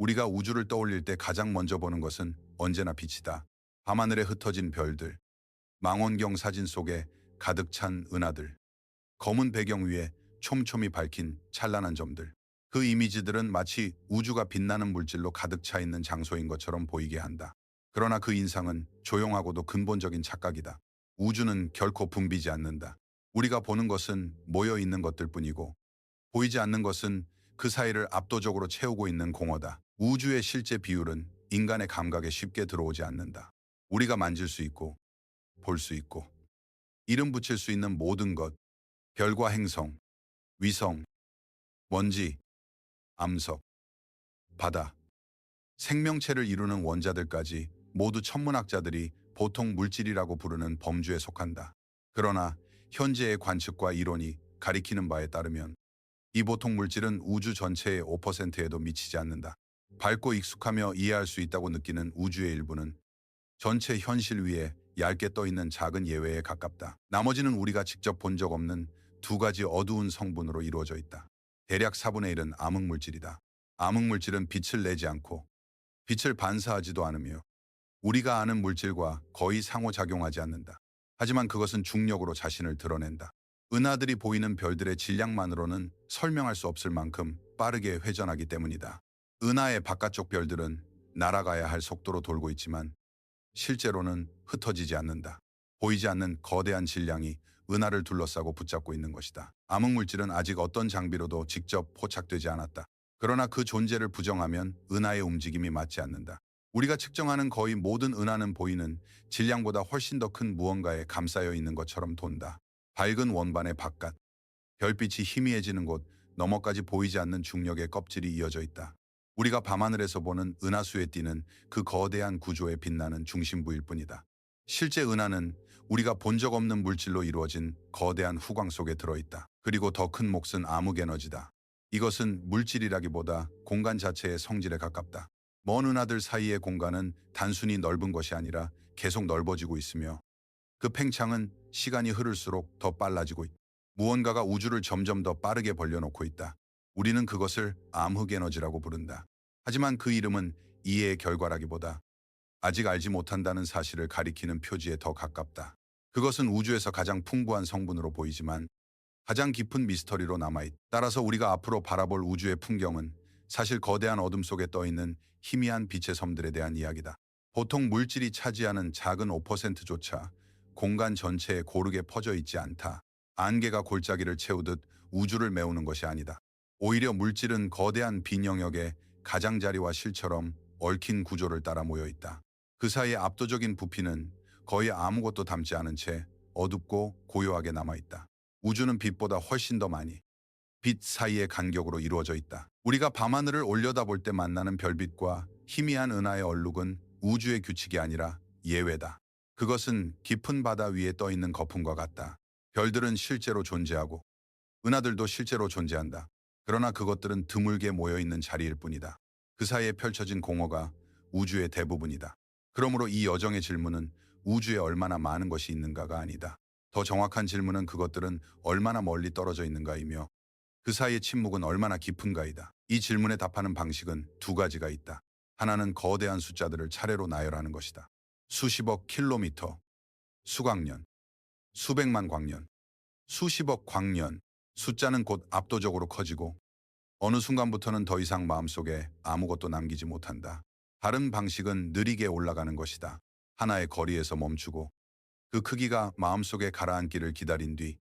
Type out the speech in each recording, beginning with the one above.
우리가 우주를 떠올릴 때 가장 먼저 보는 것은 언제나 빛이다. 밤하늘에 흩어진 별들, 망원경 사진 속에 가득 찬 은하들, 검은 배경 위에 촘촘히 밝힌 찬란한 점들. 그 이미지들은 마치 우주가 빛나는 물질로 가득 차 있는 장소인 것처럼 보이게 한다. 그러나 그 인상은 조용하고도 근본적인 착각이다. 우주는 결코 붐비지 않는다. 우리가 보는 것은 모여 있는 것들 뿐이고, 보이지 않는 것은 그 사이를 압도적으로 채우고 있는 공허다. 우주의 실제 비율은 인간의 감각에 쉽게 들어오지 않는다. 우리가 만질 수 있고, 볼 수 있고, 이름 붙일 수 있는 모든 것, 별과 행성, 위성, 먼지, 암석, 바다, 생명체를 이루는 원자들까지 모두 천문학자들이 보통 물질이라고 부르는 범주에 속한다. 그러나 현재의 관측과 이론이 가리키는 바에 따르면 이 보통 물질은 우주 전체의 5%에도 미치지 않는다. 밝고 익숙하며 이해할 수 있다고 느끼는 우주의 일부는 전체 현실 위에 얇게 떠 있는 작은 예외에 가깝다. 나머지는 우리가 직접 본 적 없는 두 가지 어두운 성분으로 이루어져 있다. 대략 4분의 1은 암흑물질이다. 암흑물질은 빛을 내지 않고 빛을 반사하지도 않으며 우리가 아는 물질과 거의 상호작용하지 않는다. 하지만 그것은 중력으로 자신을 드러낸다. 은하들이 보이는 별들의 질량만으로는 설명할 수 없을 만큼 빠르게 회전하기 때문이다. 은하의 바깥쪽 별들은 날아가야 할 속도로 돌고 있지만 실제로는 흩어지지 않는다. 보이지 않는 거대한 질량이 은하를 둘러싸고 붙잡고 있는 것이다. 암흑물질은 아직 어떤 장비로도 직접 포착되지 않았다. 그러나 그 존재를 부정하면 은하의 움직임이 맞지 않는다. 우리가 측정하는 거의 모든 은하는 보이는 질량보다 훨씬 더 큰 무언가에 감싸여 있는 것처럼 돈다. 밝은 원반의 바깥, 별빛이 희미해지는 곳 너머까지 보이지 않는 중력의 껍질이 이어져 있다. 우리가 밤하늘에서 보는 은하수에 띄는 그 거대한 구조에 빛나는 중심부일 뿐이다. 실제 은하는 우리가 본 적 없는 물질로 이루어진 거대한 후광 속에 들어있다. 그리고 더 큰 몫은 암흑에너지다. 이것은 물질이라기보다 공간 자체의 성질에 가깝다. 먼 은하들 사이의 공간은 단순히 넓은 것이 아니라 계속 넓어지고 있으며 그 팽창은 시간이 흐를수록 더 빨라지고 있다. 무언가가 우주를 점점 더 빠르게 벌려놓고 있다. 우리는 그것을 암흑에너지라고 부른다. 하지만 그 이름은 이해의 결과라기보다 아직 알지 못한다는 사실을 가리키는 표지에 더 가깝다. 그것은 우주에서 가장 풍부한 성분으로 보이지만 가장 깊은 미스터리로 남아있다. 따라서 우리가 앞으로 바라볼 우주의 풍경은 사실 거대한 어둠 속에 떠있는 희미한 빛의 섬들에 대한 이야기다. 보통 물질이 차지하는 작은 5%조차 공간 전체에 고르게 퍼져 있지 않다. 안개가 골짜기를 채우듯 우주를 메우는 것이 아니다. 오히려 물질은 거대한 빈 영역에 가장자리와 실처럼 얽힌 구조를 따라 모여 있다. 그 사이에 압도적인 부피는 거의 아무것도 담지 않은 채 어둡고 고요하게 남아있다. 우주는 빛보다 훨씬 더 많이 빛 사이의 간격으로 이루어져 있다. 우리가 밤하늘을 올려다볼 때 만나는 별빛과 희미한 은하의 얼룩은 우주의 규칙이 아니라 예외다. 그것은 깊은 바다 위에 떠 있는 거품과 같다. 별들은 실제로 존재하고 은하들도 실제로 존재한다. 그러나 그것들은 드물게 모여 있는 자리일 뿐이다. 그 사이에 펼쳐진 공허가 우주의 대부분이다. 그러므로 이 여정의 질문은 우주에 얼마나 많은 것이 있는가가 아니다. 더 정확한 질문은 그것들은 얼마나 멀리 떨어져 있는가이며 그 사이의 침묵은 얼마나 깊은가이다. 이 질문에 답하는 방식은 두 가지가 있다. 하나는 거대한 숫자들을 차례로 나열하는 것이다. 수십억 킬로미터, 수광년, 수백만 광년, 수십억 광년. 숫자는 곧 압도적으로 커지고 어느 순간부터는 더 이상 마음속에 아무것도 남기지 못한다. 다른 방식은 느리게 올라가는 것이다. 하나의 거리에서 멈추고 그 크기가 마음속에 가라앉기를 기다린 뒤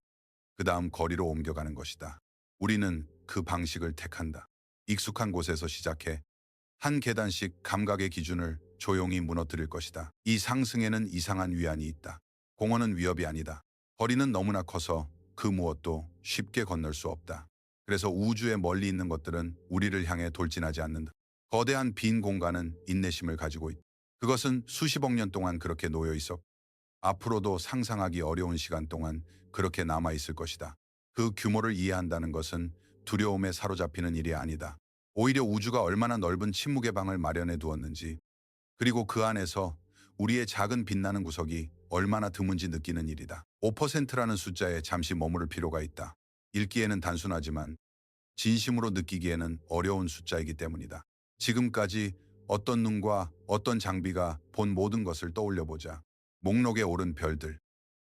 그 다음 거리로 옮겨가는 것이다. 우리는 그 방식을 택한다. 익숙한 곳에서 시작해 한 계단씩 감각의 기준을 조용히 무너뜨릴 것이다. 이 상승에는 이상한 위안이 있다. 공허는 위협이 아니다. 거리는 너무나 커서 그 무엇도 쉽게 건널 수 없다. 그래서 우주에 멀리 있는 것들은 우리를 향해 돌진하지 않는다. 거대한 빈 공간은 인내심을 가지고 있다. 그것은 수십억 년 동안 그렇게 놓여 있었고 앞으로도 상상하기 어려운 시간 동안 그렇게 남아있을 것이다. 그 규모를 이해한다는 것은 두려움에 사로잡히는 일이 아니다. 오히려 우주가 얼마나 넓은 침묵의 방을 마련해 두었는지, 그리고 그 안에서 우리의 작은 빛나는 구석이 얼마나 드문지 느끼는 일이다. 5%라는 숫자에 잠시 머무를 필요가 있다. 읽기에는 단순하지만 진심으로 느끼기에는 어려운 숫자이기 때문이다. 지금까지 어떤 눈과 어떤 장비가 본 모든 것을 떠올려 보자. 목록에 오른 별들,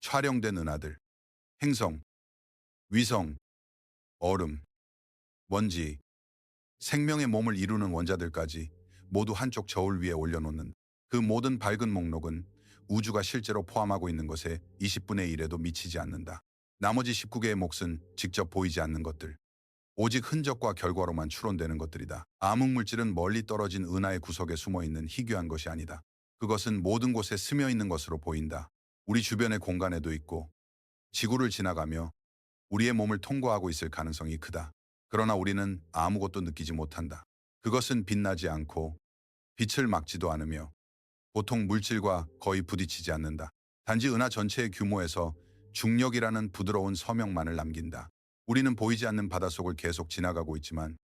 촬영된 은하들, 행성, 위성, 얼음, 먼지, 생명의 몸을 이루는 원자들까지 모두 한쪽 저울 위에 올려놓는 그 모든 밝은 목록은 우주가 실제로 포함하고 있는 것의 20분의 1에도 미치지 않는다. 나머지 19개의 몫은 직접 보이지 않는 것들, 오직 흔적과 결과로만 추론되는 것들이다. 암흑물질은 멀리 떨어진 은하의 구석에 숨어있는 희귀한 것이 아니다. 그것은 모든 곳에 스며 있는 것으로 보인다. 우리 주변의 공간에도 있고 지구를 지나가며 우리의 몸을 통과하고 있을 가능성이 크다. 그러나 우리는 아무것도 느끼지 못한다. 그것은 빛나지 않고 빛을 막지도 않으며 보통 물질과 거의 부딪히지 않는다. 단지 은하 전체의 규모에서 중력이라는 부드러운 서명만을 남긴다. 우리는 보이지 않는 바닷속을 계속 지나가고 있지만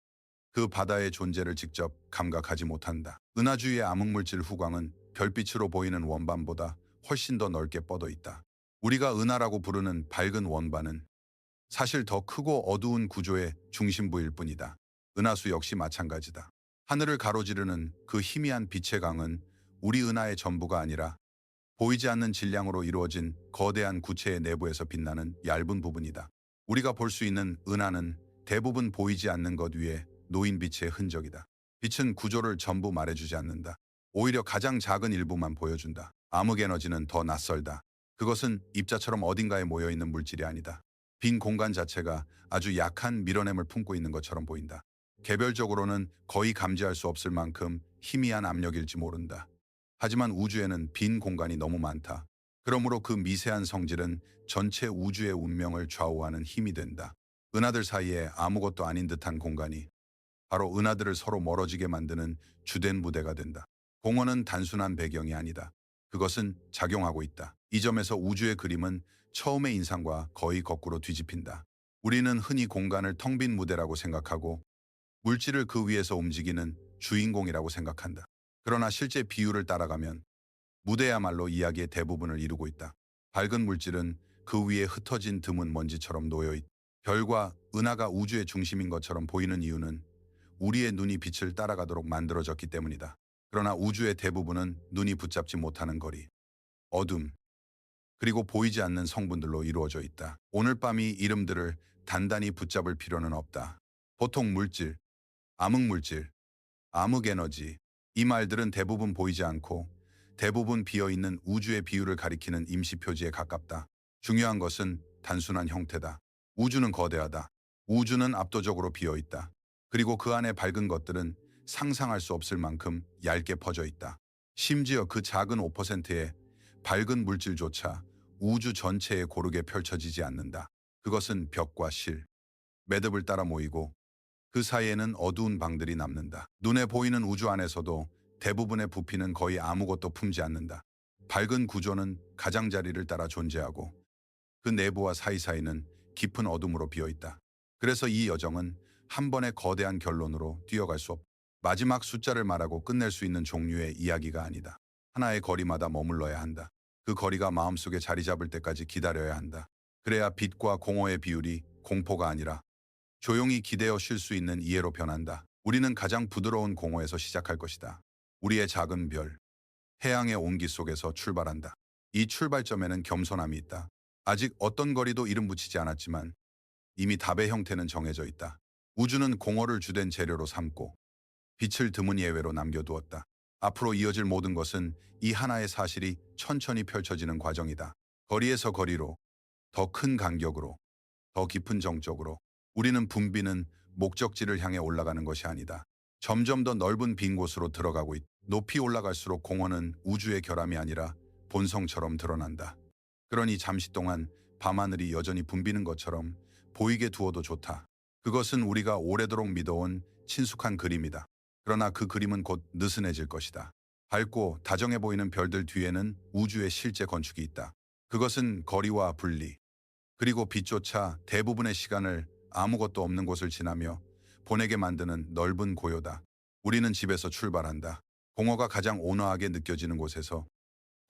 그 바다의 존재를 직접 감각하지 못한다. 은하 주위의 암흑물질 후광은 별빛으로 보이는 원반보다 훨씬 더 넓게 뻗어 있다. 우리가 은하라고 부르는 밝은 원반은 사실 더 크고 어두운 구조의 중심부일 뿐이다. 은하수 역시 마찬가지다. 하늘을 가로지르는 그 희미한 빛의 강은 우리 은하의 전부가 아니라 보이지 않는 질량으로 이루어진 거대한 구체의 내부에서 빛나는 얇은 부분이다. 우리가 볼 수 있는 은하는 대부분 보이지 않는 것 위에 놓인 빛의 흔적이다. 빛은 구조를 전부 말해주지 않는다. 오히려 가장 작은 일부만 보여준다. 암흑 에너지는 더 낯설다. 그것은 입자처럼 어딘가에 모여있는 물질이 아니다. 빈 공간 자체가 아주 약한 밀어냄을 품고 있는 것처럼 보인다. 개별적으로는 거의 감지할 수 없을 만큼 희미한 압력일지 모른다. 하지만 우주에는 빈 공간이 너무 많다. 그러므로 그 미세한 성질은 전체 우주의 운명을 좌우하는 힘이 된다. 은하들 사이에 아무것도 아닌 듯한 공간이 바로 은하들을 서로 멀어지게 만드는 주된 무대가 된다. 공허는 단순한 배경이 아니다. 그것은 작용하고 있다. 이 점에서 우주의 그림은 처음의 인상과 거의 거꾸로 뒤집힌다. 우리는 흔히 공간을 텅 빈 무대라고 생각하고 물질을 그 위에서 움직이는 주인공이라고 생각한다. 그러나 실제 비율을 따라가면 무대야말로 이야기의 대부분을 이루고 있다. 밝은 물질은 그 위에 흩어진 드문 먼지처럼 놓여있다. 별과 은하가 우주의 중심인 것처럼 보이는 이유는 우리의 눈이 빛을 따라가도록 만들어졌기 때문이다. 그러나 우주의 대부분은 눈이 붙잡지 못하는 거리, 어둠, 그리고 보이지 않는 성분들로 이루어져 있다. 오늘 밤 이 이름들을 단단히 붙잡을 필요는 없다. 보통 물질, 암흑물질, 암흑에너지, 이 말들은 대부분 보이지 않고 대부분 비어있는 우주의 비율을 가리키는 임시표지에 가깝다. 중요한 것은 단순한 형태다. 우주는 거대하다. 우주는 압도적으로 비어있다. 그리고 그 안에 밝은 것들은 상상할 수 없을 만큼 얇게 퍼져 있다. 심지어 그 작은 5%의 밝은 물질조차 우주 전체에 고르게 펼쳐지지 않는다. 그것은 벽과 실, 매듭을 따라 모이고 그 사이에는 어두운 방들이 남는다. 눈에 보이는 우주 안에서도 대부분의 부피는 거의 아무것도 품지 않는다. 밝은 구조는 가장자리를 따라 존재하고 그 내부와 사이사이는 깊은 어둠으로 비어있다. 그래서 이 여정은 한 번의 거대한 결론으로 뛰어갈 수 없다. 마지막 숫자를 말하고 끝낼 수 있는 종류의 이야기가 아니다. 하나의 거리마다 머물러야 한다. 그 거리가 마음속에 자리 잡을 때까지 기다려야 한다. 그래야 빛과 공허의 비율이 공포가 아니라 조용히 기대어 쉴 수 있는 이해로 변한다. 우리는 가장 부드러운 공허에서 시작할 것이다. 우리의 작은 별, 해양의 온기 속에서 출발한다. 이 출발점에는 겸손함이 있다. 아직 어떤 거리도 이름 붙이지 않았지만 이미 답의 형태는 정해져 있다. 우주는 공허를 주된 재료로 삼고 빛을 드문 예외로 남겨두었다. 앞으로 이어질 모든 것은 이 하나의 사실이 천천히 펼쳐지는 과정이다. 거리에서 거리로, 더 큰 간격으로, 더 깊은 정적으로. 우리는 붐비는 목적지를 향해 올라가는 것이 아니다. 점점 더 넓은 빈 곳으로 들어가고 있다. 높이 올라갈수록 공허는 우주의 결함이 아니라 본성처럼 드러난다. 그러니 잠시 동안 밤하늘이 여전히 붐비는 것처럼 보이게 두어도 좋다. 그것은 우리가 오래도록 믿어온 친숙한 그림이다. 그러나 그 그림은 곧 느슨해질 것이다. 밝고 다정해 보이는 별들 뒤에는 우주의 실제 건축이 있다. 그것은 거리와 분리, 그리고 빛조차 대부분의 시간을 아무것도 없는 곳을 지나며 보내게 만드는 넓은 고요다. 우리는 집에서 출발한다. 공허가 가장 온화하게 느껴지는 곳에서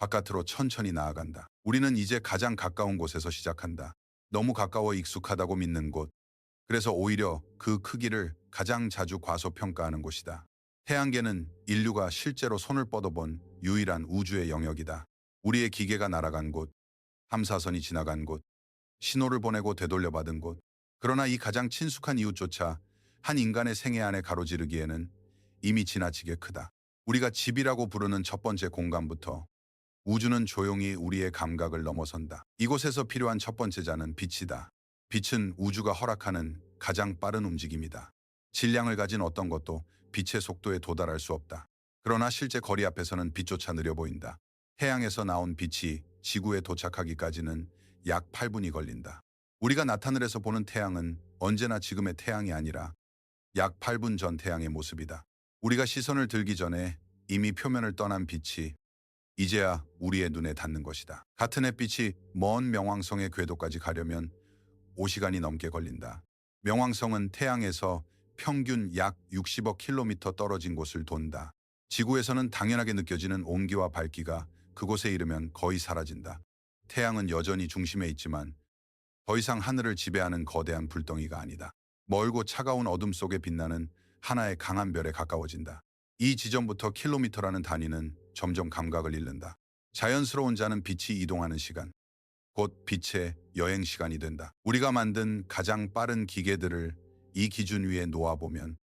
바깥으로 천천히 나아간다. 우리는 이제 가장 가까운 곳에서 시작한다. 너무 가까워 익숙하다고 믿는 곳. 그래서 오히려 그 크기를 가장 자주 과소평가하는 곳이다. 태양계는 인류가 실제로 손을 뻗어본 유일한 우주의 영역이다. 우리의 기계가 날아간 곳, 탐사선이 지나간 곳, 신호를 보내고 되돌려받은 곳. 그러나 이 가장 친숙한 이웃조차 한 인간의 생애 안에 가로지르기에는 이미 지나치게 크다. 우리가 집이라고 부르는 첫 번째 공간부터 우주는 조용히 우리의 감각을 넘어선다. 이곳에서 필요한 첫 번째 자는 빛이다. 빛은 우주가 허락하는 가장 빠른 움직임이다. 질량을 가진 어떤 것도 빛의 속도에 도달할 수 없다. 그러나 실제 거리 앞에서는 빛조차 느려 보인다. 태양에서 나온 빛이 지구에 도착하기까지는 약 8분이 걸린다. 우리가 나타늘에서 보는 태양은 언제나 지금의 태양이 아니라 약 8분 전 태양의 모습이다. 우리가 시선을 들기 전에 이미 표면을 떠난 빛이 이제야 우리의 눈에 닿는 것이다. 같은 햇빛이 먼 명왕성의 궤도까지 가려면 5시간이 넘게 걸린다. 명왕성은 태양에서 평균 약 60억 킬로미터 떨어진 곳을 돈다. 지구에서는 당연하게 느껴지는 온기와 밝기가 그곳에 이르면 거의 사라진다. 태양은 여전히 중심에 있지만 더 이상 하늘을 지배하는 거대한 불덩이가 아니다. 멀고 차가운 어둠 속에 빛나는 하나의 강한 별에 가까워진다. 이 지점부터 킬로미터라는 단위는 점점 감각을 잃는다. 자연스러운 자는 빛이 이동하는 시간, 곧 빛의 여행 시간이 된다. 우리가 만든 가장 빠른 기계들을 이 기준 위에 놓아보면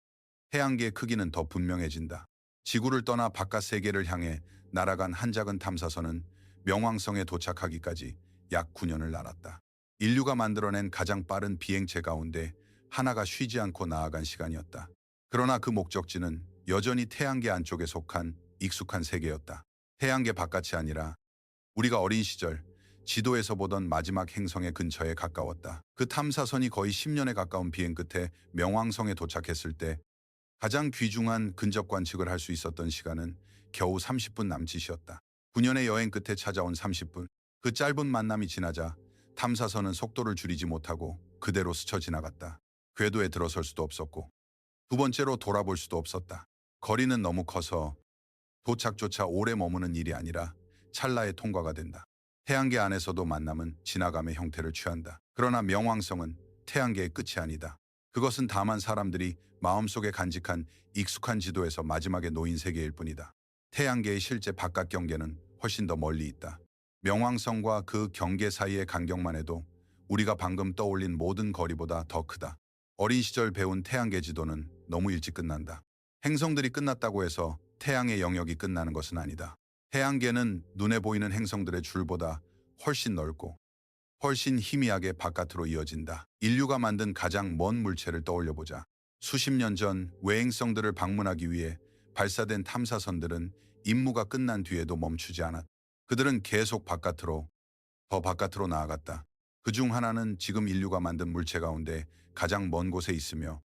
태양계의 크기는 더 분명해진다. 지구를 떠나 바깥 세계를 향해 날아간 한 작은 탐사선은 명왕성에 도착하기까지 약 9년을 날았다. 인류가 만들어낸 가장 빠른 비행체 가운데 하나가 쉬지 않고 나아간 시간이었다. 그러나 그 목적지는 여전히 태양계 안쪽에 속한 익숙한 세계였다. 태양계 바깥이 아니라 우리가 어린 시절 지도에서 보던 마지막 행성의 근처에 가까웠다. 그 탐사선이 거의 10년에 가까운 비행 끝에 명왕성에 도착했을 때 가장 귀중한 근접 관측을 할 수 있었던 시간은 겨우 30분 남짓이었다. 9년의 여행 끝에 찾아온 30분. 그 짧은 만남이 지나자 탐사선은 속도를 줄이지 못하고 그대로 스쳐 지나갔다. 궤도에 들어설 수도 없었고 두 번째로 돌아볼 수도 없었다. 거리는 너무 커서 도착조차 오래 머무는 일이 아니라 찰나의 통과가 된다. 태양계 안에서도 만남은 지나감의 형태를 취한다. 그러나 명왕성은 태양계의 끝이 아니다. 그것은 다만 사람들이 마음속에 간직한 익숙한 지도에서 마지막에 놓인 세계일 뿐이다. 태양계의 실제 바깥 경계는 훨씬 더 멀리 있다. 명왕성과 그 경계 사이의 간격만 해도 우리가 방금 떠올린 모든 거리보다 더 크다. 어린 시절 배운 태양계 지도는 너무 일찍 끝난다. 행성들이 끝났다고 해서 태양의 영역이 끝나는 것은 아니다. 태양계는 눈에 보이는 행성들의 줄보다 훨씬 넓고 훨씬 희미하게 바깥으로 이어진다. 인류가 만든 가장 먼 물체를 떠올려보자. 수십 년 전 외행성들을 방문하기 위해 발사된 탐사선들은 임무가 끝난 뒤에도 멈추지 않았다. 그들은 계속 바깥으로, 더 바깥으로 나아갔다. 그중 하나는 지금 인류가 만든 물체 가운데 가장 먼 곳에 있으며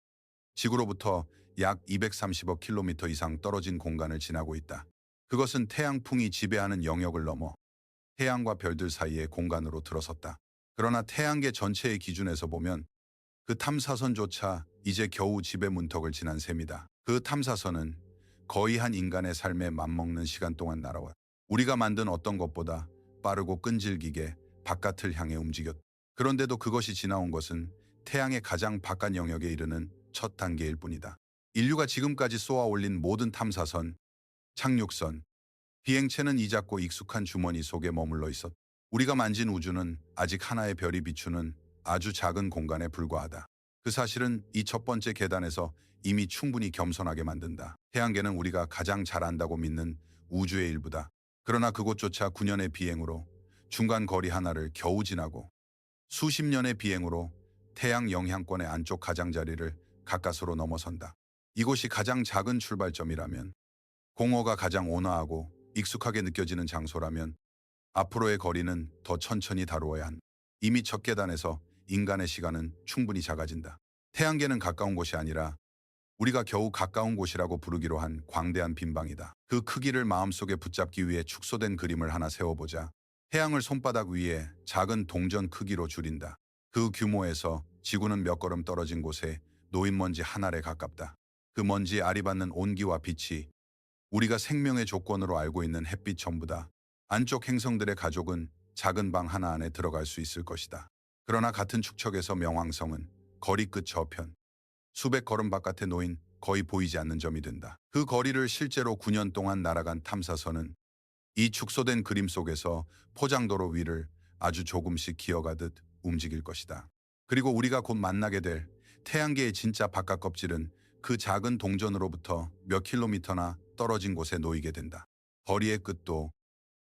지구로부터 약 230억 킬로미터 이상 떨어진 공간을 지나고 있다. 그것은 태양풍이 지배하는 영역을 넘어 태양과 별들 사이의 공간으로 들어섰다. 그러나 태양계 전체의 기준에서 보면 그 탐사선조차 이제 겨우 지배 문턱을 지난 셈이다. 그 탐사선은 거의 한 인간의 삶에 맞먹는 시간 동안 날아왔다. 우리가 만든 어떤 것보다 빠르고 끈질기게 바깥을 향해 움직였다. 그런데도 그것이 지나온 것은 태양의 가장 바깥 영역에 이르는 첫 단계일 뿐이다. 인류가 지금까지 쏘아 올린 모든 탐사선, 착륙선, 비행체는 이 작고 익숙한 주머니 속에 머물러 있었다. 우리가 만진 우주는 아직 하나의 별이 비추는 아주 작은 공간에 불과하다. 그 사실은 이 첫 번째 계단에서 이미 충분히 겸손하게 만든다. 태양계는 우리가 가장 잘 안다고 믿는 우주의 일부다. 그러나 그곳조차 9년의 비행으로 중간 거리 하나를 겨우 지나고 수십 년의 비행으로 태양 영향권의 안쪽 가장자리를 가까스로 넘어선다. 이곳이 가장 작은 출발점이라면, 공허가 가장 온화하고 익숙하게 느껴지는 장소라면 앞으로의 거리는 더 천천히 다루어야 한다. 이미 첫 계단에서 인간의 시간은 충분히 작아진다. 태양계는 가까운 곳이 아니라 우리가 겨우 가까운 곳이라고 부르기로 한 광대한 빈방이다. 그 크기를 마음속에 붙잡기 위해 축소된 그림을 하나 세워보자. 태양을 손바닥 위에 작은 동전 크기로 줄인다. 그 규모에서 지구는 몇 걸음 떨어진 곳에 놓인 먼지 한 알에 가깝다. 그 먼지에 아리받는 온기와 빛이 우리가 생명의 조건으로 알고 있는 햇빛 전부다. 안쪽 행성들의 가족은 작은 방 하나 안에 들어갈 수 있을 것이다. 그러나 같은 축척에서 명왕성은 거리 끝 저편, 수백 걸음 바깥에 놓인 거의 보이지 않는 점이 된다. 그 거리를 실제로 9년 동안 날아간 탐사선은 이 축소된 그림 속에서 포장도로 위를 아주 조금씩 기어가듯 움직일 것이다. 그리고 우리가 곧 만나게 될 태양계의 진짜 바깥 껍질은 그 작은 동전으로부터 몇 킬로미터나 떨어진 곳에 놓이게 된다. 거리의 끝도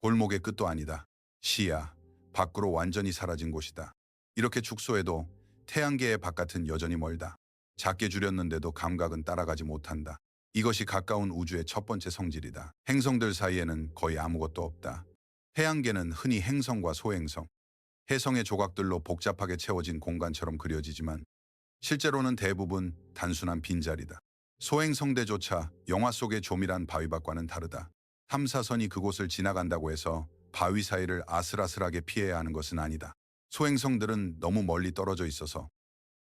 골목의 끝도 아니다. 시야 밖으로 완전히 사라진 곳이다. 이렇게 축소해도 태양계의 바깥은 여전히 멀다. 작게 줄였는데도 감각은 따라가지 못한다. 이것이 가까운 우주의 첫 번째 성질이다. 행성들 사이에는 거의 아무것도 없다. 태양계는 흔히 행성과 소행성, 해성의 조각들로 복잡하게 채워진 공간처럼 그려지지만 실제로는 대부분 단순한 빈자리다. 소행성대조차 영화 속의 조밀한 바위밭과는 다르다. 탐사선이 그곳을 지나간다고 해서 바위 사이를 아슬아슬하게 피해야 하는 것은 아니다. 소행성들은 너무 멀리 떨어져 있어서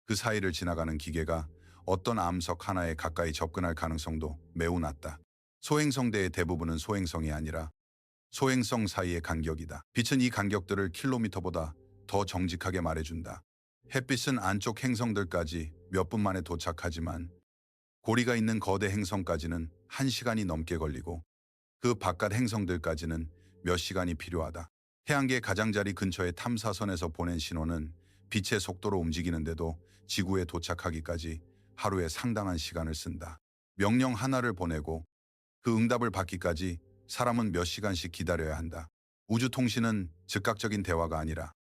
그 사이를 지나가는 기계가 어떤 암석 하나에 가까이 접근할 가능성도 매우 낮다. 소행성대의 대부분은 소행성이 아니라 소행성 사이의 간격이다. 빛은 이 간격들을 킬로미터보다 더 정직하게 말해준다. 햇빛은 안쪽 행성들까지 몇 분 만에 도착하지만 고리가 있는 거대 행성까지는 1시간이 넘게 걸리고 그 바깥 행성들까지는 몇 시간이 필요하다. 태양계 가장자리 근처의 탐사선에서 보낸 신호는 빛의 속도로 움직이는데도 지구에 도착하기까지 하루에 상당한 시간을 쓴다. 명령 하나를 보내고 그 응답을 받기까지 사람은 몇 시간씩 기다려야 한다. 우주통신은 즉각적인 대화가 아니라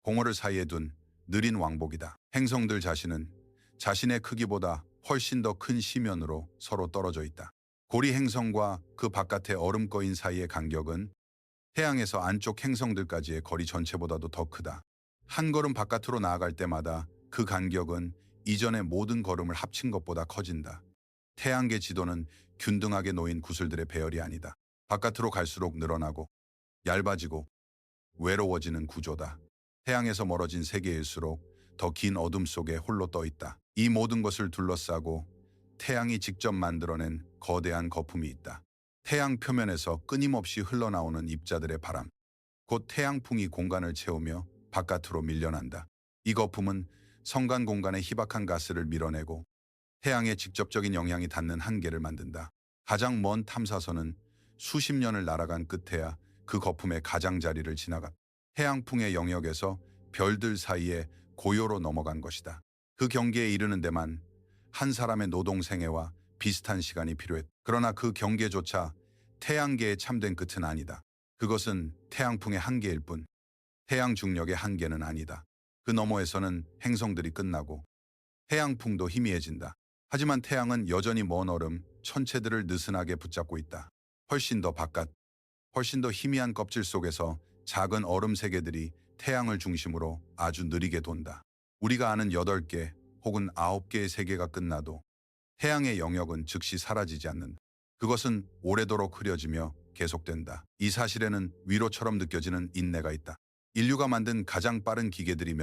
공허를 사이에 둔 느린 왕복이다. 행성들 자신은 자신의 크기보다 훨씬 더 큰 시면으로 서로 떨어져 있다. 고리 행성과 그 바깥의 얼음 거인 사이의 간격은 태양에서 안쪽 행성들까지의 거리 전체보다도 더 크다. 한 걸음 바깥으로 나아갈 때마다 그 간격은 이전의 모든 걸음을 합친 것보다 커진다. 태양계 지도는 균등하게 놓인 구슬들의 배열이 아니다. 바깥으로 갈수록 늘어나고 얇아지고 외로워지는 구조다. 태양에서 멀어진 세계일수록 더 긴 어둠 속에 홀로 떠 있다. 이 모든 것을 둘러싸고 태양이 직접 만들어낸 거대한 거품이 있다. 태양 표면에서 끊임없이 흘러나오는 입자들의 바람. 곧 태양풍이 공간을 채우며 바깥으로 밀려난다. 이 거품은 성간 공간의 희박한 가스를 밀어내고 태양의 직접적인 영향이 닿는 한계를 만든다. 가장 먼 탐사선은 수십 년을 날아간 끝에야 그 거품의 가장자리를 지나가 태양풍의 영역에서 별들 사이에 고요로 넘어간 것이다. 그 경계에 이르는 데만 한 사람의 노동생애와 비슷한 시간이 필요했다. 그러나 그 경계조차 태양계의 참된 끝은 아니다. 그것은 태양풍의 한계일 뿐 태양 중력의 한계는 아니다. 그 너머에서는 행성들이 끝나고 태양풍도 희미해진다. 하지만 태양은 여전히 먼 얼음, 천체들을 느슨하게 붙잡고 있다. 훨씬 더 바깥, 훨씬 더 희미한 껍질 속에서 작은 얼음 세계들이 태양을 중심으로 아주 느리게 돈다. 우리가 아는 8개 혹은 9개의 세계가 끝나도 태양의 영역은 즉시 사라지지 않는다. 그것은 오래도록 흐려지며 계속된다. 이 사실에는 위로처럼 느껴지는 인내가 있다. 인류가 만든 가장 빠른 기계들이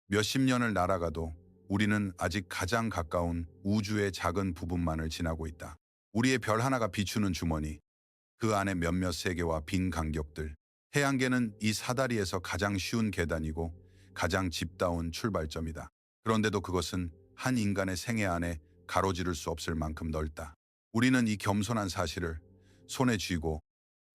몇십 년을 날아가도 우리는 아직 가장 가까운 우주의 작은 부분만을 지나고 있다. 우리의 별 하나가 비추는 주머니, 그 안에 몇몇 세계와 빈 간격들. 태양계는 이 사다리에서 가장 쉬운 계단이고 가장 집다운 출발점이다. 그런데도 그것은 한 인간의 생애 안에 가로지를 수 없을 만큼 넓다. 우리는 이 겸손한 사실을 손에 쥐고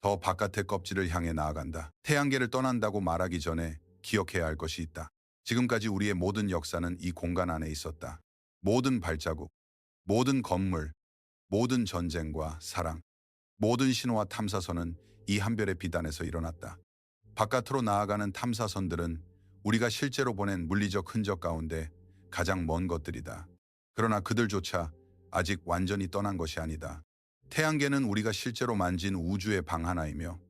더 바깥의 껍질을 향해 나아간다. 태양계를 떠난다고 말하기 전에 기억해야 할 것이 있다. 지금까지 우리의 모든 역사는 이 공간 안에 있었다. 모든 발자국, 모든 건물, 모든 전쟁과 사랑, 모든 신호와 탐사선은 이 한별의 비단에서 일어났다. 바깥으로 나아가는 탐사선들은 우리가 실제로 보낸 물리적 흔적 가운데 가장 먼 것들이다. 그러나 그들조차 아직 완전히 떠난 것이 아니다. 태양계는 우리가 실제로 만진 우주의 방 하나이며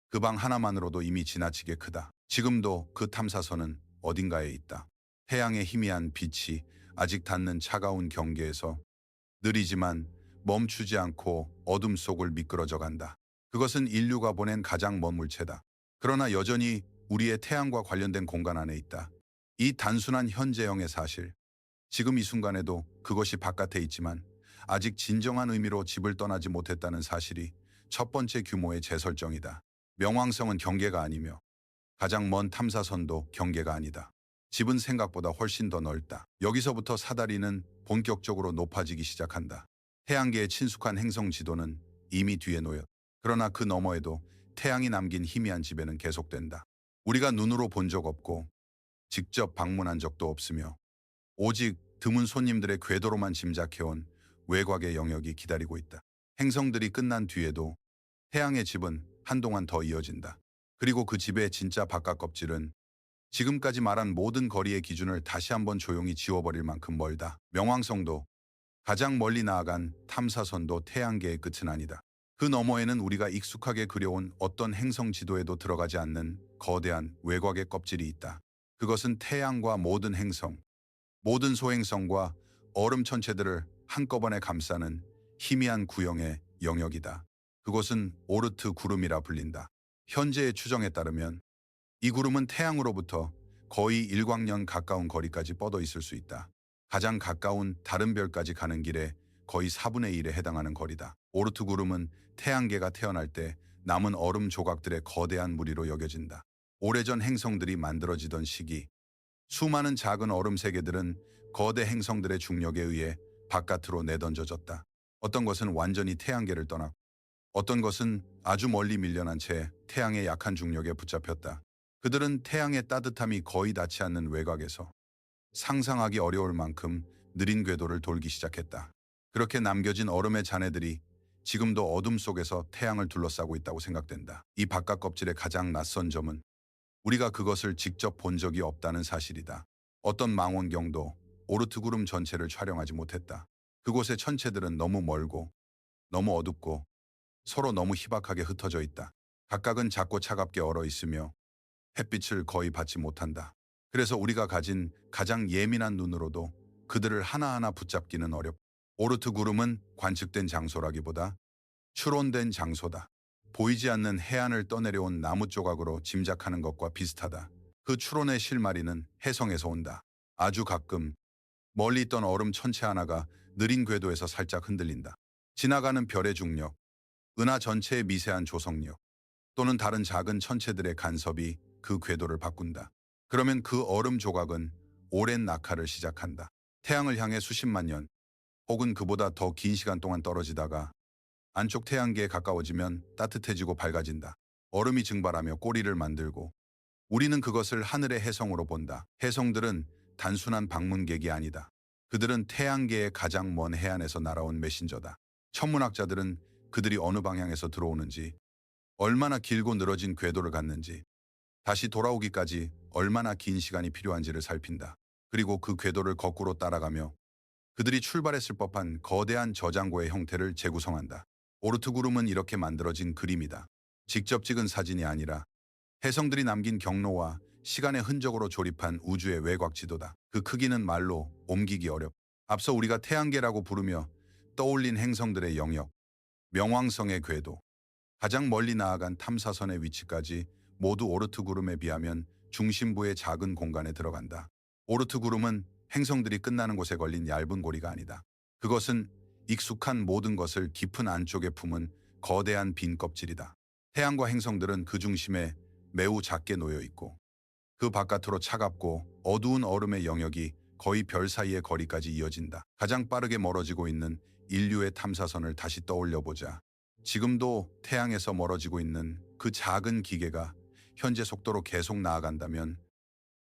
그 방 하나만으로도 이미 지나치게 크다. 지금도 그 탐사선은 어딘가에 있다. 태양의 희미한 빛이 아직 닿는 차가운 경계에서 느리지만 멈추지 않고 어둠 속을 미끄러져 간다. 그것은 인류가 보낸 가장 먼 물체다. 그러나 여전히 우리의 태양과 관련된 공간 안에 있다. 이 단순한 현재형의 사실, 지금 이 순간에도 그것이 바깥에 있지만 아직 진정한 의미로 집을 떠나지 못했다는 사실이 첫 번째 규모의 재설정이다. 명왕성은 경계가 아니며 가장 먼 탐사선도 경계가 아니다. 집은 생각보다 훨씬 더 넓다. 여기서부터 사다리는 본격적으로 높아지기 시작한다. 태양계의 친숙한 행성 지도는 이미 뒤에 놓여. 그러나 그 너머에도 태양이 남긴 희미한 지배는 계속된다. 우리가 눈으로 본 적 없고 직접 방문한 적도 없으며 오직 드문 손님들의 궤도로만 짐작해온 외곽의 영역이 기다리고 있다. 행성들이 끝난 뒤에도 태양의 집은 한동안 더 이어진다. 그리고 그 집의 진짜 바깥 껍질은 지금까지 말한 모든 거리의 기준을 다시 한번 조용히 지워버릴 만큼 멀다. 명왕성도 가장 멀리 나아간 탐사선도 태양계의 끝은 아니다. 그 너머에는 우리가 익숙하게 그려온 어떤 행성 지도에도 들어가지 않는 거대한 외곽의 껍질이 있다. 그것은 태양과 모든 행성, 모든 소행성과 얼음 천체들을 한꺼번에 감싸는 희미한 구형의 영역이다. 그곳은 오르트 구름이라 불린다. 현재의 추정에 따르면 이 구름은 태양으로부터 거의 일광년 가까운 거리까지 뻗어 있을 수 있다. 가장 가까운 다른 별까지 가는 길에 거의 4분의 1에 해당하는 거리다. 오르트 구름은 태양계가 태어날 때 남은 얼음 조각들의 거대한 무리로 여겨진다. 오래전 행성들이 만들어지던 시기, 수많은 작은 얼음 세계들은 거대 행성들의 중력에 의해 바깥으로 내던져졌다. 어떤 것은 완전히 태양계를 떠났고 어떤 것은 아주 멀리 밀려난 채 태양의 약한 중력에 붙잡혔다. 그들은 태양의 따뜻함이 거의 닿지 않는 외곽에서 상상하기 어려울 만큼 느린 궤도를 돌기 시작했다. 그렇게 남겨진 얼음의 잔해들이 지금도 어둠 속에서 태양을 둘러싸고 있다고 생각된다. 이 바깥 껍질의 가장 낯선 점은 우리가 그것을 직접 본 적이 없다는 사실이다. 어떤 망원경도 오르트 구름 전체를 촬영하지 못했다. 그곳의 천체들은 너무 멀고 너무 어둡고 서로 너무 희박하게 흩어져 있다. 각각은 작고 차갑게 얼어 있으며 햇빛을 거의 받지 못한다. 그래서 우리가 가진 가장 예민한 눈으로도 그들을 하나하나 붙잡기는 어렵다. 오르트 구름은 관측된 장소라기보다 추론된 장소다. 보이지 않는 해안을 떠내려온 나무 조각으로 짐작하는 것과 비슷하다. 그 추론의 실마리는 해성에서 온다. 아주 가끔 멀리 있던 얼음 천체 하나가 느린 궤도에서 살짝 흔들린다. 지나가는 별의 중력, 은하 전체의 미세한 조성력, 또는 다른 작은 천체들의 간섭이 그 궤도를 바꾼다. 그러면 그 얼음 조각은 오랜 낙하를 시작한다. 태양을 향해 수십만 년, 혹은 그보다 더 긴 시간 동안 떨어지다가 안쪽 태양계에 가까워지면 따뜻해지고 밝아진다. 얼음이 증발하며 꼬리를 만들고 우리는 그것을 하늘의 혜성으로 본다. 혜성들은 단순한 방문객이 아니다. 그들은 태양계의 가장 먼 해안에서 날아온 메신저다. 천문학자들은 그들이 어느 방향에서 들어오는지, 얼마나 길고 늘어진 궤도를 갔는지, 다시 돌아오기까지 얼마나 긴 시간이 필요한지를 살핀다. 그리고 그 궤도를 거꾸로 따라가며 그들이 출발했을 법한 거대한 저장고의 형태를 재구성한다. 오르트 구름은 이렇게 만들어진 그림이다. 직접 찍은 사진이 아니라 혜성들이 남긴 경로와 시간의 흔적으로 조립한 우주의 외곽 지도다. 그 크기는 말로 옮기기 어렵. 앞서 우리가 태양계라고 부르며 떠올린 행성들의 영역, 명왕성의 궤도, 가장 멀리 나아간 탐사선의 위치까지 모두 오르트 구름에 비하면 중심부의 작은 공간에 들어간다. 오르트 구름은 행성들이 끝나는 곳에 걸린 얇은 고리가 아니다. 그것은 익숙한 모든 것을 깊은 안쪽에 품은 거대한 빈 껍질이다. 태양과 행성들은 그 중심에 매우 작게 놓여 있고 그 바깥으로 차갑고 어두운 얼음의 영역이 거의 별 사이의 거리까지 이어진다. 가장 빠르게 멀어지고 있는 인류의 탐사선을 다시 떠올려 보자. 지금도 태양에서 멀어지고 있는 그 작은 기계가 현재 속도로 계속 나아간다면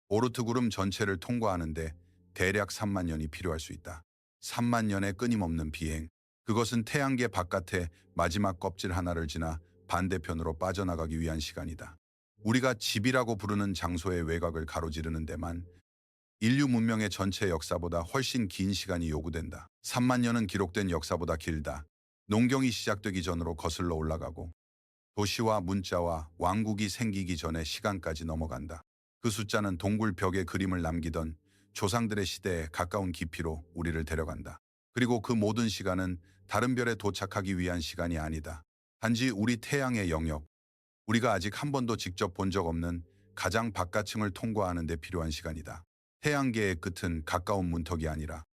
오르트 구름 전체를 통과하는데 대략 3만 년이 필요할 수 있다. 3만 년의 끊임없는 비행. 그것은 태양계 바깥의 마지막 껍질 하나를 지나 반대편으로 빠져나가기 위한 시간이다. 우리가 집이라고 부르는 장소의 외곽을 가로지르는 데만 인류 문명의 전체 역사보다 훨씬 긴 시간이 요구된다. 3만 년은 기록된 역사보다 길다. 농경이 시작되기 전으로 거슬러 올라가고 도시와 문자와 왕국이 생기기 전에 시간까지 넘어간다. 그 숫자는 동굴 벽에 그림을 남기던 조상들의 시대에 가까운 깊이로 우리를 데려간다. 그리고 그 모든 시간은 다른 별에 도착하기 위한 시간이 아니다. 단지 우리 태양의 영역, 우리가 아직 한 번도 직접 본 적 없는 가장 바깥층을 통과하는 데 필요한 시간이다. 태양계의 끝은 가까운 문턱이 아니라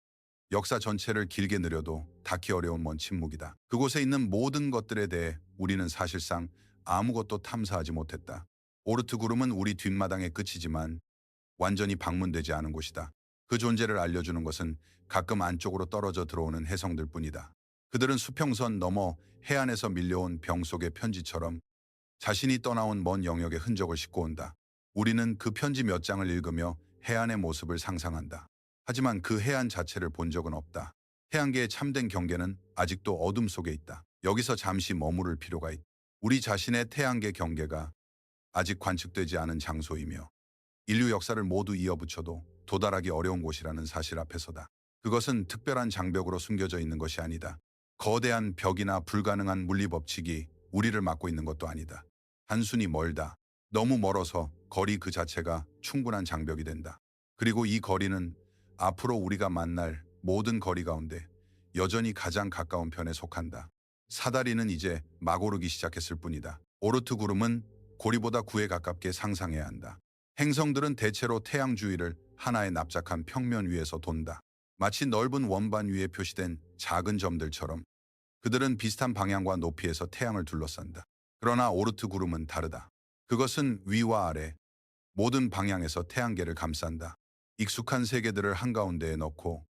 역사 전체를 길게 느려도 닿기 어려운 먼 침묵이다. 그곳에 있는 모든 것들에 대해 우리는 사실상 아무것도 탐사하지 못했다. 오르트 구름은 우리 뒷마당의 끝이지만 완전히 방문되지 않은 곳이다. 그 존재를 알려주는 것은 가끔 안쪽으로 떨어져 들어오는 혜성들 뿐이다. 그들은 수평선 넘어 해안에서 밀려온 병 속의 편지처럼 자신이 떠나온 먼 영역의 흔적을 싣고 온다. 우리는 그 편지 몇 장을 읽으며 해안의 모습을 상상한다. 하지만 그 해안 자체를 본 적은 없다. 해안계의 참된 경계는 아직도 어둠 속에 있다. 여기서 잠시 머무를 필요가 있다. 우리 자신의 태양계 경계가 아직 관측되지 않은 장소이며 인류 역사를 모두 이어붙여도 도달하기 어려운 곳이라는 사실 앞에서다. 그것은 특별한 장벽으로 숨겨져 있는 것이 아니다. 거대한 벽이나 불가능한 물리법칙이 우리를 막고 있는 것도 아니다. 단순히 멀다. 너무 멀어서 거리 그 자체가 충분한 장벽이 된다. 그리고 이 거리는 앞으로 우리가 만날 모든 거리 가운데 여전히 가장 가까운 편에 속한다. 사다리는 이제 막 오르기 시작했을 뿐이다. 오르트 구름은 고리보다 구에 가깝게 상상해야 한다. 행성들은 대체로 태양 주위를 하나의 납작한 평면 위에서 돈다. 마치 넓은 원반 위에 표시된 작은 점들처럼 그들은 비슷한 방향과 높이에서 태양을 둘러싼다. 그러나 오르트 구름은 다르다. 그것은 위와 아래 모든 방향에서 태양계를 감싼다. 익숙한 세계들을 한가운데에 넣고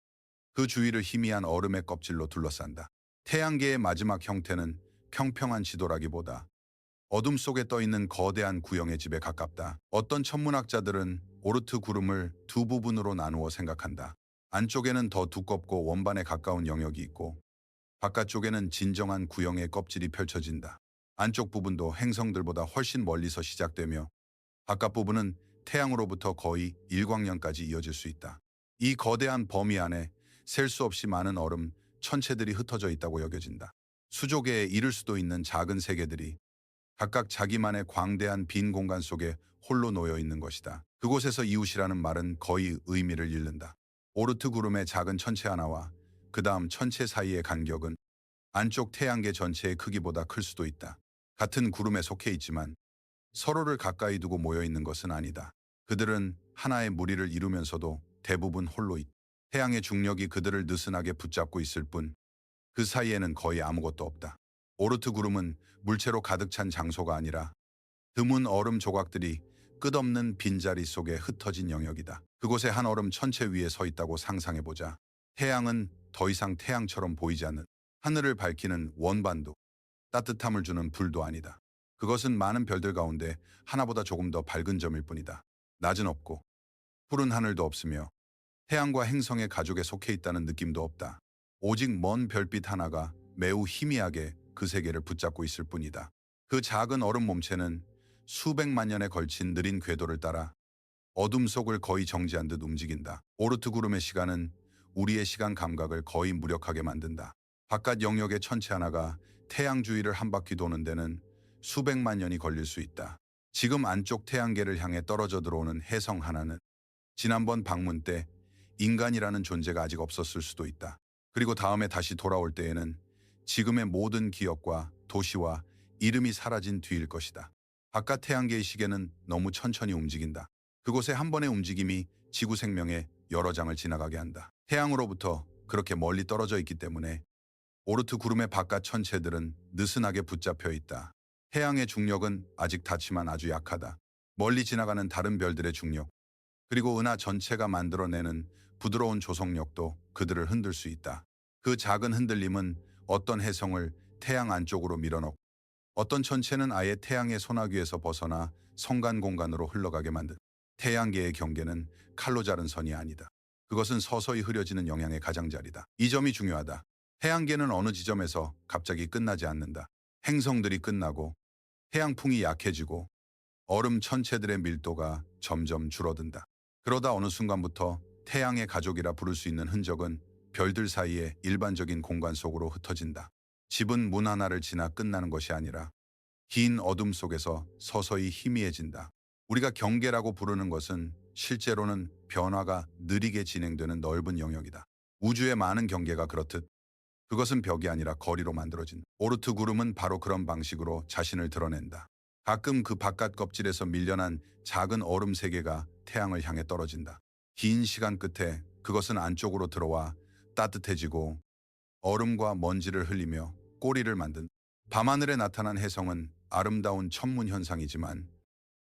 그 주위를 희미한 얼음의 껍질로 둘러싼다. 태양계의 마지막 형태는 평평한 지도라기보다 어둠 속에 떠있는 거대한 구형의 집에 가깝다. 어떤 천문학자들은 오르트 구름을 두 부분으로 나누어 생각한다. 안쪽에는 더 두껍고 원반에 가까운 영역이 있고 바깥쪽에는 진정한 구형의 껍질이 펼쳐진다. 안쪽 부분도 행성들보다 훨씬 멀리서 시작되며 바깥 부분은 태양으로부터 거의 일광년까지 이어질 수 있다. 이 거대한 범위 안에 셀 수 없이 많은 얼음, 천체들이 흩어져 있다고 여겨진다. 수조계에 이를 수도 있는 작은 세계들이 각각 자기만의 광대한 빈 공간 속에 홀로 놓여 있는 것이다. 그곳에서 이웃이라는 말은 거의 의미를 잃는다. 오르트 구름의 작은 천체 하나와 그 다음 천체 사이의 간격은 안쪽 태양계 전체의 크기보다 클 수도 있다. 같은 구름에 속해 있지만 서로를 가까이 두고 모여 있는 것은 아니다. 그들은 하나의 무리를 이루면서도 대부분 홀로 있다. 태양의 중력이 그들을 느슨하게 붙잡고 있을 뿐 그 사이에는 거의 아무것도 없다. 오르트 구름은 물체로 가득 찬 장소가 아니라 드문 얼음 조각들이 끝없는 빈자리 속에 흩어진 영역이다. 그곳에 한 얼음 천체 위에 서 있다고 상상해보자. 태양은 더 이상 태양처럼 보이지 않는 하늘을 밝히는 원반도 따뜻함을 주는 불도 아니다. 그것은 많은 별들 가운데 하나보다 조금 더 밝은 점일 뿐이다. 낮은 없고 푸른 하늘도 없으며 태양과 행성의 가족에 속해 있다는 느낌도 없다. 오직 먼 별빛 하나가 매우 희미하게 그 세계를 붙잡고 있을 뿐이다. 그 작은 얼음 몸체는 수백만 년에 걸친 느린 궤도를 따라 어둠 속을 거의 정지한 듯 움직인다. 오르트 구름의 시간은 우리의 시간 감각을 거의 무력하게 만든다. 바깥 영역의 천체 하나가 태양 주위를 한 바퀴 도는 데는 수백만 년이 걸릴 수 있다. 지금 안쪽 태양계를 향해 떨어져 들어오는 혜성 하나는 지난번 방문 때 인간이라는 존재가 아직 없었을 수도 있다. 그리고 다음에 다시 돌아올 때에는 지금의 모든 기억과 도시와 이름이 사라진 뒤일 것이다. 바깥 태양계의 시계는 너무 천천히 움직인다. 그곳의 한 번의 움직임이 지구 생명의 여러 장을 지나가게 한다. 태양으로부터 그렇게 멀리 떨어져 있기 때문에 오르트 구름의 바깥 천체들은 느슨하게 붙잡혀 있다. 태양의 중력은 아직 닿지만 아주 약하다. 멀리 지나가는 다른 별들의 중력, 그리고 은하 전체가 만들어내는 부드러운 조성력도 그들을 흔들 수 있다. 그 작은 흔들림은 어떤 혜성을 태양 안쪽으로 밀어넣고 어떤 천체는 아예 태양의 소나기에서 벗어나 성간 공간으로 흘러가게 만든 태양계의 경계는 칼로 자른 선이 아니다. 그것은 서서히 흐려지는 영향의 가장자리다. 이 점이 중요하다. 태양계는 어느 지점에서 갑자기 끝나지 않는다. 행성들이 끝나고 태양풍이 약해지고 얼음 천체들의 밀도가 점점 줄어든다. 그러다 어느 순간부터 태양의 가족이라 부를 수 있는 흔적은 별들 사이의 일반적인 공간 속으로 흩어진다. 집은 문 하나를 지나 끝나는 것이 아니라 긴 어둠 속에서 서서히 희미해진다. 우리가 경계라고 부르는 것은 실제로는 변화가 느리게 진행되는 넓은 영역이다. 우주의 많은 경계가 그렇듯 그것은 벽이 아니라 거리로 만들어진 오르트 구름은 바로 그런 방식으로 자신을 드러낸다. 가끔 그 바깥 껍질에서 밀려난 작은 얼음 세계가 태양을 향해 떨어진다. 긴 시간 끝에 그것은 안쪽으로 들어와 따뜻해지고 얼음과 먼지를 흘리며 꼬리를 만든 밤하늘에 나타난 혜성은 아름다운 천문 현상이지만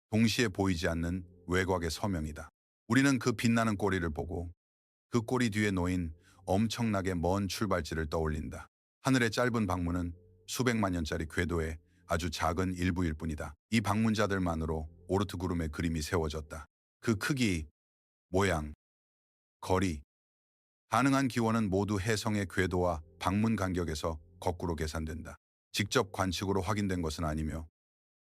동시에 보이지 않는 외곽의 서명이다. 우리는 그 빛나는 꼬리를 보고 그 꼬리 뒤에 놓인 엄청나게 먼 출발지를 떠올린다. 하늘의 짧은 방문은 수백만 년짜리 궤도의 아주 작은 일부일 뿐이다. 이 방문자들만으로 오르트 구름의 그림이 세워졌다. 그 크기, 모양, 거리, 가능한 기원은 모두 해성의 궤도와 방문 간격에서 거꾸로 계산된다. 직접 관측으로 확인된 것은 아니며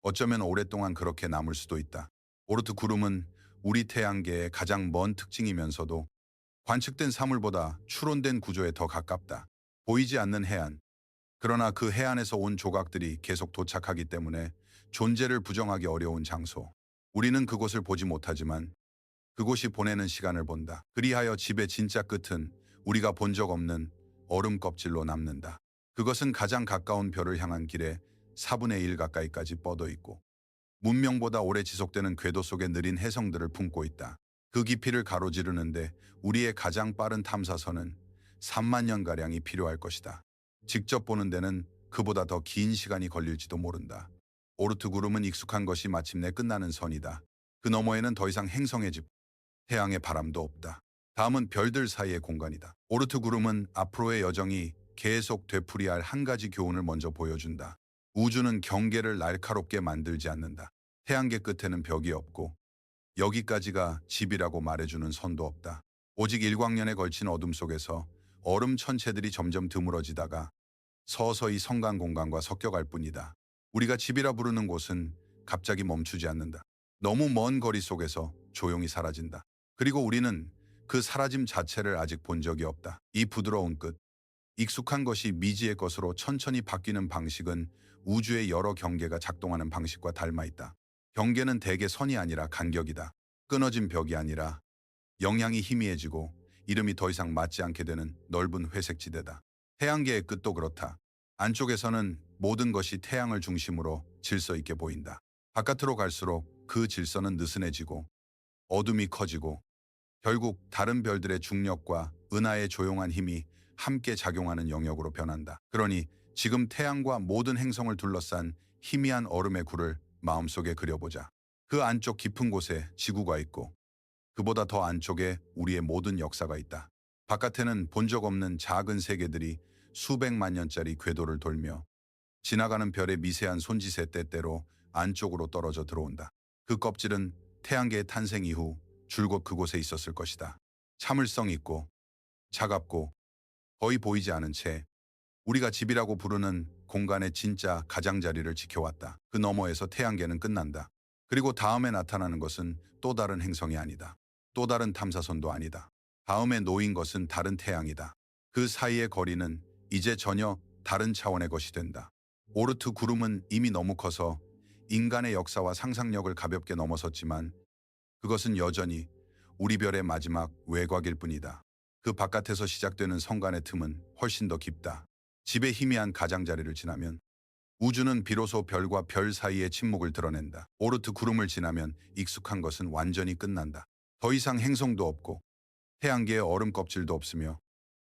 어쩌면 오랫동안 그렇게 남을 수도 있다. 오르트 구름은 우리 태양계의 가장 먼 특징이면서도 관측된 사물보다 추론된 구조에 더 가깝다. 보이지 않는 해안. 그러나 그 해안에서 온 조각들이 계속 도착하기 때문에 존재를 부정하기 어려운 장소. 우리는 그곳을 보지 못하지만 그곳이 보내는 시간을 본다. 그리하여 집의 진짜 끝은 우리가 본 적 없는 얼음 껍질로 남는다. 그것은 가장 가까운 별을 향한 길에 4분의 1 가까이까지 뻗어 있고 문명보다 오래 지속되는 궤도 속에 느린 해성들을 품고 있다. 그 깊이를 가로지르는데 우리의 가장 빠른 탐사선은 3만 년가량이 필요할 것이다. 직접 보는 데는 그보다 더 긴 시간이 걸릴지도 모른다. 오르트 구름은 익숙한 것이 마침내 끝나는 선이다. 그 너머에는 더 이상 행성의 집, 태양의 바람도 없다. 다음은 별들 사이의 공간이다. 오르트 구름은 앞으로의 여정이 계속 되풀이할 한 가지 교훈을 먼저 보여준다. 우주는 경계를 날카롭게 만들지 않는다. 태양계 끝에는 벽이 없고 여기까지가 집이라고 말해주는 선도 없다. 오직 일광년에 걸친 어둠 속에서 얼음 천체들이 점점 드물어지다가 서서히 성간 공간과 섞여갈 뿐이다. 우리가 집이라 부르는 곳은 갑자기 멈추지 않는다. 너무 먼 거리 속에서 조용히 사라진다. 그리고 우리는 그 사라짐 자체를 아직 본 적이 없다. 이 부드러운 끝, 익숙한 것이 미지의 것으로 천천히 바뀌는 방식은 우주의 여러 경계가 작동하는 방식과 닮아 있다. 경계는 대개 선이 아니라 간격이다. 끊어진 벽이 아니라 영향이 희미해지고 이름이 더 이상 맞지 않게 되는 넓은 회색 지대다. 태양계의 끝도 그렇다. 안쪽에서는 모든 것이 태양을 중심으로 질서 있게 보인다. 바깥으로 갈수록 그 질서는 느슨해지고 어둠이 커지고 결국 다른 별들의 중력과 은하의 조용한 힘이 함께 작용하는 영역으로 변한다. 그러니 지금 태양과 모든 행성을 둘러싼 희미한 얼음의 굴을 마음속에 그려보자. 그 안쪽 깊은 곳에 지구가 있고 그보다 더 안쪽에 우리의 모든 역사가 있다. 바깥에는 본 적 없는 작은 세계들이 수백만 년짜리 궤도를 돌며 지나가는 별의 미세한 손짓에 때때로 안쪽으로 떨어져 들어온다. 그 껍질은 태양계의 탄생 이후 줄곧 그곳에 있었을 것이다. 참을성 있고 차갑고 거의 보이지 않은 채 우리가 집이라고 부르는 공간의 진짜 가장자리를 지켜왔다. 그 너머에서 태양계는 끝난다. 그리고 다음에 나타나는 것은 또 다른 행성이 아니다. 또 다른 탐사선도 아니다. 다음에 놓인 것은 다른 태양이다. 그 사이의 거리는 이제 전혀 다른 차원의 것이 된다. 오르트 구름은 이미 너무 커서 인간의 역사와 상상력을 가볍게 넘어섰지만 그것은 여전히 우리 별의 마지막 외곽일 뿐이다. 그 바깥에서 시작되는 성간의 틈은 훨씬 더 깊다. 집의 희미한 가장자리를 지나면 우주는 비로소 별과 별 사이의 침묵을 드러낸다. 오르트 구름을 지나면 익숙한 것은 완전히 끝난다. 더 이상 행성도 없고 태양계의 얼음 껍질도 없으며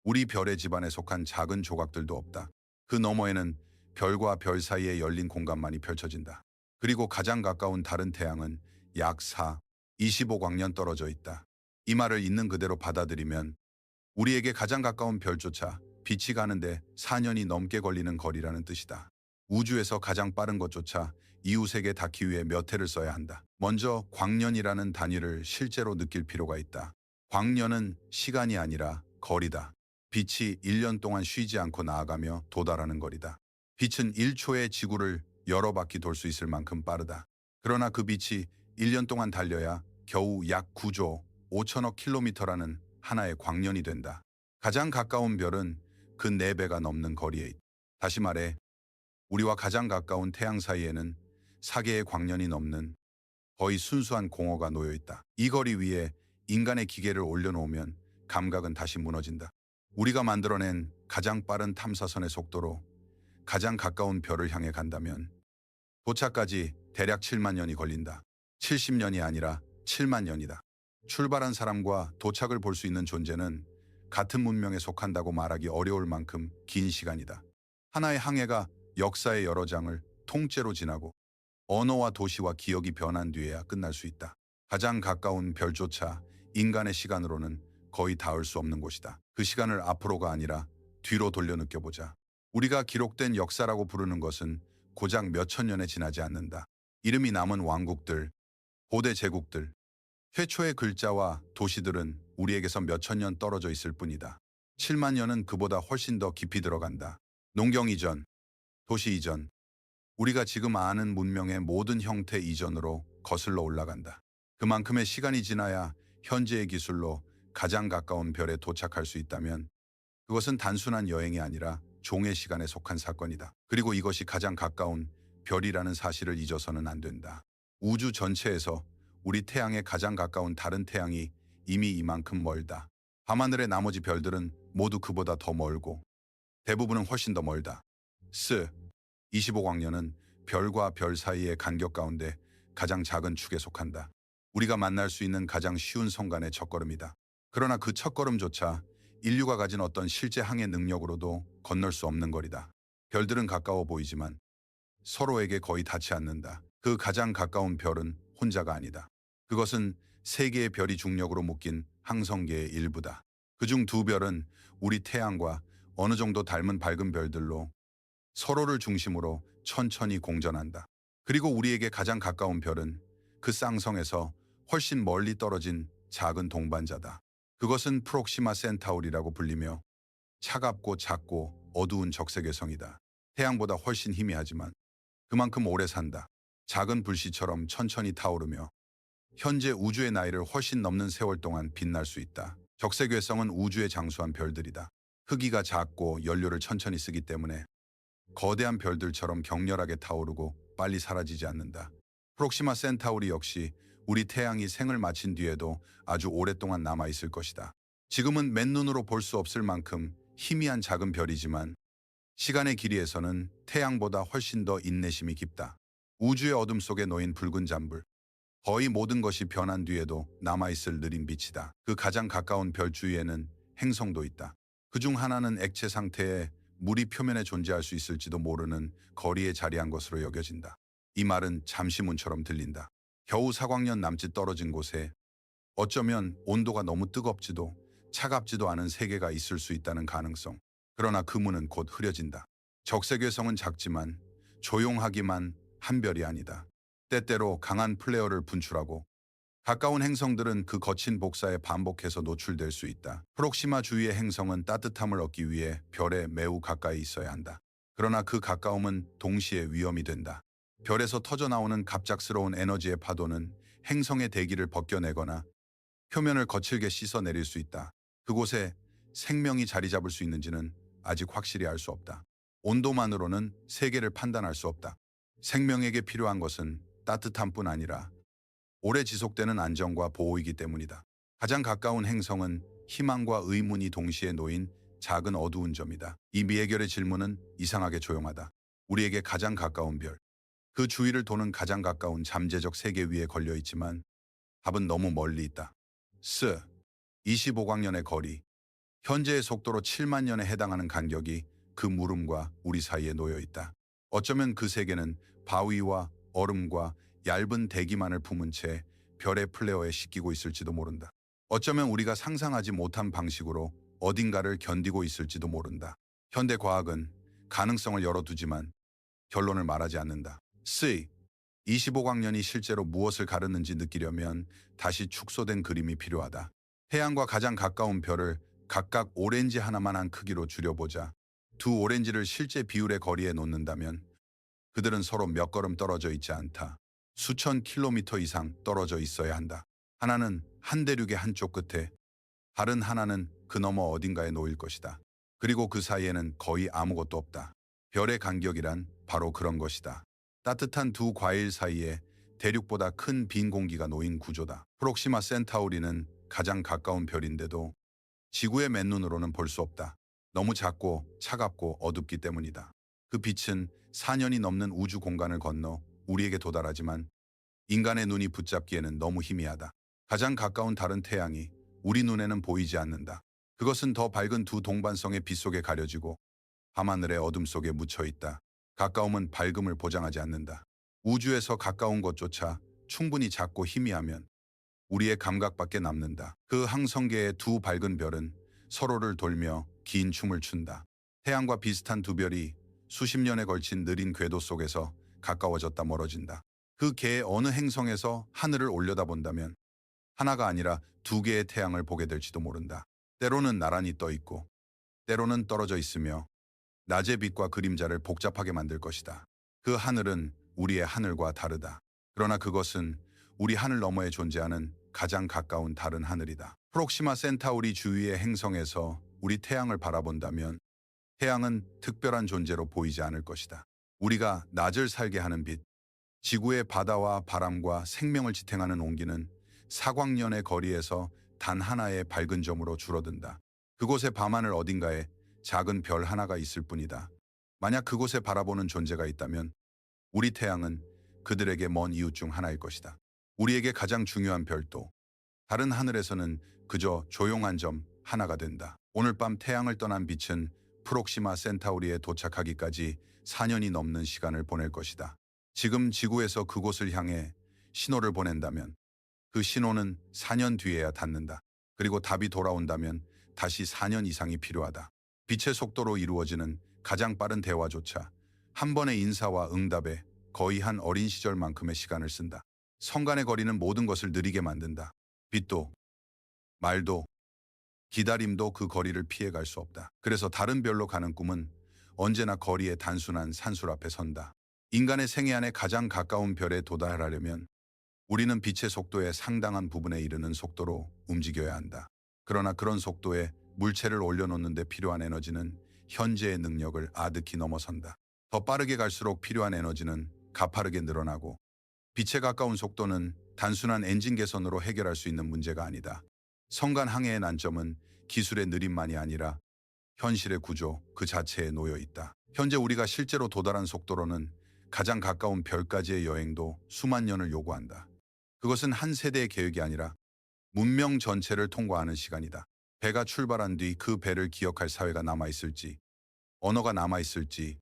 우리 별의 집안에 속한 작은 조각들도 없다. 그 너머에는 별과 별 사이에 열린 공간만이 펼쳐진다. 그리고 가장 가까운 다른 태양은 약 25광년 떨어져 있다. 이 말을 있는 그대로 받아들이면 우리에게 가장 가까운 별조차 빛이 가는데 4년이 넘게 걸리는 거리라는 뜻이다. 우주에서 가장 빠른 것조차 이웃에게 닿기 위해 몇 해를 써야 한다. 먼저 광년이라는 단위를 실제로 느낄 필요가 있다. 광년은 시간이 아니라 거리다. 빛이 1년 동안 쉬지 않고 나아가며 도달하는 거리다. 빛은 1초에 지구를 여러 바퀴 돌 수 있을 만큼 빠르다. 그러나 그 빛이 1년 동안 달려야 겨우 약 9조 5천억 킬로미터라는 하나의 광년이 된다. 가장 가까운 별은 그 4배가 넘는 거리에 있다. 다시 말해 우리와 가장 가까운 태양 사이에는 4개의 광년이 넘는 거의 순수한 공허가 놓여 있다. 이 거리 위에 인간의 기계를 올려놓으면 감각은 다시 무너진다. 우리가 만들어낸 가장 빠른 탐사선의 속도로 가장 가까운 별을 향해 간다면 도착까지 대략 7만 년이 걸린다. 70년이 아니라 7만 년이다. 출발한 사람과 도착을 볼 수 있는 존재는 같은 문명에 속한다고 말하기 어려울 만큼 긴 시간이다. 하나의 항해가 역사의 여러 장을 통째로 지나고 언어와 도시와 기억이 변한 뒤에야 끝날 수 있다. 가장 가까운 별조차 인간의 시간으로는 거의 닿을 수 없는 곳이다. 그 시간을 앞으로가 아니라 뒤로 돌려 느껴보자. 우리가 기록된 역사라고 부르는 것은 고작 몇천 년에 지나지 않는다. 이름이 남은 왕국들, 고대 제국들, 최초의 글자와 도시들은 우리에게서 몇천 년 떨어져 있을 뿐이다. 7만 년은 그보다 훨씬 더 깊이 들어간다. 농경 이전, 도시 이전, 우리가 지금 아는 문명의 모든 형태 이전으로 거슬러 올라간다. 그만큼의 시간이 지나야 현재의 기술로 가장 가까운 별에 도착할 수 있다면 그것은 단순한 여행이 아니라 종의 시간에 속한 사건이다. 그리고 이것이 가장 가까운 별이라는 사실을 잊어서는 안 된다. 우주 전체에서 우리 태양에 가장 가까운 다른 태양이 이미 이만큼 멀다. 밤하늘의 나머지 별들은 모두 그보다 더 멀고 대부분은 훨씬 더 멀다. 25광년은 별과 별 사이의 간격 가운데 가장 작은 축에 속한다. 우리가 만날 수 있는 가장 쉬운 성간의 첫걸음이다. 그러나 그 첫걸음조차 인류가 가진 어떤 실제 항해 능력으로도 건널 수 없는 거리다. 별들은 가까워 보이지만 서로에게 거의 닿지 않는다. 그 가장 가까운 별은 혼자가 아니다. 그것은 세 개의 별이 중력으로 묶인 항성계의 일부다. 그중 두 별은 우리 태양과 어느 정도 닮은 밝은 별들로 서로를 중심으로 천천히 공전한다. 그리고 우리에게 가장 가까운 별은 그 쌍성에서 훨씬 멀리 떨어진 작은 동반자다. 그것은 프록시마 센타우리라고 불리며 차갑고 작고 어두운 적색외성이다. 태양보다 훨씬 희미하지만 그만큼 오래 산다. 작은 불씨처럼 천천히 타오르며 현재 우주의 나이를 훨씬 넘는 세월 동안 빛날 수 있다. 적색외성은 우주의 장수한 별들이다. 크기가 작고 연료를 천천히 쓰기 때문에 거대한 별들처럼 격렬하게 타오르고 빨리 사라지지 않는다. 프록시마 센타우리 역시 우리 태양이 생을 마친 뒤에도 아주 오랫동안 남아있을 것이다. 지금은 맨눈으로 볼 수 없을 만큼 희미한 작은 별이지만 시간의 길이에서는 태양보다 훨씬 더 인내심이 깊다. 우주의 어둠 속에 놓인 붉은 잔불. 거의 모든 것이 변한 뒤에도 남아있을 느린 빛이다. 그 가장 가까운 별 주위에는 행성도 있다. 그중 하나는 액체 상태의 물이 표면에 존재할 수 있을지도 모르는 거리에 자리한 것으로 여겨진다. 이 말은 잠시문처럼 들린다. 겨우 4광년 남짓 떨어진 곳에 어쩌면 온도가 너무 뜨겁지도 차갑지도 않은 세계가 있을 수 있다는 가능성. 그러나 그 문은 곧 흐려진다. 적색외성은 작지만 조용하기만 한 별이 아니다. 때때로 강한 플레어를 분출하고 가까운 행성들은 그 거친 복사에 반복해서 노출될 수 있다. 프록시마 주위의 행성은 따뜻함을 얻기 위해 별에 매우 가까이 있어야 한다. 그러나 그 가까움은 동시에 위험이 된다. 별에서 터져나오는 갑작스러운 에너지의 파도는 행성의 대기를 벗겨내거나 표면을 거칠게 씻어내릴 수 있다. 그곳에 생명이 자리 잡을 수 있는지는 아직 확실히 알 수 없다. 온도만으로는 세계를 판단할 수 없다. 생명에게 필요한 것은 따뜻함뿐 아니라 오래 지속되는 안정과 보호이기 때문이다. 가장 가까운 행성은 희망과 의문이 동시에 놓인 작은 어두운 점이다. 이 미해결의 질문은 이상하게 조용하다. 우리에게 가장 가까운 별, 그 주위를 도는 가장 가까운 잠재적 세계 위에 걸려 있지만 답은 너무 멀리 있다. 25광년의 거리, 현재의 속도로 7만 년에 해당하는 간격이 그 물음과 우리 사이에 놓여 있다. 어쩌면 그 세계는 바위와 얼음과 얇은 대기만을 품은 채 별의 플레어에 씻기고 있을지도 모른다. 어쩌면 우리가 상상하지 못한 방식으로 어딘가를 견디고 있을지도 모른다. 현대 과학은 가능성을 열어두지만 결론을 말하지 않는다. 25광년이 실제로 무엇을 가르는지 느끼려면 다시 축소된 그림이 필요하다. 태양과 가장 가까운 별을 각각 오렌지 하나만 한 크기로 줄여보자. 두 오렌지를 실제 비율의 거리에 놓는다면 그들은 서로 몇 걸음 떨어져 있지 않다. 수천 킬로미터 이상 떨어져 있어야 한다. 하나는 한 대륙의 한쪽 끝에, 다른 하나는 그 너머 어딘가에 놓일 것이다. 그리고 그 사이에는 거의 아무것도 없다. 별의 간격이란 바로 그런 것이다. 따뜻한 두 과일 사이에 대륙보다 큰 빈 공기가 놓인 구조다. 프록시마 센타우리는 가장 가까운 별인데도 지구의 맨눈으로는 볼 수 없다. 너무 작고 차갑고 어둡기 때문이다. 그 빛은 4년이 넘는 우주 공간을 건너 우리에게 도달하지만 인간의 눈이 붙잡기에는 너무 희미하다. 가장 가까운 다른 태양이 우리 눈에는 보이지 않는다. 그것은 더 밝은 두 동반성의 빛 속에 가려지고 밤하늘의 어둠 속에 묻혀 있다. 가까움은 밝음을 보장하지 않는다. 우주에서 가까운 것조차 충분히 작고 희미하면 우리의 감각밖에 남는다. 그 항성계의 두 밝은 별은 서로를 돌며 긴 춤을 춘다. 태양과 비슷한 두 별이 수십 년에 걸친 느린 궤도 속에서 가까워졌다 멀어진다. 그 개의 어느 행성에서 하늘을 올려다본다면 하나가 아니라 두 개의 태양을 보게 될지도 모른다. 때로는 나란히 떠 있고 때로는 떨어져 있으며 낮의 빛과 그림자를 복잡하게 만들 것이다. 그 하늘은 우리의 하늘과 다르다. 그러나 그것은 우리 하늘 너머에 존재하는 가장 가까운 다른 하늘이다. 프록시마 센타우리 주위의 행성에서 우리 태양을 바라본다면 태양은 특별한 존재로 보이지 않을 것이다. 우리가 낮을 살게 하는 빛, 지구의 바다와 바람과 생명을 지탱하는 온기는 사광년의 거리에서 단 하나의 밝은 점으로 줄어든다. 그곳의 밤하늘 어딘가에 작은 별 하나가 있을 뿐이다. 만약 그곳에 바라보는 존재가 있다면 우리 태양은 그들에게 먼 이웃 중 하나일 것이다. 우리에게 가장 중요한 별도, 다른 하늘에서는 그저 조용한 점 하나가 된다. 오늘 밤 태양을 떠난 빛은 프록시마 센타우리에 도착하기까지 4년이 넘는 시간을 보낼 것이다. 지금 지구에서 그곳을 향해 신호를 보낸다면 그 신호는 4년 뒤에야 닿는다. 그리고 답이 돌아온다면 다시 4년 이상이 필요하다. 빛의 속도로 이루어지는 가장 빠른 대화조차 한 번의 인사와 응답에 거의 한 어린 시절만큼의 시간을 쓴다. 성간의 거리는 모든 것을 느리게 만든다. 빛도, 말도, 기다림도 그 거리를 피해갈 수 없다. 그래서 다른 별로 가는 꿈은 언제나 거리의 단순한 산술 앞에 선다. 인간의 생애 안에 가장 가까운 별에 도달하려면 우리는 빛의 속도의 상당한 부분에 이르는 속도로 움직여야 한다. 그러나 그런 속도에 물체를 올려놓는 데 필요한 에너지는 현재의 능력을 아득히 넘어선다. 더 빠르게 갈수록 필요한 에너지는 가파르게 늘어나고 빛에 가까운 속도는 단순한 엔진 개선으로 해결할 수 있는 문제가 아니다. 성간 항해의 난점은 기술의 느림만이 아니라 현실의 구조 그 자체에 놓여 있다. 현재 우리가 실제로 도달한 속도로는 가장 가까운 별까지의 여행도 수만 년을 요구한다. 그것은 한 세대의 계획이 아니라 문명 전체를 통과하는 시간이다. 배가 출발한 뒤 그 배를 기억할 사회가 남아있을지, 언어가 남아있을지,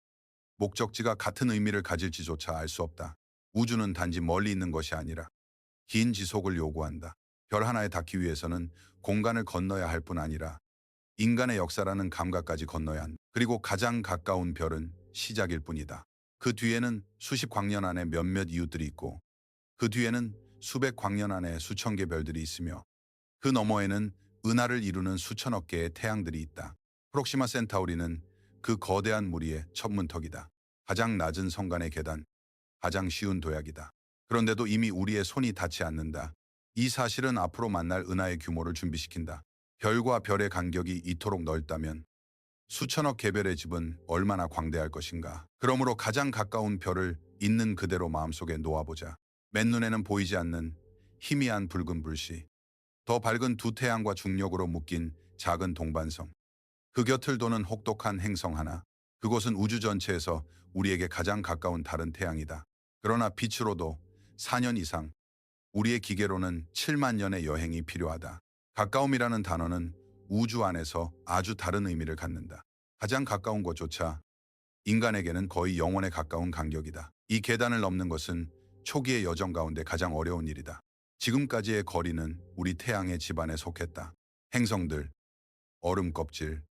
목적지가 같은 의미를 가질지조차 알 수 없다. 우주는 단지 멀리 있는 것이 아니라 긴 지속을 요구한다. 별 하나에 닿기 위해서는 공간을 건너야 할 뿐 아니라 인간의 역사라는 감각까지 건너야 한다. 그리고 가장 가까운 별은 시작일 뿐이다. 그 뒤에는 수십 광년 안에 몇몇 이웃들이 있고 그 뒤에는 수백 광년 안에 수천 개 별들이 있으며 그 너머에는 은하를 이루는 수천억 개의 태양들이 있다. 프록시마 센타우리는 그 거대한 무리의 첫 문턱이다. 가장 낮은 성간의 계단, 가장 쉬운 도약이다. 그런데도 이미 우리의 손이 닿지 않는다. 이 사실은 앞으로 만날 은하의 규모를 준비시킨다. 별과 별의 간격이 이토록 넓다면 수천억 개별의 집은 얼마나 광대할 것인가. 그러므로 가장 가까운 별을 있는 그대로 마음속에 놓아보자. 맨눈에는 보이지 않는 희미한 붉은 불씨. 더 밝은 두 태양과 중력으로 묶인 작은 동반성. 그 곁을 도는 혹독한 행성 하나. 그곳은 우주 전체에서 우리에게 가장 가까운 다른 태양이다. 그러나 빛으로도 4년 이상, 우리의 기계로는 7만 년의 여행이 필요하다. 가까움이라는 단어는 우주 안에서 아주 다른 의미를 갖는다. 가장 가까운 곳조차 인간에게는 거의 영혼에 가까운 간격이다. 이 계단을 넘는 것은 초기의 여정 가운데 가장 어려운 일이다. 지금까지의 거리는 우리 태양의 집안에 속했다. 행성들, 얼음 껍질,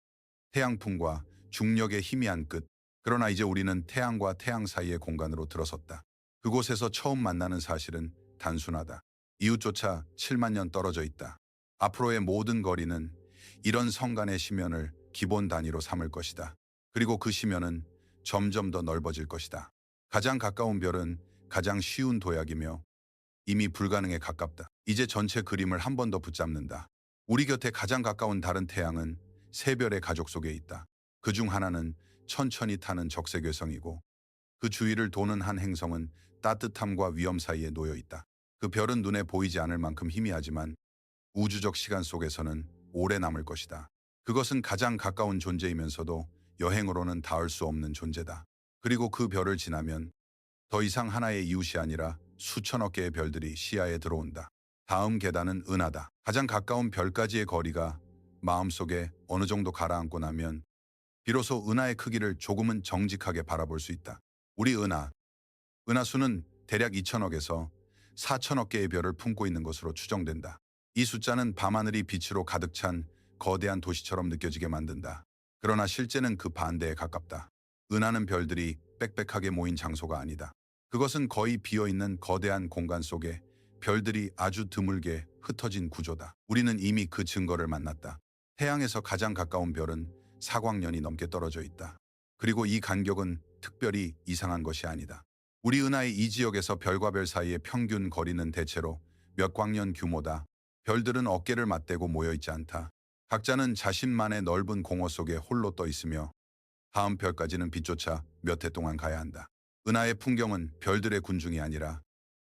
태양풍과 중력의 희미한 끝. 그러나 이제 우리는 태양과 태양 사이의 공간으로 들어섰다. 그곳에서 처음 만나는 사실은 단순하다. 이웃조차 7만 년 떨어져 있다. 앞으로의 모든 거리는 이런 성간의 심연을 기본 단위로 삼을 것이다. 그리고 그 심연은 점점 더 넓어질 것이다. 가장 가까운 별은 가장 쉬운 도약이며 이미 불가능에 가깝다. 이제 전체 그림을 한 번 더 붙잡는다. 우리 곁에 가장 가까운 다른 태양은 세 별의 가족 속에 있다. 그 중 하나는 천천히 타는 적색괴성이고 그 주위를 도는 한 행성은 따뜻함과 위험 사이에 놓여 있다. 그 별은 눈에 보이지 않을 만큼 희미하지만 우주적 시간 속에서는 오래 남을 것이다. 그것은 가장 가까운 존재이면서도 여행으로는 닿을 수 없는 존재다. 그리고 그 별을 지나면 더 이상 하나의 이웃이 아니라 수천억 개의 별들이 시야에 들어온다. 다음 계단은 은하다. 가장 가까운 별까지의 거리가 마음속에 어느 정도 가라앉고 나면 비로소 은하의 크기를 조금은 정직하게 바라볼 수 있다. 우리 은하 수는 대략 2천억에서 4천억 개의 별을 품고 있는 것으로 추정된다. 이 숫자는 밤하늘이 빛으로 가득 찬 거대한 도시처럼 느껴지게 만든다. 그러나 실제는 그 반대에 가깝다. 은하는 별들이 빽빽하게 모인 장소가 아니다. 그것은 거의 비어있는 거대한 공간 속에 별들이 아주 드물게 흩어진 구조다. 우리는 이미 그 증거를 만났다. 태양에서 가장 가까운 별은 사광년이 넘게 떨어져 있다. 그리고 이 간격은 특별히 이상한 것이 아니다. 우리 은하의 이 지역에서 별과 별 사이의 평균 거리는 대체로 몇 광년 규모다. 별들은 어깨를 맞대고 모여있지 않다. 각자는 자신만의 넓은 공허 속에 홀로 떠 있으며 다음 별까지는 빛조차 몇 해 동안 가야 한다. 은하의 풍경은 별들의 군중이 아니라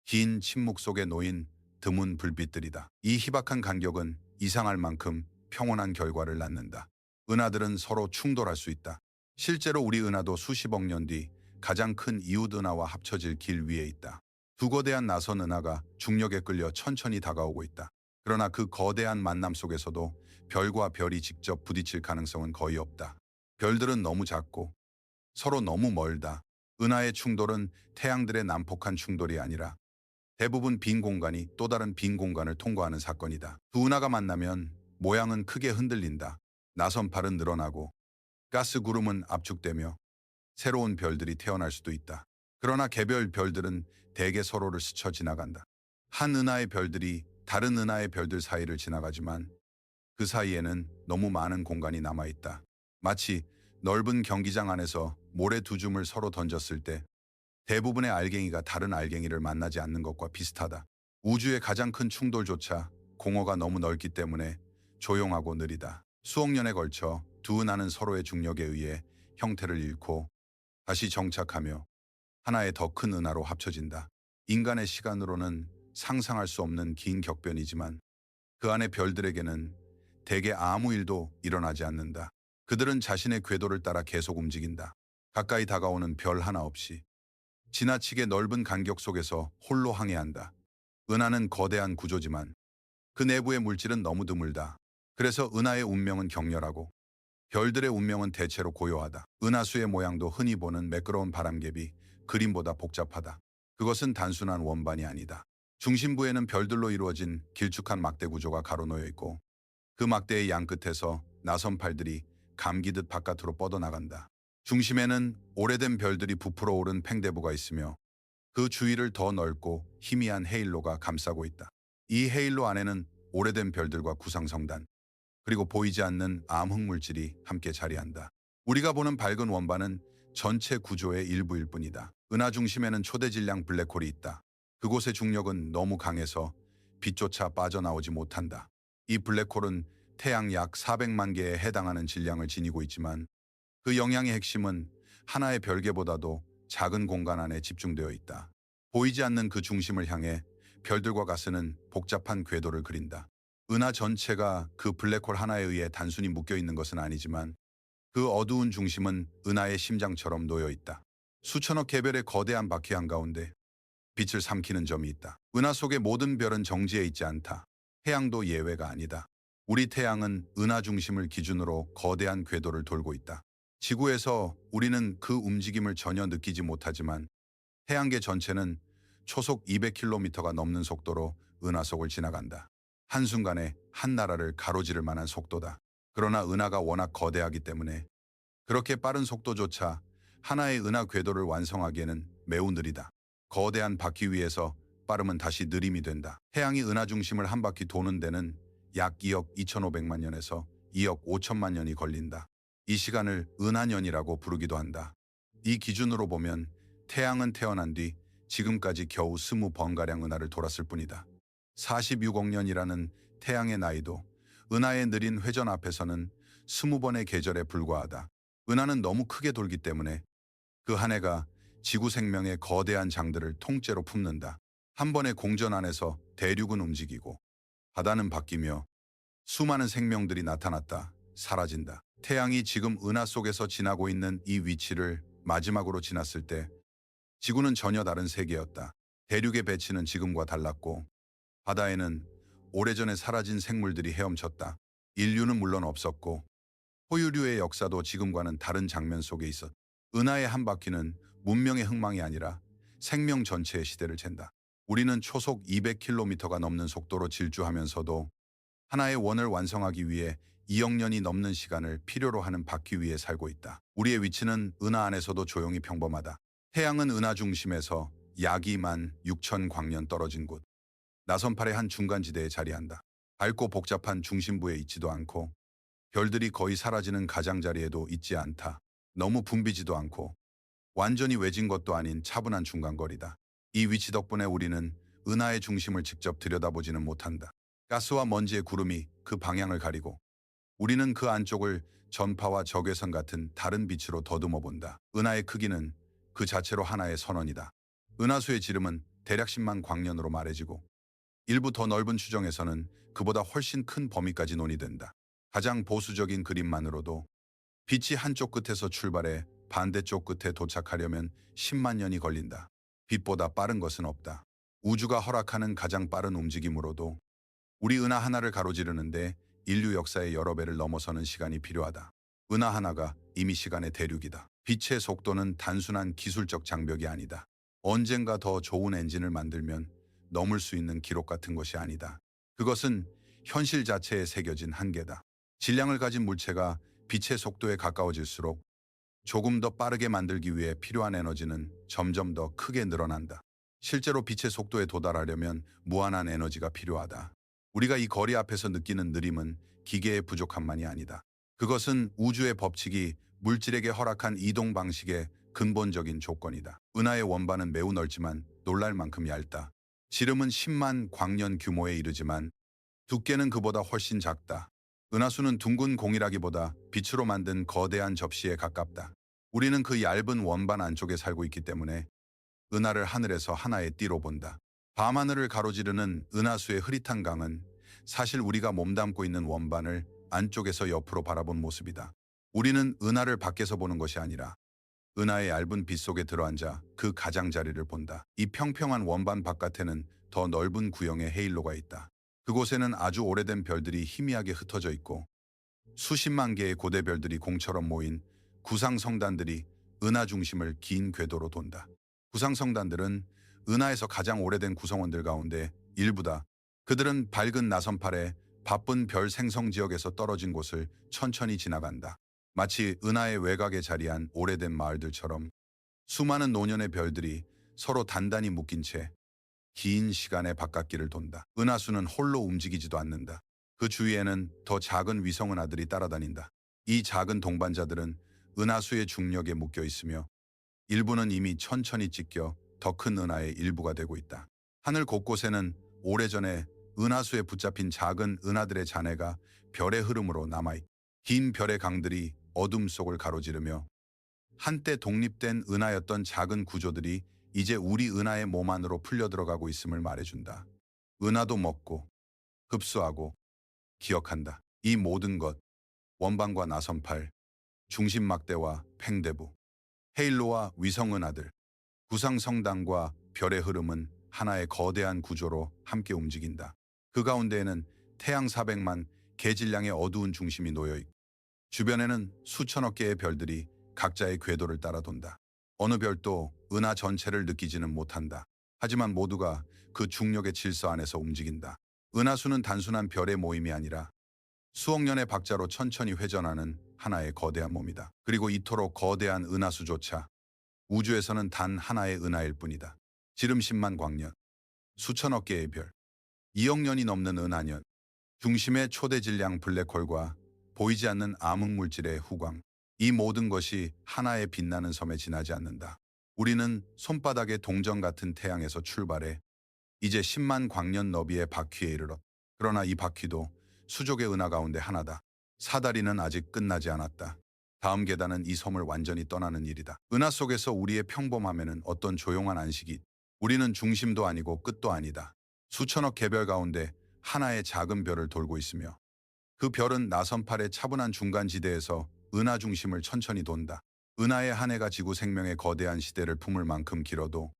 긴 침묵 속에 놓인 드문 불빛들이다. 이 희박한 간격은 이상할 만큼 평온한 결과를 낳는다. 은하들은 서로 충돌할 수 있다. 실제로 우리 은하도 수십억 년 뒤 가장 큰 이웃 은하와 합쳐질 길 위에 있다. 두 거대한 나선 은하가 중력에 끌려 천천히 다가오고 있다. 그러나 그 거대한 만남 속에서도 별과 별이 직접 부딪힐 가능성은 거의 없다. 별들은 너무 작고 서로 너무 멀다. 은하의 충돌은 태양들의 난폭한 충돌이 아니라 대부분 빈 공간이 또 다른 빈 공간을 통과하는 사건이다. 두 은하가 만나면 모양은 크게 흔들린다. 나선팔은 늘어나고 가스 구름은 압축되며 새로운 별들이 태어날 수도 있다. 그러나 개별 별들은 대개 서로를 스쳐 지나간다. 한 은하의 별들이 다른 은하의 별들 사이를 지나가지만 그 사이에는 너무 많은 공간이 남아있다. 마치 넓은 경기장 안에서 모래 두 줌을 서로 던졌을 때 대부분의 알갱이가 다른 알갱이를 만나지 않는 것과 비슷하다. 우주의 가장 큰 충돌조차 공허가 너무 넓기 때문에 조용하고 느리다. 수억 년에 걸쳐 두 은하는 서로의 중력에 의해 형태를 잃고 다시 정착하며 하나의 더 큰 은하로 합쳐진다. 인간의 시간으로는 상상할 수 없는 긴 격변이지만 그 안의 별들에게는 대개 아무 일도 일어나지 않는다. 그들은 자신의 궤도를 따라 계속 움직인다. 가까이 다가오는 별 하나 없이 지나치게 넓은 간격 속에서 홀로 항해한다. 은하는 거대한 구조지만 그 내부의 물질은 너무 드물다. 그래서 은하의 운명은 격렬하고 별들의 운명은 대체로 고요하다. 은하수의 모양도 흔히 보는 매끄러운 바람개비, 그림보다 복잡하다. 그것은 단순한 원반이 아니다. 중심부에는 별들로 이루어진 길쭉한 막대 구조가 가로놓여 있고 그 막대의 양끝에서 나선팔들이 감기듯 바깥으로 뻗어나간다. 중심에는 오래된 별들이 부풀어 오른 팽대부가 있으며 그 주위를 더 넓고 희미한 헤일로가 감싸고 있다. 이 헤일로 안에는 오래된 별들과 구상성단, 그리고 보이지 않는 암흑물질이 함께 자리한다. 우리가 보는 밝은 원반은 전체 구조의 일부일 뿐이다. 은하 중심에는 초대질량 블랙홀이 있다. 그곳의 중력은 너무 강해서 빛조차 빠져나오지 못한다. 이 블랙홀은 태양 약 400만 개에 해당하는 질량을 지니고 있지만 그 영향의 핵심은 하나의 별개보다도 작은 공간 안에 집중되어 있다. 보이지 않는 그 중심을 향해 별들과 가스는 복잡한 궤도를 그린다. 은하 전체가 그 블랙홀 하나에 의해 단순히 묶여 있는 것은 아니지만 그 어두운 중심은 은하의 심장처럼 놓여 있다. 수천억 개별의 거대한 바퀴 한가운데 빛을 삼키는 점이 있다. 은하 속의 모든 별은 정지해 있지 않다. 태양도 예외가 아니다. 우리 태양은 은하 중심을 기준으로 거대한 궤도를 돌고 있다. 지구에서 우리는 그 움직임을 전혀 느끼지 못하지만 태양계 전체는 초속 200km가 넘는 속도로 은하 속을 지나간다. 한순간에 한 나라를 가로지를 만한 속도다. 그러나 은하가 워낙 거대하기 때문에 그렇게 빠른 속도조차 하나의 은하 궤도를 완성하기에는 매우 느리다. 거대한 바퀴 위에서 빠름은 다시 느림이 된다. 태양이 은하 중심을 한 바퀴 도는 데는 약 2억 2,500만 년에서 2억 5천만 년이 걸린다. 이 시간을 은하년이라고 부르기도 한다. 이 기준으로 보면 태양은 태어난 뒤 지금까지 겨우 20번가량 은하를 돌았을 뿐이다. 46억 년이라는 태양의 나이도 은하의 느린 회전 앞에서는 20번의 계절에 불과하다. 은하는 너무 크게 돌기 때문에 그 한 해가 지구 생명의 거대한 장들을 통째로 품는다. 한 번의 공전 안에서 대륙은 움직이고 바다는 바뀌며 수많은 생명들이 나타났다, 사라진다. 태양이 지금 은하 속에서 지나고 있는 이 위치를 마지막으로 지났을 때 지구는 전혀 다른 세계였다. 대륙의 배치는 지금과 달랐고 바다에는 오래전에 사라진 생물들이 헤엄쳤다. 인류는 물론 없었고 포유류의 역사도 지금과는 다른 장면 속에 있었다. 은하의 한 바퀴는 문명의 흥망이 아니라 생명 전체의 시대를 잰다. 우리는 초속 200km가 넘는 속도로 질주하면서도 하나의 원을 완성하기 위해 2억 년이 넘는 시간을 필요로 하는 바퀴 위에 살고 있다. 우리의 위치는 은하 안에서도 조용히 평범하다. 태양은 은하 중심에서 약 2만 6천 광년 떨어진 곳 나선팔의 한 중간지대에 자리한다. 밝고 복잡한 중심부에 있지도 않고 별들이 거의 사라지는 가장자리에도 있지 않다. 너무 붐비지도 않고 완전히 외진 것도 아닌 차분한 중간거리다. 이 위치 덕분에 우리는 은하의 중심을 직접 들여다보지는 못한다. 가스와 먼지의 구름이 그 방향을 가리고 우리는 그 안쪽을 전파와 적외선 같은 다른 빛으로 더듬어 본다. 은하의 크기는 그 자체로 하나의 선언이다. 은하수의 지름은 대략 10만 광년으로 말해지고 일부 더 넓은 추정에서는 그보다 훨씬 큰 범위까지 논의된다. 가장 보수적인 그림만으로도 빛이 한쪽 끝에서 출발해 반대쪽 끝에 도착하려면 10만 년이 걸린다. 빛보다 빠른 것은 없다. 우주가 허락하는 가장 빠른 움직임으로도 우리 은하 하나를 가로지르는데 인류 역사의 여러 배를 넘어서는 시간이 필요하다. 은하 하나가 이미 시간의 대륙이다. 빛의 속도는 단순한 기술적 장벽이 아니다. 언젠가 더 좋은 엔진을 만들면 넘을 수 있는 기록 같은 것이 아니다. 그것은 현실 자체에 새겨진 한계다. 질량을 가진 물체가 빛의 속도에 가까워질수록 조금 더 빠르게 만들기 위해 필요한 에너지는 점점 더 크게 늘어난다. 실제로 빛의 속도에 도달하려면 무한한 에너지가 필요하다. 우리가 이 거리 앞에서 느끼는 느림은 기계의 부족함만이 아니다. 그것은 우주의 법칙이 물질에게 허락한 이동 방식의 근본적인 조건이다. 은하의 원반은 매우 넓지만 놀랄 만큼 얇다. 지름은 10만 광년 규모에 이르지만 두께는 그보다 훨씬 작다. 은하수는 둥근 공이라기보다 빛으로 만든 거대한 접시에 가깝다. 우리는 그 얇은 원반 안쪽에 살고 있기 때문에 은하를 하늘에서 하나의 띠로 본다. 밤하늘을 가로지르는 은하수의 흐릿한 강은 사실 우리가 몸담고 있는 원반을 안쪽에서 옆으로 바라본 모습이다. 우리는 은하를 밖에서 보는 것이 아니라 은하의 얇은 빛 속에 들어앉아 그 가장자리를 본다. 이 평평한 원반 바깥에는 더 넓은 구형의 헤일로가 있다. 그곳에는 아주 오래된 별들이 희미하게 흩어져 있고 수십만 개의 고대 별들이 공처럼 모인 구상성단들이 은하 중심을 긴 궤도로 돈다. 구상성단들은 은하에서 가장 오래된 구성원들 가운데 일부다. 그들은 밝은 나선팔에 바쁜 별 생성 지역에서 떨어진 곳을 천천히 지나간다. 마치 은하의 외곽에 자리한 오래된 마을들처럼 수많은 노년의 별들이 서로 단단히 묶인 채 긴 시간의 바깥길을 돈다. 은하수는 홀로 움직이지도 않는다. 그 주위에는 더 작은 위성은하들이 따라다닌다. 이 작은 동반자들은 은하수의 중력에 묶여 있으며 일부는 이미 천천히 찢겨 더 큰 은하의 일부가 되고 있다. 하늘 곳곳에는 오래전에 은하수에 붙잡힌 작은 은하들의 잔해가 별의 흐름으로 남아있다. 긴 별의 강들이 어둠 속을 가로지르며 한때 독립된 은하였던 작은 구조들이 이제 우리 은하의 몸 안으로 풀려 들어가고 있음을 말해준다. 은하도 먹고 흡수하고 기억한다. 이 모든 것, 원반과 나선팔, 중심막대와 팽대부, 헤일로와 위성은하들, 구상성단과 별의 흐름은 하나의 거대한 구조로 함께 움직인다. 그 가운데에는 태양 400만 개질량의 어두운 중심이 놓여있고 주변에는 수천억 개의 별들이 각자의 궤도를 따라 돈다. 어느 별도 은하 전체를 느끼지는 못한다. 하지만 모두가 그 중력의 질서 안에서 움직인다. 은하수는 단순한 별의 모임이 아니라 수억 년의 박자로 천천히 회전하는 하나의 거대한 몸이다. 그리고 이토록 거대한 은하수조차 우주에서는 단 하나의 은하일 뿐이다. 지름 10만 광년, 수천억 개의 별, 2억 년이 넘는 은하년, 중심의 초대 질량 블랙홀과 보이지 않는 암흑물질의 후광, 이 모든 것이 하나의 빛나는 섬에 지나지 않는다. 우리는 손바닥의 동전 같은 태양에서 출발해 이제 10만 광년 너비의 바퀴에 이르렀다. 그러나 이 바퀴도 수족의 은하 가운데 하나다. 사다리는 아직 끝나지 않았다. 다음 계단은 이 섬을 완전히 떠나는 일이다. 은하 속에서 우리의 평범함에는 어떤 조용한 안식이 있다. 우리는 중심도 아니고 끝도 아니다. 수천억 개별 가운데 하나의 작은 별을 돌고 있으며 그 별은 나선팔의 차분한 중간지대에서 은하 중심을 천천히 돈다. 은하의 한 해가 지구 생명의 거대한 시대를 품을 만큼 길어도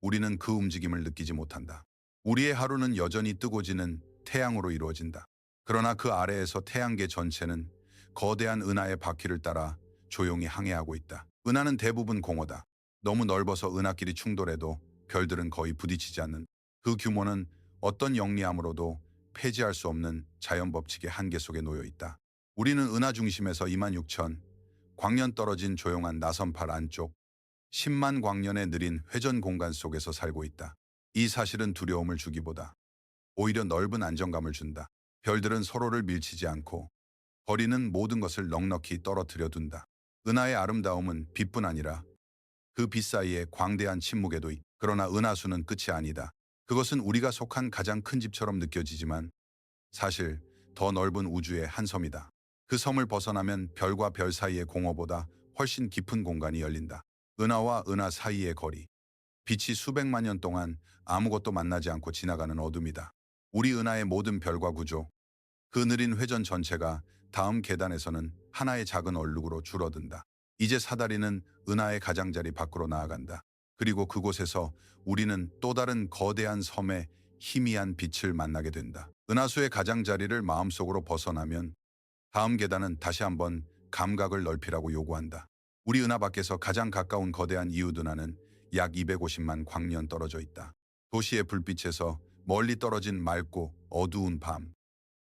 우리는 그 움직임을 느끼지 못한다. 우리의 하루는 여전히 뜨고 지는 태양으로 이루어진다. 그러나 그 아래에서 태양계 전체는 거대한 은하의 바퀴를 따라 조용히 항해하고 있다. 은하는 대부분 공허다. 너무 넓어서 은하끼리 충돌해도 별들은 거의 부딪히지 않는다. 그 규모는 어떤 영리함으로도 폐지할 수 없는 자연법칙의 한계 속에 놓여 있다. 우리는 은하 중심에서 26,000 광년 떨어진 조용한 나선팔 안쪽 10만 광년의 느린 회전 공간 속에서 살고 있다. 이 사실은 두려움을 주기보다 오히려 넓은 안정감을 준다. 별들은 서로를 밀치지 않고 버리는 모든 것을 넉넉히 떨어뜨려 둔다. 은하의 아름다움은 빛뿐 아니라 그 빛 사이에 광대한 침묵에도 그러나 은하수는 끝이 아니다. 그것은 우리가 속한 가장 큰 집처럼 느껴지지만 사실 더 넓은 우주의 한 섬이다. 그 섬을 벗어나면 별과 별 사이의 공허보다 훨씬 깊은 공간이 열린다. 은하와 은하 사이의 거리. 빛이 수백만 년 동안 아무것도 만나지 않고 지나가는 어둠이다. 우리 은하의 모든 별과 구조, 그 느린 회전 전체가 다음 계단에서는 하나의 작은 얼룩으로 줄어든다. 이제 사다리는 은하의 가장자리 밖으로 나아간다. 그리고 그곳에서 우리는 또 다른 거대한 섬의 희미한 빛을 만나게 된다. 은하수의 가장자리를 마음속으로 벗어나면 다음 계단은 다시 한번 감각을 넓히라고 요구한다. 우리 은하 밖에서 가장 가까운 거대한 이웃 은하는 약 250만 광년 떨어져 있다. 도시의 불빛에서 멀리 떨어진 맑고 어두운 밤.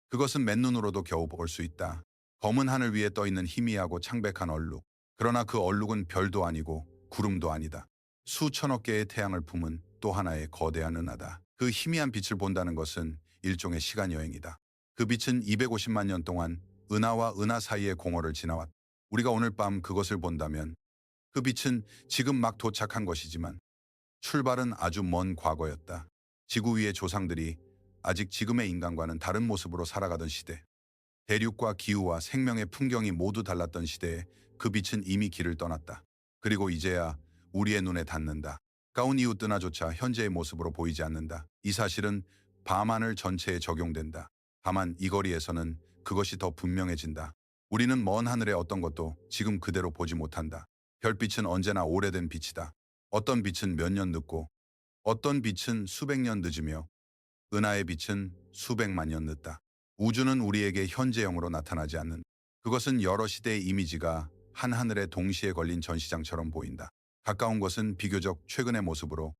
그것은 맨눈으로도 겨우 볼 수 있다. 검은 하늘 위에 떠있는 희미하고 창백한 얼룩. 그러나 그 얼룩은 별도 아니고 구름도 아니다. 수천억 개의 태양을 품은 또 하나의 거대한 은하다. 그 희미한 빛을 본다는 것은 일종의 시간 여행이다. 그 빛은 250만 년 동안 은하와 은하 사이의 공허를 지나왔다. 우리가 오늘 밤 그것을 본다면 그 빛은 지금 막 도착한 것이지만 출발은 아주 먼 과거였다. 지구 위의 조상들이 아직 지금의 인간과는 다른 모습으로 살아가던 시대. 대륙과 기후와 생명의 풍경이 모두 달랐던 시대에 그 빛은 이미 길을 떠났다. 그리고 이제야 우리의 눈에 닿는다. 가까운 이웃 은하조차 현재의 모습으로 보이지 않는다. 이 사실은 밤하늘 전체에 적용된다. 다만 이 거리에서는 그것이 더 분명해진다. 우리는 먼 하늘의 어떤 것도 지금 그대로 보지 못한다. 별빛은 언제나 오래된 빛이다. 어떤 빛은 몇 년 늦고 어떤 빛은 수백 년 늦으며 은하의 빛은 수백만 년 늦다. 우주는 우리에게 현재형으로 나타나지 않는 그것은 여러 시대의 이미지가 한 하늘에 동시에 걸린 전시장처럼 보인다. 가까운 것은 비교적 최근의 모습으로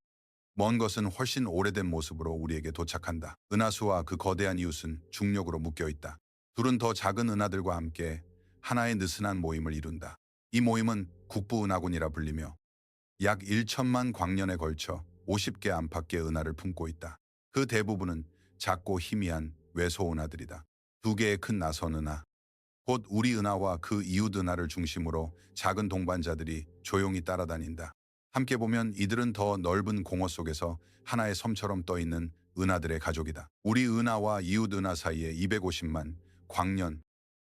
먼 것은 훨씬 오래된 모습으로 우리에게 도착한다. 은하수와 그 거대한 이웃은 중력으로 묶여 있다. 둘은 더 작은 은하들과 함께 하나의 느슨한 모임을 이룬다. 이 모임은 국부은하군이라 불리며 약 1천만 광년에 걸쳐 50개 안팎의 은하를 품고 있다. 그 대부분은 작고 희미한 외소 은하들이다. 두 개의 큰 나선 은하, 곧 우리 은하와 그 이웃 은하를 중심으로 작은 동반자들이 조용히 따라다닌다. 함께 보면 이들은 더 넓은 공허 속에서 하나의 섬처럼 떠있는 은하들의 가족이다. 우리 은하와 이웃 은하 사이의 250만 광년,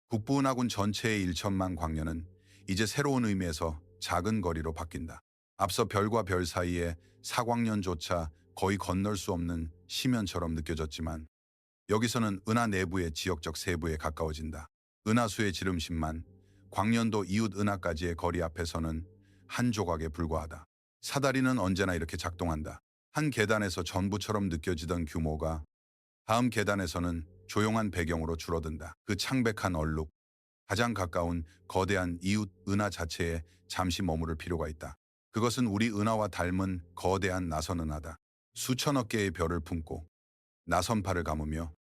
국부은하군 전체의 1천만 광년은 이제 새로운 의미에서 작은 거리로 바뀐다. 앞서 별과 별 사이에 사광년조차 거의 건널 수 없는 심연처럼 느껴졌지만 여기서는 은하 내부의 지역적 세부에 가까워진다. 은하수의 지름신만 광년도 이웃 은하까지의 거리 앞에서는 한 조각에 불과하다. 사다리는 언제나 이렇게 작동한다. 한 계단에서 전부처럼 느껴지던 규모가 다음 계단에서는 조용한 배경으로 줄어든다. 그 창백한 얼룩, 가장 가까운 거대한 이웃 은하 자체에 잠시 머무를 필요가 있다. 그것은 우리 은하와 닮은 거대한 나선 은하다. 수천억 개의 별을 품고 나선팔을 감으며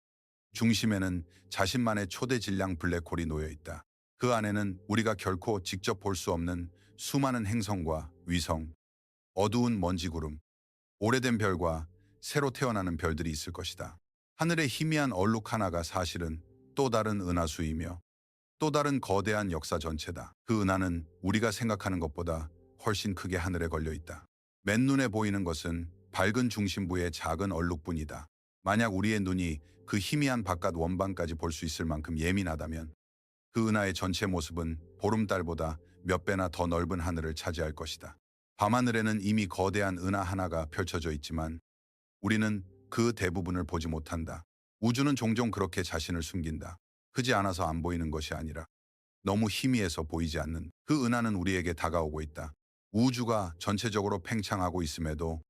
중심에는 자신만의 초대 질량 블랙홀이 놓여 있다. 그 안에는 우리가 결코 직접 볼 수 없는 수많은 행성과 위성, 어두운 먼지구름, 오래된 별과 새로 태어나는 별들이 있을 것이다. 하늘의 희미한 얼룩 하나가 사실은 또 다른 은하수이며 또 다른 거대한 역사 전체다. 그 은하는 우리가 생각하는 것보다 훨씬 크게 하늘에 걸려 있다. 맨눈에 보이는 것은 밝은 중심부의 작은 얼룩뿐이다. 만약 우리의 눈이 그 희미한 바깥 원반까지 볼 수 있을 만큼 예민하다면 그 은하의 전체 모습은 보름달보다 몇 배나 더 넓은 하늘을 차지할 것이다. 밤하늘에는 이미 거대한 은하 하나가 펼쳐져 있지만 우리는 그 대부분을 보지 못한다. 우주는 종종 그렇게 자신을 숨긴다. 크지 않아서 안 보이는 것이 아니라 너무 희미해서 보이지 않는 그 은하는 우리에게 다가오고 있다. 우주가 전체적으로 팽창하고 있음에도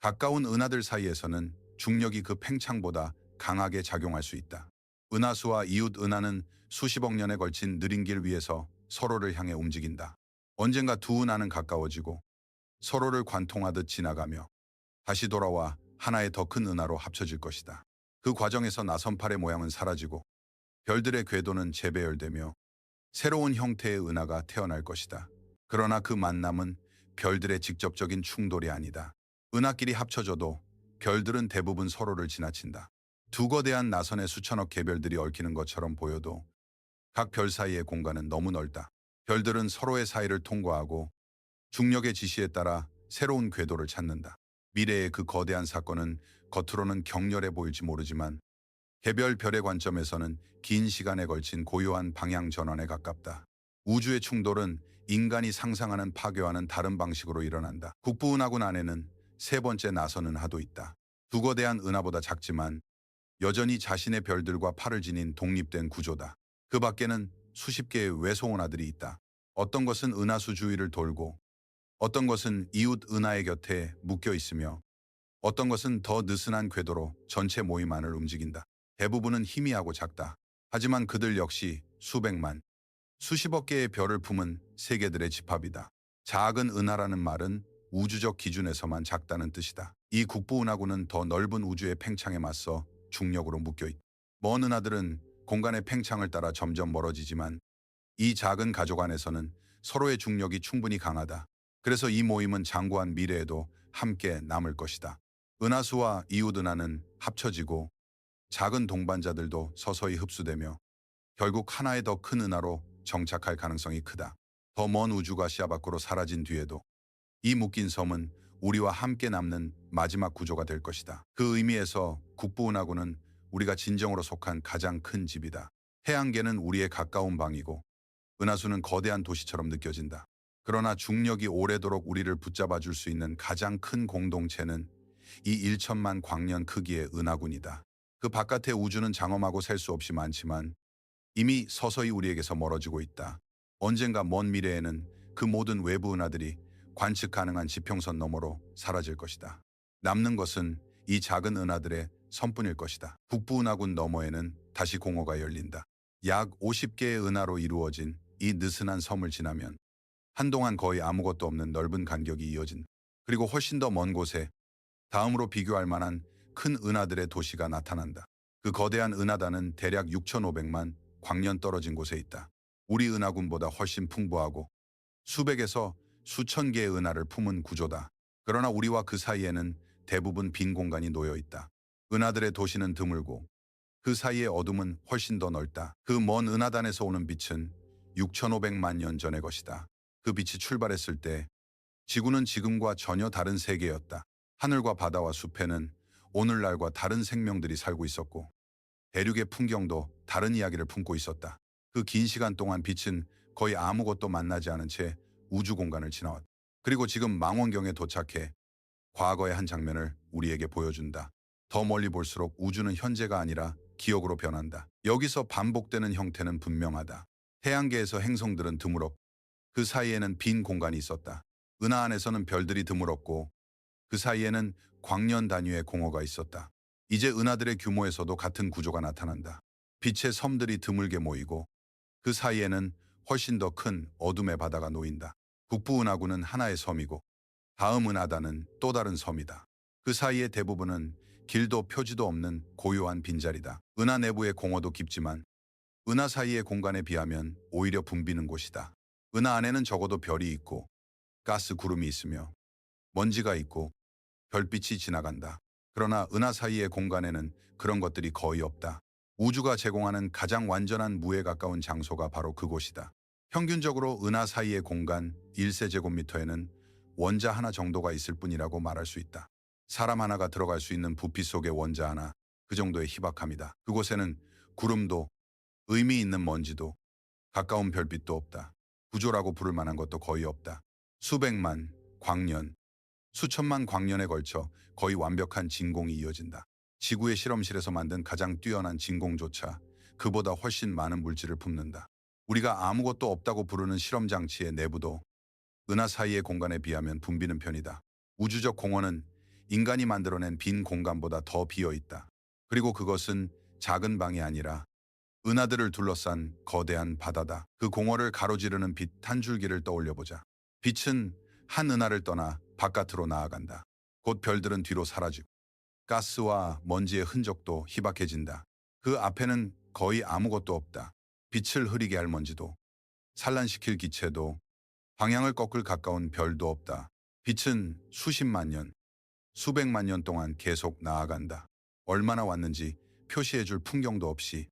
가까운 은하들 사이에서는 중력이 그 팽창보다 강하게 작용할 수 있다. 은하수와 이웃 은하는 수십억 년에 걸친 느린 길 위에서 서로를 향해 움직인다. 언젠가 두 은하는 가까워지고 서로를 관통하듯 지나가며 다시 돌아와 하나의 더 큰 은하로 합쳐질 것이다. 그 과정에서 나선팔의 모양은 사라지고 별들의 궤도는 재배열되며 새로운 형태의 은하가 태어날 것이다. 그러나 그 만남은 별들의 직접적인 충돌이 아니다. 은하끼리 합쳐져도 별들은 대부분 서로를 지나친다. 두 거대한 나선의 수천억 개별들이 얽히는 것처럼 보여도 각 별 사이의 공간은 너무 넓다. 별들은 서로의 사이를 통과하고 중력의 지시에 따라 새로운 궤도를 찾는다. 미래의 그 거대한 사건은 겉으로는 격렬해 보일지 모르지만 개별 별의 관점에서는 긴 시간에 걸친 고요한 방향 전환에 가깝다. 우주의 충돌은 인간이 상상하는 파괴와는 다른 방식으로 일어난다. 국부은하군 안에는 세 번째 나선 은하도 있다. 두 거대한 은하보다 작지만 여전히 자신의 별들과 팔을 지닌 독립된 구조다. 그 밖에는 수십 개의 외소 은하들이 있다. 어떤 것은 은하수 주위를 돌고 어떤 것은 이웃 은하의 곁에 묶여 있으며 어떤 것은 더 느슨한 궤도로 전체 모임 안을 움직인다. 대부분은 희미하고 작다. 하지만 그들 역시 수백만, 수십억 개의 별을 품은 세계들의 집합이다. 작은 은하라는 말은 우주적 기준에서만 작다는 뜻이다. 이 국부은하구는 더 넓은 우주의 팽창에 맞서 중력으로 묶여있다. 먼 은하들은 공간의 팽창을 따라 점점 멀어지지만 이 작은 가족 안에서는 서로의 중력이 충분히 강하다. 그래서 이 모임은 장구한 미래에도 함께 남을 것이다. 은하수와 이웃 은하는 합쳐지고 작은 동반자들도 서서히 흡수되며 결국 하나의 더 큰 은하로 정착할 가능성이 크다. 더 먼 우주가 시야 밖으로 사라진 뒤에도 이 묶인 섬은 우리와 함께 남는 마지막 구조가 될 것이다. 그 의미에서 국부은하구는 우리가 진정으로 속한 가장 큰 집이다. 태양계는 우리의 가까운 방이고 은하수는 거대한 도시처럼 느껴진다. 그러나 중력이 오래도록 우리를 붙잡아 줄 수 있는 가장 큰 공동체는 이 1천만 광년 크기의 은하군이다. 그 바깥의 우주는 장엄하고 셀 수 없이 많지만 이미 서서히 우리에게서 멀어지고 있다. 언젠가 먼 미래에는 그 모든 외부 은하들이 관측 가능한 지평선 너머로 사라질 것이다. 남는 것은 이 작은 은하들의 선뿐일 것이다. 북부은하군 너머에는 다시 공허가 열린다. 약 50개의 은하로 이루어진 이 느슨한 섬을 지나면 한동안 거의 아무것도 없는 넓은 간격이 이어진 그리고 훨씬 더 먼 곳에 다음으로 비교할 만한 큰 은하들의 도시가 나타난다. 그 거대한 은하단은 대략 6,500만 광년 떨어진 곳에 있다. 우리 은하군보다 훨씬 풍부하고 수백에서 수천 개의 은하를 품은 구조다. 그러나 우리와 그 사이에는 대부분 빈 공간이 놓여 있다. 은하들의 도시는 드물고 그 사이의 어둠은 훨씬 더 넓다. 그 먼 은하단에서 오는 빛은 6,500만 년 전의 것이다. 그 빛이 출발했을 때 지구는 지금과 전혀 다른 세계였다. 하늘과 바다와 숲에는 오늘날과 다른 생명들이 살고 있었고 대륙의 풍경도 다른 이야기를 품고 있었다. 그 긴 시간 동안 빛은 거의 아무것도 만나지 않은 채 우주 공간을 지나왔다. 그리고 지금 망원경에 도착해 과거의 한 장면을 우리에게 보여준다. 더 멀리 볼수록 우주는 현재가 아니라 기억으로 변한다. 여기서 반복되는 형태는 분명하다. 태양계에서 행성들은 드물었고 그 사이에는 빈 공간이 있었다. 은하 안에서는 별들이 드물었고 그 사이에는 광년 단위의 공허가 있었다. 이제 은하들의 규모에서도 같은 구조가 나타난다. 빛의 섬들이 드물게 모이고 그 사이에는 훨씬 더 큰 어둠의 바다가 놓인다. 북부은하구는 하나의 섬이고 다음 은하단은 또 다른 섬이다. 그 사이의 대부분은 길도 표지도 없는 고요한 빈자리다. 은하 내부의 공허도 깊지만 은하 사이의 공간에 비하면 오히려 붐비는 곳이다. 은하 안에는 적어도 별이 있고 가스 구름이 있으며 먼지가 있고 별빛이 지나간다. 그러나 은하 사이의 공간에는 그런 것들이 거의 없다. 우주가 제공하는 가장 완전한 무에 가까운 장소가 바로 그곳이다. 평균적으로 은하 사이의 공간 1세제곱미터에는 원자 하나 정도가 있을 뿐이라고 말할 수 있다. 사람 하나가 들어갈 수 있는 부피 속의 원자 하나, 그 정도의 희박함이다. 그곳에는 구름도, 의미 있는 먼지도, 가까운 별빛도 없다. 구조라고 부를 만한 것도 거의 없다. 수백만, 광년, 수천만 광년에 걸쳐 거의 완벽한 진공이 이어진다. 지구의 실험실에서 만든 가장 뛰어난 진공조차 그보다 훨씬 많은 물질을 품는다. 우리가 아무것도 없다고 부르는 실험 장치의 내부도 은하 사이의 공간에 비하면 붐비는 편이다. 우주적 공허는 인간이 만들어낸 빈 공간보다 더 비어 있다. 그리고 그것은 작은 방이 아니라 은하들을 둘러싼 거대한 바다다. 그 공허를 가로지르는 빛 한 줄기를 떠올려보자. 빛은 한 은하를 떠나 바깥으로 나아간다. 곧 별들은 뒤로 사라지고 가스와 먼지의 흔적도 희박해진다. 그 앞에는 거의 아무것도 없다. 빛을 흐리게 할 먼지도, 산란시킬 기체도, 방향을 꺾을 가까운 별도 없다. 빛은 수십만 년, 수백만 년 동안 계속 나아간다. 얼마나 왔는지 표시해줄 풍경도 없이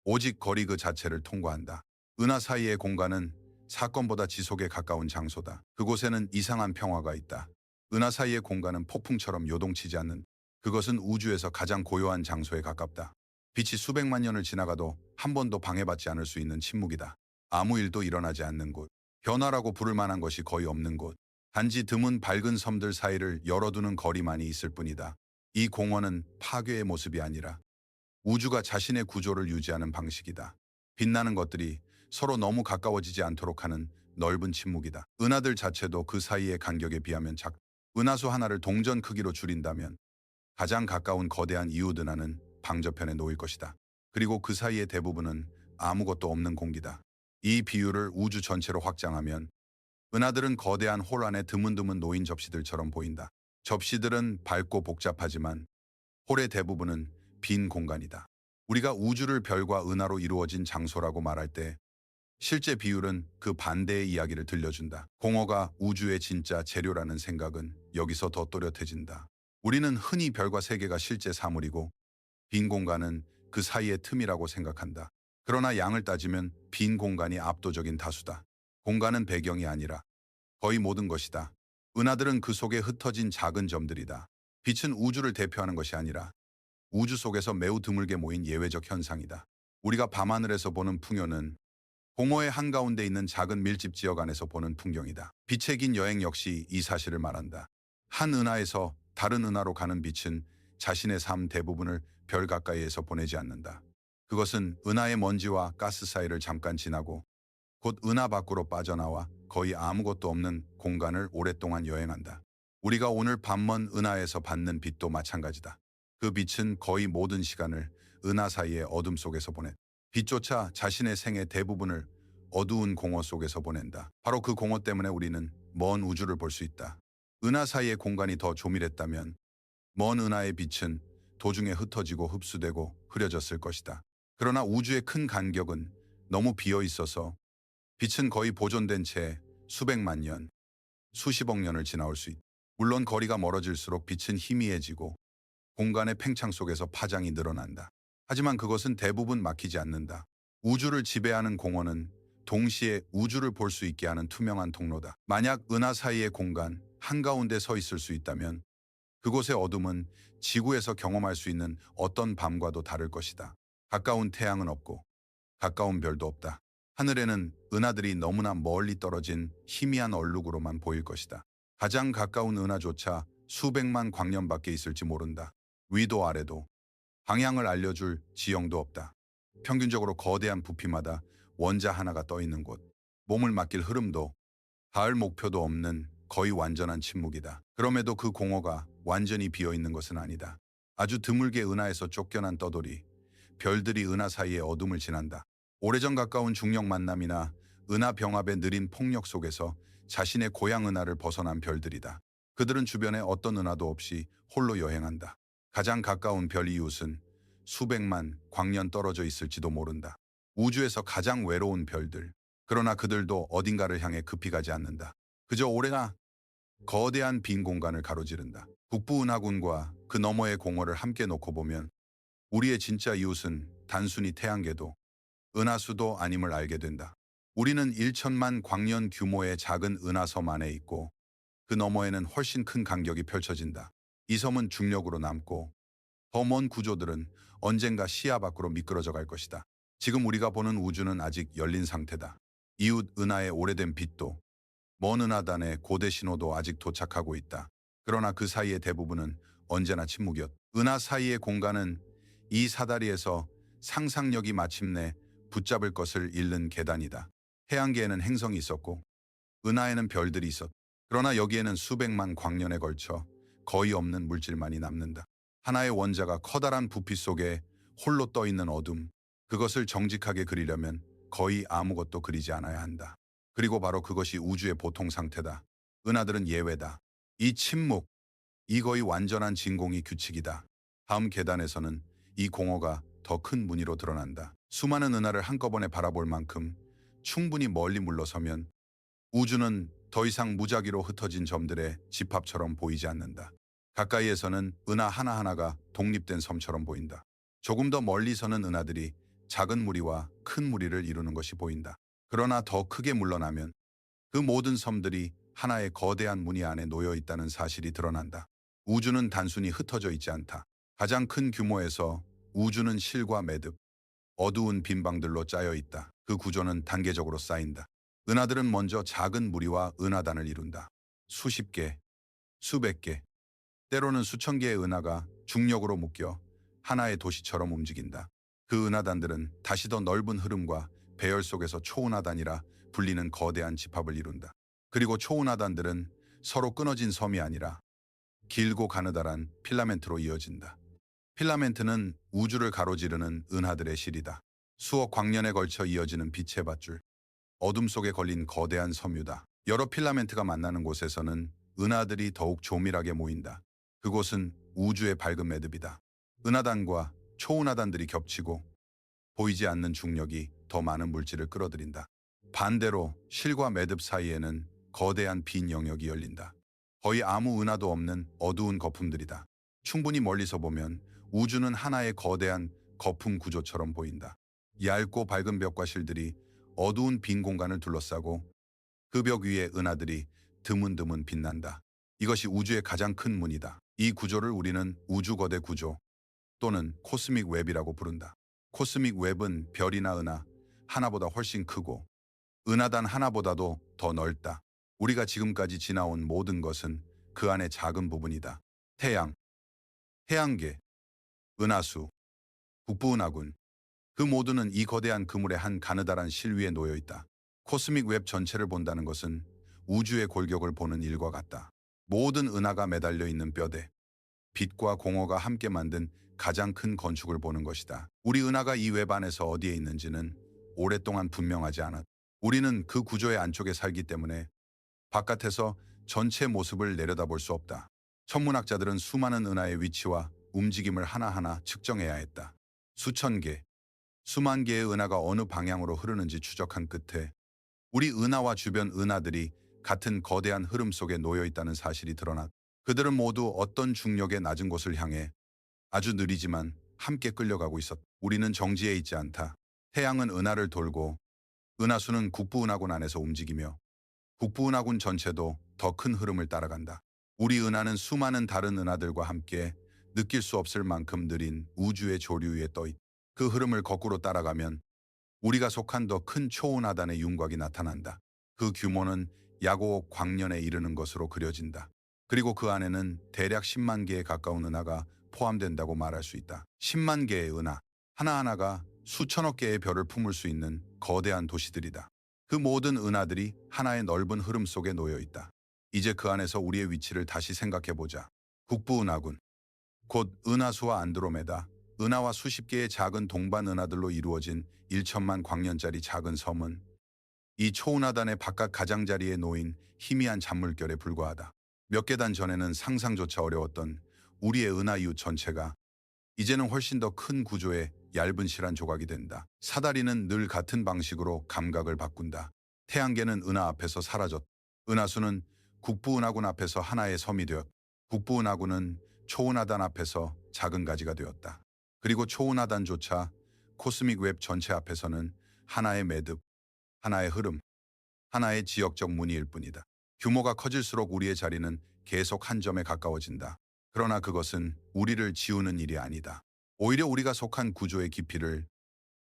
오직 거리 그 자체를 통과한다. 은하 사이의 공간은 사건보다 지속에 가까운 장소다. 그곳에는 이상한 평화가 있다. 은하 사이의 공간은 폭풍처럼 요동치지 않는, 그것은 우주에서 가장 고요한 장소에 가깝다. 빛이 수백만 년을 지나가도 한 번도 방해받지 않을 수 있는 침묵이다. 아무 일도 일어나지 않는 곳, 변화라고 부를 만한 것이 거의 없는 곳, 단지 드문 밝은 섬들 사이를 열어두는 거리만이 있을 뿐이다. 이 공원은 파괴의 모습이 아니라 우주가 자신의 구조를 유지하는 방식이다. 빛나는 것들이 서로 너무 가까워지지 않도록 하는 넓은 침묵이다. 은하들 자체도 그 사이의 간격에 비하면 은하수 하나를 동전 크기로 줄인다면 가장 가까운 거대한 이웃 은하는 방저편에 놓일 것이다. 그리고 그 사이의 대부분은 아무것도 없는 공기다. 이 비율을 우주 전체로 확장하면 은하들은 거대한 홀 안에 드문드문 놓인 접시들처럼 보인다. 접시들은 밝고 복잡하지만 홀의 대부분은 빈 공간이다. 우리가 우주를 별과 은하로 이루어진 장소라고 말할 때 실제 비율은 그 반대의 이야기를 들려준다. 공허가 우주의 진짜 재료라는 생각은 여기서 더 또렷해진다. 우리는 흔히 별과 세계가 실제 사물이고 빈 공간은 그 사이의 틈이라고 생각한다. 그러나 양을 따지면 빈 공간이 압도적인 다수다. 공간은 배경이 아니라 거의 모든 것이다. 은하들은 그 속에 흩어진 작은 점들이다. 빛은 우주를 대표하는 것이 아니라 우주 속에서 매우 드물게 모인 예외적 현상이다. 우리가 밤하늘에서 보는 풍요는 공허의 한가운데 있는 작은 밀집 지역 안에서 보는 풍경이다. 빛의 긴 여행 역시 이 사실을 말한다. 한 은하에서 다른 은하로 가는 빛은 자신의 삶 대부분을 별 가까이에서 보내지 않는다. 그것은 은하의 먼지와 가스 사이를 잠깐 지나고 곧 은하 밖으로 빠져나와 거의 아무것도 없는 공간을 오랫동안 여행한다. 우리가 오늘 밤먼 은하에서 받는 빛도 마찬가지다. 그 빛은 거의 모든 시간을 은하 사이의 어둠 속에서 보내. 빛조차 자신의 생의 대부분을 어두운 공허 속에서 보낸다. 바로 그 공허 때문에 우리는 먼 우주를 볼 수 있다. 은하 사이의 공간이 더 조밀했다면 먼 은하의 빛은 도중에 흩어지고 흡수되고 흐려졌을 것이다. 그러나 우주의 큰 간격은 너무 비어 있어서 빛은 거의 보존된 채 수백만 년, 수십억 년을 지나올 수 있다. 물론 거리가 멀어질수록 빛은 희미해지고 공간의 팽창 속에서 파장이 늘어난다. 하지만 그것은 대부분 막히지 않는다. 우주를 지배하는 공허는 동시에 우주를 볼 수 있게 하는 투명한 통로다. 만약 은하 사이의 공간 한가운데 서 있을 수 있다면 그곳의 어둠은 지구에서 경험할 수 있는 어떤 밤과도 다를 것이다. 가까운 태양은 없고 가까운 별도 없다. 하늘에는 은하들이 너무나 멀리 떨어진 희미한 얼룩으로만 보일 것이다. 가장 가까운 은하조차 수백만 광년밖에 있을지 모른다. 위도 아래도 방향을 알려줄 지형도 없다. 평균적으로 거대한 부피마다 원자 하나가 떠 있는 곳, 몸을 맡길 흐름도 닿을 목표도 없는 거의 완전한 침묵이다. 그럼에도 그 공허가 완전히 비어 있는 것은 아니다. 아주 드물게 은하에서 쫓겨난 떠돌이, 별들이 은하 사이의 어둠을 지난다. 오래전 가까운 중력 만남이나 은하 병합의 느린 폭력 속에서 자신의 고향 은하를 벗어난 별들이다. 그들은 주변에 어떤 은하도 없이 홀로 여행한다. 가장 가까운 별 이웃은 수백만 광년 떨어져 있을지도 모른다. 우주에서 가장 외로운 별들. 그러나 그들도 어딘가를 향해 급히 가지 않는다. 그저 오래나 거대한 빈 공간을 가로지른다. 북부 은하군과 그 너머의 공허를 함께 놓고 보면 우리의 진짜 이웃은 단순히 태양계도 은하수도 아님을 알게 된다. 우리는 1천만 광년 규모의 작은 은하섬 안에 있고 그 너머에는 훨씬 큰 간격이 펼쳐진다. 이 섬은 중력으로 남고 더 먼 구조들은 언젠가 시야 밖으로 미끄러져 갈 것이다. 지금 우리가 보는 우주는 아직 열린 상태다. 이웃 은하의 오래된 빛도 먼 은하단의 고대 신호도 아직 도착하고 있다. 그러나 그 사이의 대부분은 언제나 침묵이었다. 은하 사이의 공간은 이 사다리에서 상상력이 마침내 붙잡을 것을 잃는 계단이다. 태양계에는 행성이 있었고 은하에는 별들이 있었다. 그러나 여기에는 수백만 광년에 걸쳐 거의 없는 물질만이 남는다. 하나의 원자가 커다란 부피 속에 홀로 떠 있는 어둠, 그것을 정직하게 그리려면 거의 아무것도 그리지 않아야 한다. 그리고 바로 그것이 우주의 보통 상태다. 은하들은 예외다. 이 침묵, 이 거의 완전한 진공이 규칙이다. 다음 계단에서는 이 공허가 더 큰 무늬로 드러난다. 수많은 은하를 한꺼번에 바라볼 만큼 충분히 멀리 물러서면 우주는 더 이상 무작위로 흩어진 점들의 집합처럼 보이지 않는다. 가까이에서는 은하 하나하나가 독립된 섬처럼 보인다. 조금 더 멀리서는 은하들이 작은 무리와 큰 무리를 이루는 것이 보인다. 그러나 더 크게 물러나면 그 모든 섬들이 하나의 거대한 무늬 안에 놓여 있다는 사실이 드러난다. 우주는 단순히 흩어져 있지 않다. 가장 큰 규모에서 우주는 실과 매듭, 어두운 빈방들로 짜여 있다. 그 구조는 단계적으로 쌓인다. 은하들은 먼저 작은 무리와 은하단을 이룬다. 수십 개, 수백 개, 때로는 수천 개의 은하가 중력으로 묶여 하나의 도시처럼 움직인다. 그 은하단들은 다시 더 넓은 흐름과 배열 속에서 초은하단이라 불리는 거대한 집합을 이룬다. 그리고 초은하단들은 서로 끊어진 섬이 아니라 길고 가느다란 필라멘트로 이어진다. 필라멘트는 우주를 가로지르는 은하들의 실이다. 수억 광년에 걸쳐 이어지는 빛의 밧줄, 어둠 속에 걸린 거대한 섬유다. 여러 필라멘트가 만나는 곳에서는 은하들이 더욱 조밀하게 모인다. 그곳은 우주의 밝은 매듭이다. 은하단과 초은하단들이 겹치고 보이지 않는 중력이 더 많은 물질을 끌어들인다. 반대로 실과 매듭 사이에는 거대한 빈 영역이 열린다. 거의 아무 은하도 없는 어두운 거품들이다. 충분히 멀리서 보면 우주는 하나의 거대한 거품 구조처럼 보인다. 얇고 밝은 벽과 실들이 어두운 빈 공간을 둘러싸고 그 벽 위에 은하들이 드문드문 빛난다. 이것이 우주의 가장 큰 문이다. 이 구조를 우리는 우주거대 구조 또는 코스믹 웹이라고 부른다. 코스믹 웹은 별이나 은하 하나보다 훨씬 크고 은하단 하나보다도 더 넓다. 우리가 지금까지 지나온 모든 것은 그 안의 작은 부분이다. 태양, 태양계, 은하수, 북부은하군. 그 모두는 이 거대한 그물의 한 가느다란 실 위에 놓여 있다. 코스믹 웹 전체를 본다는 것은 우주의 골격을 보는 일과 같다. 모든 은하가 매달려 있는 뼈대, 빛과 공허가 함께 만든 가장 큰 건축을 보는 것이다. 우리 은하가 이 웹 안에서 어디에 있는지는 오랫동안 분명하지 않았다. 우리는 그 구조의 안쪽에 살기 때문에 바깥에서 전체 모습을 내려다볼 수 없다. 천문학자들은 수많은 은하의 위치와 움직임을 하나하나 측정해야 했다. 수천 개, 수만 개의 은하가 어느 방향으로 흐르는지 추적한 끝에 우리 은하와 주변 은하들이 같은 거대한 흐름 속에 놓여 있다는 사실이 드러났다. 그들은 모두 어떤 중력의 낮은 곳을 향해 아주 느리지만 함께 끌려가고 있었다. 우리는 정지해 있지 않다. 태양은 은하를 돌고 은하수는 국부은하군 안에서 움직이며 북부은하군 전체도 더 큰 흐름을 따라간다. 우리 은하는 수많은 다른 은하들과 함께 느낄 수 없을 만큼 느린 우주의 조류 위에 떠 있다. 그 흐름을 거꾸로 따라가면 우리가 속한 더 큰 초은하단의 윤곽이 나타난다. 그 규모는 약 5억 광년에 이르는 것으로 그려진다. 그리고 그 안에는 대략 10만 개에 가까운 은하가 포함된다고 말할 수 있다. 10만 개의 은하, 하나하나가 수천억 개의 별을 품을 수 있는 거대한 도시들이다. 그 모든 은하들이 하나의 넓은 흐름 속에 놓여 있다. 이제 그 안에서 우리의 위치를 다시 생각해보자. 북부은하군, 곧 은하수와 안드로메다, 은하와 수십 개의 작은 동반 은하들로 이루어진 1천만 광년짜리 작은 섬은 이 초은하단의 바깥 가장자리에 놓인 희미한 잔물결에 불과하다. 몇 계단 전에는 상상조차 어려웠던 우리의 은하 이웃 전체가 이제는 훨씬 더 큰 구조의 얇은 실한 조각이 된다. 사다리는 늘 같은 방식으로 감각을 바꾼다. 태양계는 은하 앞에서 사라졌다. 은하수는 국부은하군 앞에서 하나의 섬이 되었다. 북부은하군은 초은하단 앞에서 작은 가지가 되었다. 그리고 초은하단조차 코스믹 웹 전체 앞에서는 하나의 매듭, 하나의 흐름, 하나의 지역적 무늬일 뿐이다. 규모가 커질수록 우리의 자리는 계속 한 점에 가까워진다. 그러나 그것은 우리를 지우는 일이 아니다. 오히려 우리가 속한 구조의 깊이를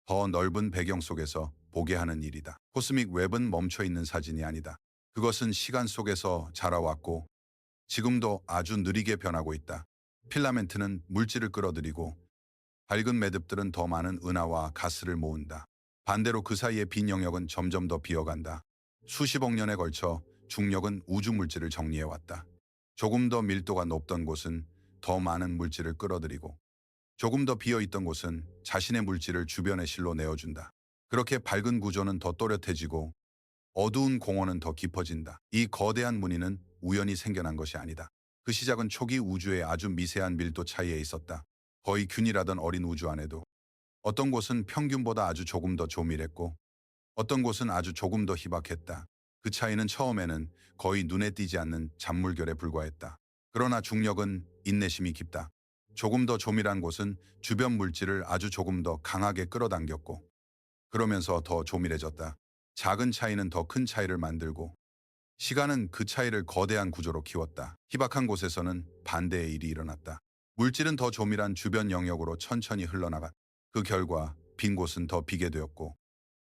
더 넓은 배경 속에서 보게 하는 일이다. 코스믹 웹은 멈춰 있는 사진이 아니다. 그것은 시간 속에서 자라왔고 지금도 아주 느리게 변하고 있다. 필라멘트는 물질을 끌어들이고 밝은 매듭들은 더 많은 은하와 가스를 모은다. 반대로 그 사이의 빈 영역은 점점 더 비어간다. 수십억 년에 걸쳐 중력은 우주 물질을 정리해왔다. 조금 더 밀도가 높던 곳은 더 많은 물질을 끌어들이고 조금 더 비어있던 곳은 자신의 물질을 주변의 실로 내어준다. 그렇게 밝은 구조는 더 또렷해지고 어두운 공허는 더 깊어진다. 이 거대한 무늬는 우연히 생겨난 것이 아니다. 그 시작은 초기 우주의 아주 미세한 밀도 차이에 있었다. 거의 균일하던 어린 우주 안에도 어떤 곳은 평균보다 아주 조금 더 조밀했고 어떤 곳은 아주 조금 더 희박했다. 그 차이는 처음에는 거의 눈에 띄지 않는 잔물결에 불과했다. 그러나 중력은 인내심이 깊다. 조금 더 조밀한 곳은 주변 물질을 아주 조금 더 강하게 끌어당겼고 그러면서 더 조밀해졌다. 작은 차이는 더 큰 차이를 만들고 시간은 그 차이를 거대한 구조로 키웠다. 희박한 곳에서는 반대의 일이 일어났다. 물질은 더 조밀한 주변 영역으로 천천히 흘러나갔다. 그 결과 빈 곳은 더 비게 되었고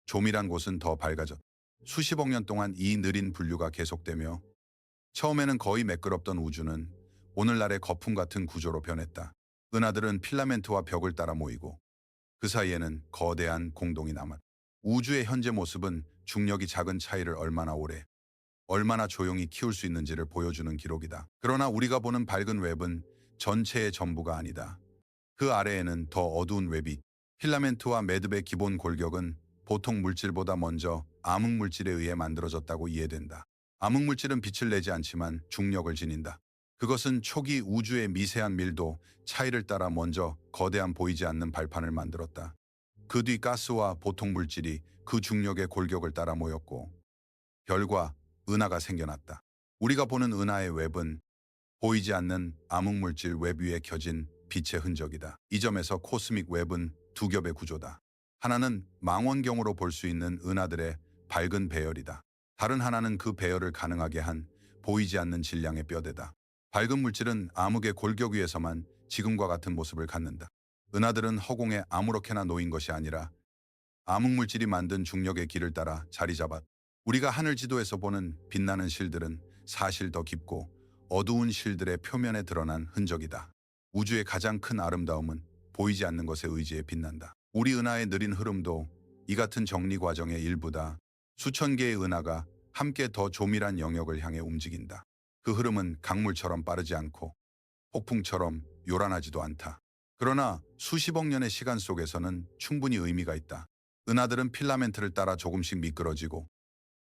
조밀한 곳은 더 밝아졌다. 수십억 년 동안 이 느린 분류가 계속되며 처음에는 거의 매끄럽던 우주는 오늘날의 거품 같은 구조로 변했다. 은하들은 필라멘트와 벽을 따라 모이고 그 사이에는 거대한 공동이 남았다. 우주의 현재 모습은 중력이 작은 차이를 얼마나 오래, 얼마나 조용히 키울 수 있는지를 보여주는 기록이다. 그러나 우리가 보는 밝은 웹은 전체의 전부가 아니다. 그 아래에는 더 어두운 웹이 필라멘트와 매듭의 기본 골격은 보통 물질보다 먼저 암흑물질에 의해 만들어졌다고 이해된다. 암흑물질은 빛을 내지 않지만 중력을 지닌다. 그것은 초기 우주의 미세한 밀도 차이를 따라 먼저 거대한 보이지 않는 발판을 만들었다. 그 뒤 가스와 보통 물질이 그 중력의 골격을 따라 모였고 별과 은하가 생겨났다. 우리가 보는 은하의 웹은 보이지 않는 암흑물질 웹 위에 켜진 빛의 흔적이다. 이 점에서 코스믹 웹은 두 겹의 구조다. 하나는 망원경으로 볼 수 있는 은하들의 밝은 배열이다. 다른 하나는 그 배열을 가능하게 한 보이지 않는 질량의 뼈대다. 밝은 물질은 암흑의 골격 위에서만 지금과 같은 모습을 갖는다. 은하들은 허공에 아무렇게나 놓인 것이 아니라 암흑물질이 만든 중력의 길을 따라 자리 잡았다. 우리가 하늘 지도에서 보는 빛나는 실들은 사실 더 깊고 어두운 실들의 표면에 드러난 흔적이다. 우주의 가장 큰 아름다움은 보이지 않는 것의 의지에 빛난다. 우리 은하의 느린 흐름도 이 같은 정리 과정의 일부다. 수천 개의 은하가 함께 더 조밀한 영역을 향해 움직인다. 그 흐름은 강물처럼 빠르지 않고 폭풍처럼 요란하지도 않다. 그러나 수십억 년의 시간 속에서는 충분히 의미가 있다. 은하들은 필라멘트를 따라 조금씩 미끄러지고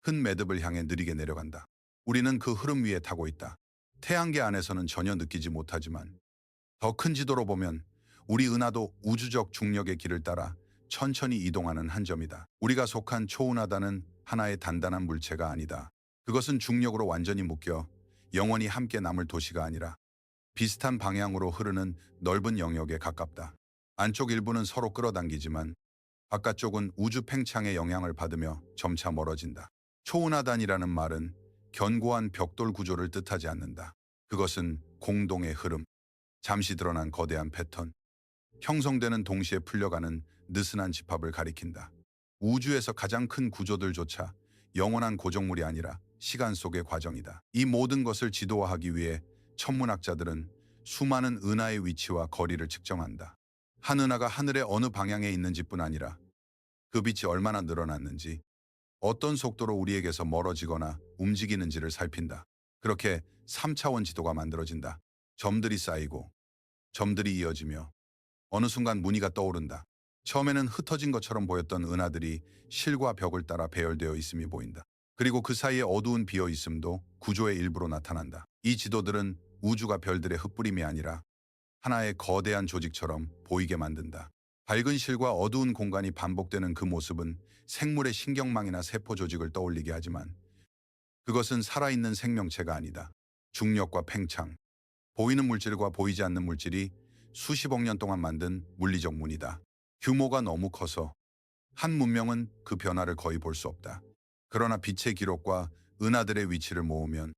큰 매듭을 향해 느리게 내려간다. 우리는 그 흐름 위에 타고 있다. 태양계 안에서는 전혀 느끼지 못하지만 더 큰 지도로 보면 우리 은하도 우주적 중력의 길을 따라 천천히 이동하는 한 점이다. 우리가 속한 초은하다는 하나의 단단한 물체가 아니다. 그것은 중력으로 완전히 묶여 영원히 함께 남을 도시가 아니라 비슷한 방향으로 흐르는 넓은 영역에 가깝다. 안쪽 일부는 서로 끌어당기지만 바깥쪽은 우주 팽창의 영향을 받으며 점차 멀어진다. 초은하단이라는 말은 견고한 벽돌 구조를 뜻하지 않는다. 그것은 공동의 흐름, 잠시 드러난 거대한 패턴, 형성되는 동시에 풀려가는 느슨한 집합을 가리킨다. 우주에서 가장 큰 구조들조차 영원한 고정물이 아니라 시간 속의 과정이다. 이 모든 것을 지도화하기 위해 천문학자들은 수많은 은하의 위치와 거리를 측정한다. 한 은하가 하늘의 어느 방향에 있는지뿐 아니라 그 빛이 얼마나 늘어났는지, 어떤 속도로 우리에게서 멀어지거나 움직이는지를 살핀다. 그렇게 3차원 지도가 만들어진다. 점들이 쌓이고 점들이 이어지며 어느 순간 무늬가 떠오른다. 처음에는 흩어진 것처럼 보였던 은하들이 실과 벽을 따라 배열되어 있음이 보인다. 그리고 그 사이에 어두운 비어 있음도 구조의 일부로 나타난다. 이 지도들은 우주가 별들의 흩뿌림이 아니라 하나의 거대한 조직처럼 보이게 만든다. 밝은 실과 어두운 공간이 반복되는 그 모습은 생물의 신경망이나 세포 조직을 떠올리게 하지만 그것은 살아있는 생명체가 아니다. 중력과 팽창, 보이는 물질과 보이지 않는 물질이 수십억 년 동안 만든 물리적 문이다. 규모가 너무 커서 한 문명은 그 변화를 거의 볼 수 없다. 그러나 빛의 기록과 은하들의 위치를 모으면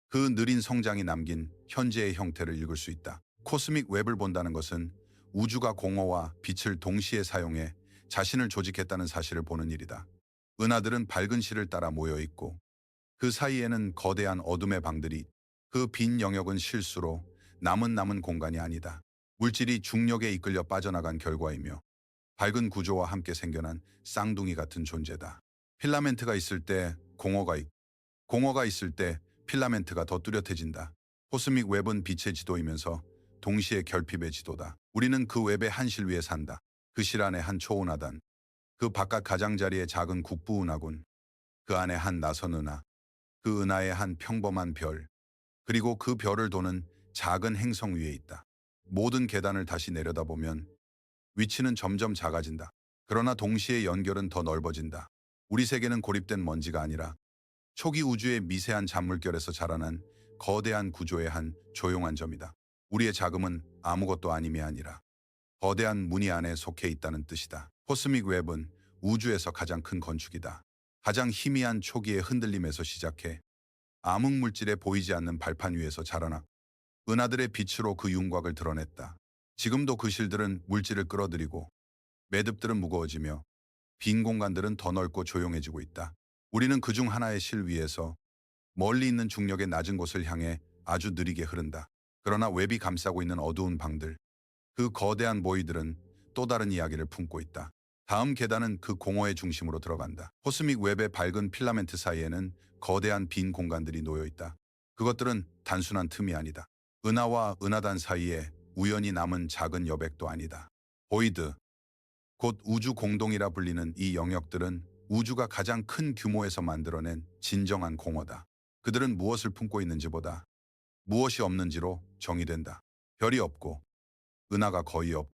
그 느린 성장이 남긴 현재의 형태를 읽을 수 있다. 코스믹 웹을 본다는 것은 우주가 공허와 빛을 동시에 사용해 자신을 조직했다는 사실을 보는 일이다. 은하들은 밝은 실을 따라 모여 있고 그 사이에는 거대한 어둠의 방들이, 그 빈 영역은 실수로 남은 공간이 아니다. 물질이 중력에 이끌려 빠져나간 결과이며 밝은 구조와 함께 생겨난 쌍둥이 같은 존재다. 필라멘트가 있을 때 공허가 있을 때 필라멘트가 더 뚜렷해진다. 코스믹 웹은 빛의 지도이면서 동시에 결핍의 지도다. 우리는 그 웹의 한 실 위에 산다. 그 실 안에 한 초은하단, 그 바깥 가장자리에 작은 국부은하군, 그 안에 한 나선 은하, 그 은하에 한 평범한 별, 그리고 그 별을 도는 작은 행성 위에 있다. 모든 계단을 다시 내려다보면 위치는 점점 작아진다. 그러나 동시에 연결은 더 넓어진다. 우리 세계는 고립된 먼지가 아니라 초기 우주의 미세한 잔물결에서 자라난 거대한 구조의 한 조용한 점이다. 우리의 자금은 아무것도 아님이 아니라 거대한 무늬 안에 속해 있다는 뜻이다. 코스믹 웹은 우주에서 가장 큰 건축이다. 가장 희미한 초기의 흔들림에서 시작해 암흑물질에 보이지 않는 발판 위에서 자라나 은하들의 빛으로 그 윤곽을 드러냈다. 지금도 그 실들은 물질을 끌어들이고 매듭들은 무거워지며 빈 공간들은 더 넓고 조용해지고 있다. 우리는 그중 하나의 실 위에서 멀리 있는 중력의 낮은 곳을 향해 아주 느리게 흐른다. 그러나 웹이 감싸고 있는 어두운 방들, 그 거대한 모이들은 또 다른 이야기를 품고 있다. 다음 계단은 그 공허의 중심으로 들어간다. 코스믹 웹의 밝은 필라멘트 사이에는 거대한 빈 공간들이 놓여 있다. 그것들은 단순한 틈이 아니다. 은하와 은하단 사이에 우연히 남은 작은 여백도 아니다. 보이드, 곧 우주 공동이라 불리는 이 영역들은 우주가 가장 큰 규모에서 만들어낸 진정한 공허다. 그들은 무엇을 품고 있는지보다 무엇이 없는지로 정의된다. 별이 없고 은하가 거의 없고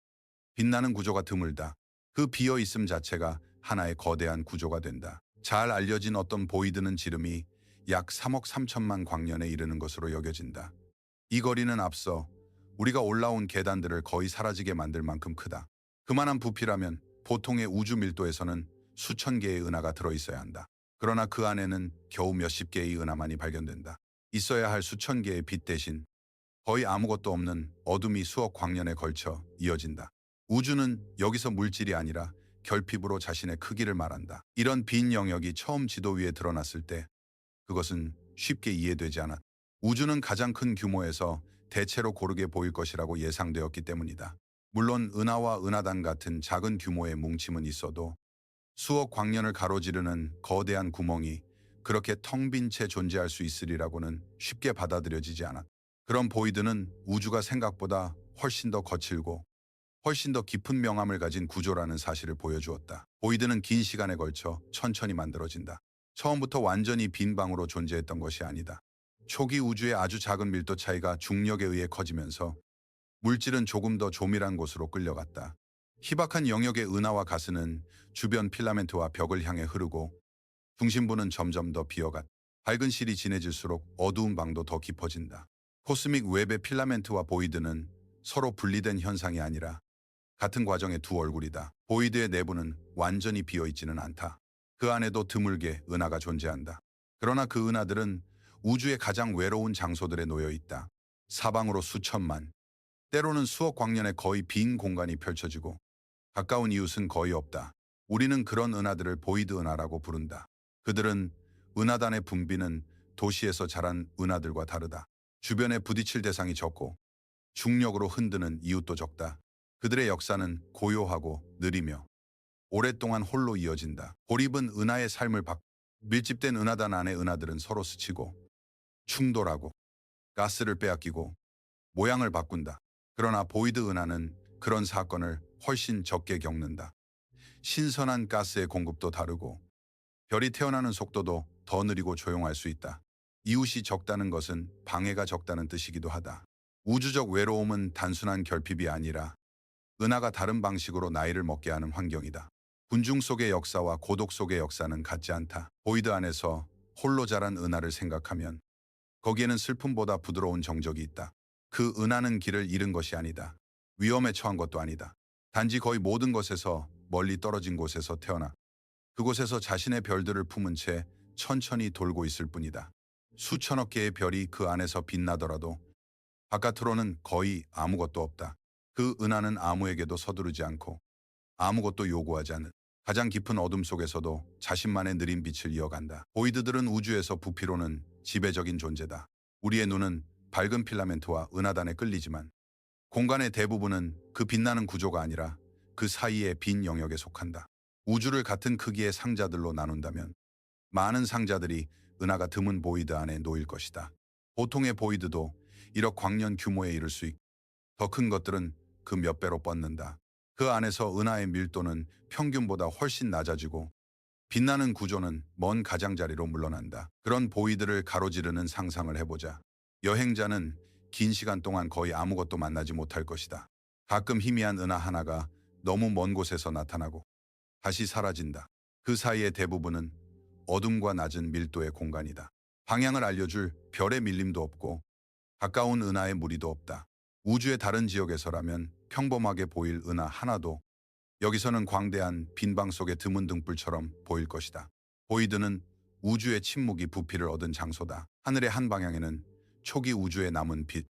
빛나는 구조가 드물다. 그 비어있음 자체가 하나의 거대한 구조가 된다. 잘 알려진 어떤 보이드는 지름이 약 3억 3천만 광년에 이르는 것으로 여겨진다. 이 거리는 앞서 우리가 올라온 계단들을 거의 사라지게 만들 만큼 크다. 그만한 부피라면 보통의 우주 밀도에서는 수천 개의 은하가 들어있어야 한다. 그러나 그 안에는 겨우 몇십 개의 은하만이 발견된다. 있어야 할 수천 개의 빛 대신 거의 아무것도 없는 어둠이 수억 광년에 걸쳐 이어진다. 우주는 여기서 물질이 아니라 결핍으로 자신의 크기를 말한다. 이런 빈 영역이 처음 지도 위에 드러났을 때 그것은 쉽게 이해되지 않았다. 우주는 가장 큰 규모에서 대체로 고르게 보일 것이라고 예상되었기 때문이다. 물론 은하와 은하단 같은 작은 규모의 뭉침은 있어도 수억 광년을 가로지르는 거대한 구멍이 그렇게 텅 빈 채 존재할 수 있으리라고는 쉽게 받아들여지지 않았다. 그런 보이드는 우주가 생각보다 훨씬 더 거칠고 훨씬 더 깊은 명암을 가진 구조라는 사실을 보여주었다. 보이드는 긴 시간에 걸쳐 천천히 만들어진다. 처음부터 완전히 빈 방으로 존재했던 것이 아니다. 초기 우주의 아주 작은 밀도 차이가 중력에 의해 커지면서 물질은 조금 더 조밀한 곳으로 끌려갔다. 희박한 영역의 은하와 가스는 주변 필라멘트와 벽을 향해 흐르고 중심부는 점점 더 비어갔다. 밝은 실이 진해질수록 어두운 방도 더 깊어진다. 코스믹 웹의 필라멘트와 보이드는 서로 분리된 현상이 아니라 같은 과정의 두 얼굴이다. 보이드의 내부는 완전히 비어있지는 않다. 그 안에도 드물게 은하가 존재한다. 그러나 그 은하들은 우주의 가장 외로운 장소들에 놓여 있다. 사방으로 수천만, 때로는 수억 광년의 거의 빈 공간이 펼쳐지고 가까운 이웃은 거의 없다. 우리는 그런 은하들을 보이드 은하라고 부른다. 그들은 은하단의 분비는 도시에서 자란 은하들과 다르다. 주변에 부딪힐 대상이 적고 중력으로 흔드는 이웃도 적다. 그들의 역사는 고요하고 느리며 오랫동안 홀로 이어진다. 고립은 은하의 삶을 밀집된 은하단 안의 은하들은 서로 스치고 충돌하고 가스를 빼앗기고 모양을 바꾼다. 그러나 보이드 은하는 그런 사건을 훨씬 적게 겪는다. 신선한 가스의 공급도 다르고 별이 태어나는 속도도 더 느리고 조용할 수 있다. 이웃이 적다는 것은 방해가 적다는 뜻이기도 하다. 우주적 외로움은 단순한 결핍이 아니라 은하가 다른 방식으로 나이를 먹게 하는 환경이다. 군중 속의 역사와 고독 속의 역사는 같지 않다. 보이드 안에서 홀로 자란 은하를 생각하면 거기에는 슬픔보다 부드러운 정적이 있다. 그 은하는 길을 잃은 것이 아니다. 위험에 처한 것도 아니다. 단지 거의 모든 것에서 멀리 떨어진 곳에서 태어나 그곳에서 자신의 별들을 품은 채 천천히 돌고 있을 뿐이다. 수천억 개의 별이 그 안에서 빛나더라도 바깥으로는 거의 아무것도 없다. 그 은하는 아무에게도 서두르지 않고 아무것도 요구하지 않는 가장 깊은 어둠 속에서도 자신만의 느린 빛을 이어간다. 보이드들은 우주에서 부피로는 지배적인 존재다. 우리의 눈은 밝은 필라멘트와 은하단에 끌리지만 공간의 대부분은 그 빛나는 구조가 아니라 그 사이의 빈 영역에 속한다. 우주를 같은 크기의 상자들로 나눈다면 많은 상자들이 은하가 드문 보이드 안에 놓일 것이다. 보통의 보이드도 1억 광년 규모에 이를 수 있고 더 큰 것들은 그 몇 배로 뻗는다. 그 안에서 은하의 밀도는 평균보다 훨씬 낮아지고 빛나는 구조는 먼 가장자리로 물러난다. 그런 보이드를 가로지르는 상상을 해보자. 여행자는 긴 시간 동안 거의 아무것도 만나지 못할 것이다. 가끔 희미한 은하 하나가 너무 먼 곳에서 나타나고 다시 사라진다. 그 사이의 대부분은 어둠과 낮은 밀도의 공간이다. 방향을 알려줄 별의 밀림도 없고 가까운 은하의 무리도 없다. 우주의 다른 지역에서라면 평범하게 보일 은하 하나도 여기서는 광대한 빈방 속의 드문 등불처럼 보일 것이다. 보이드는 우주의 침묵이 부피를 얻은 장소다. 하늘의 한 방향에는 초기 우주에 남은 빛,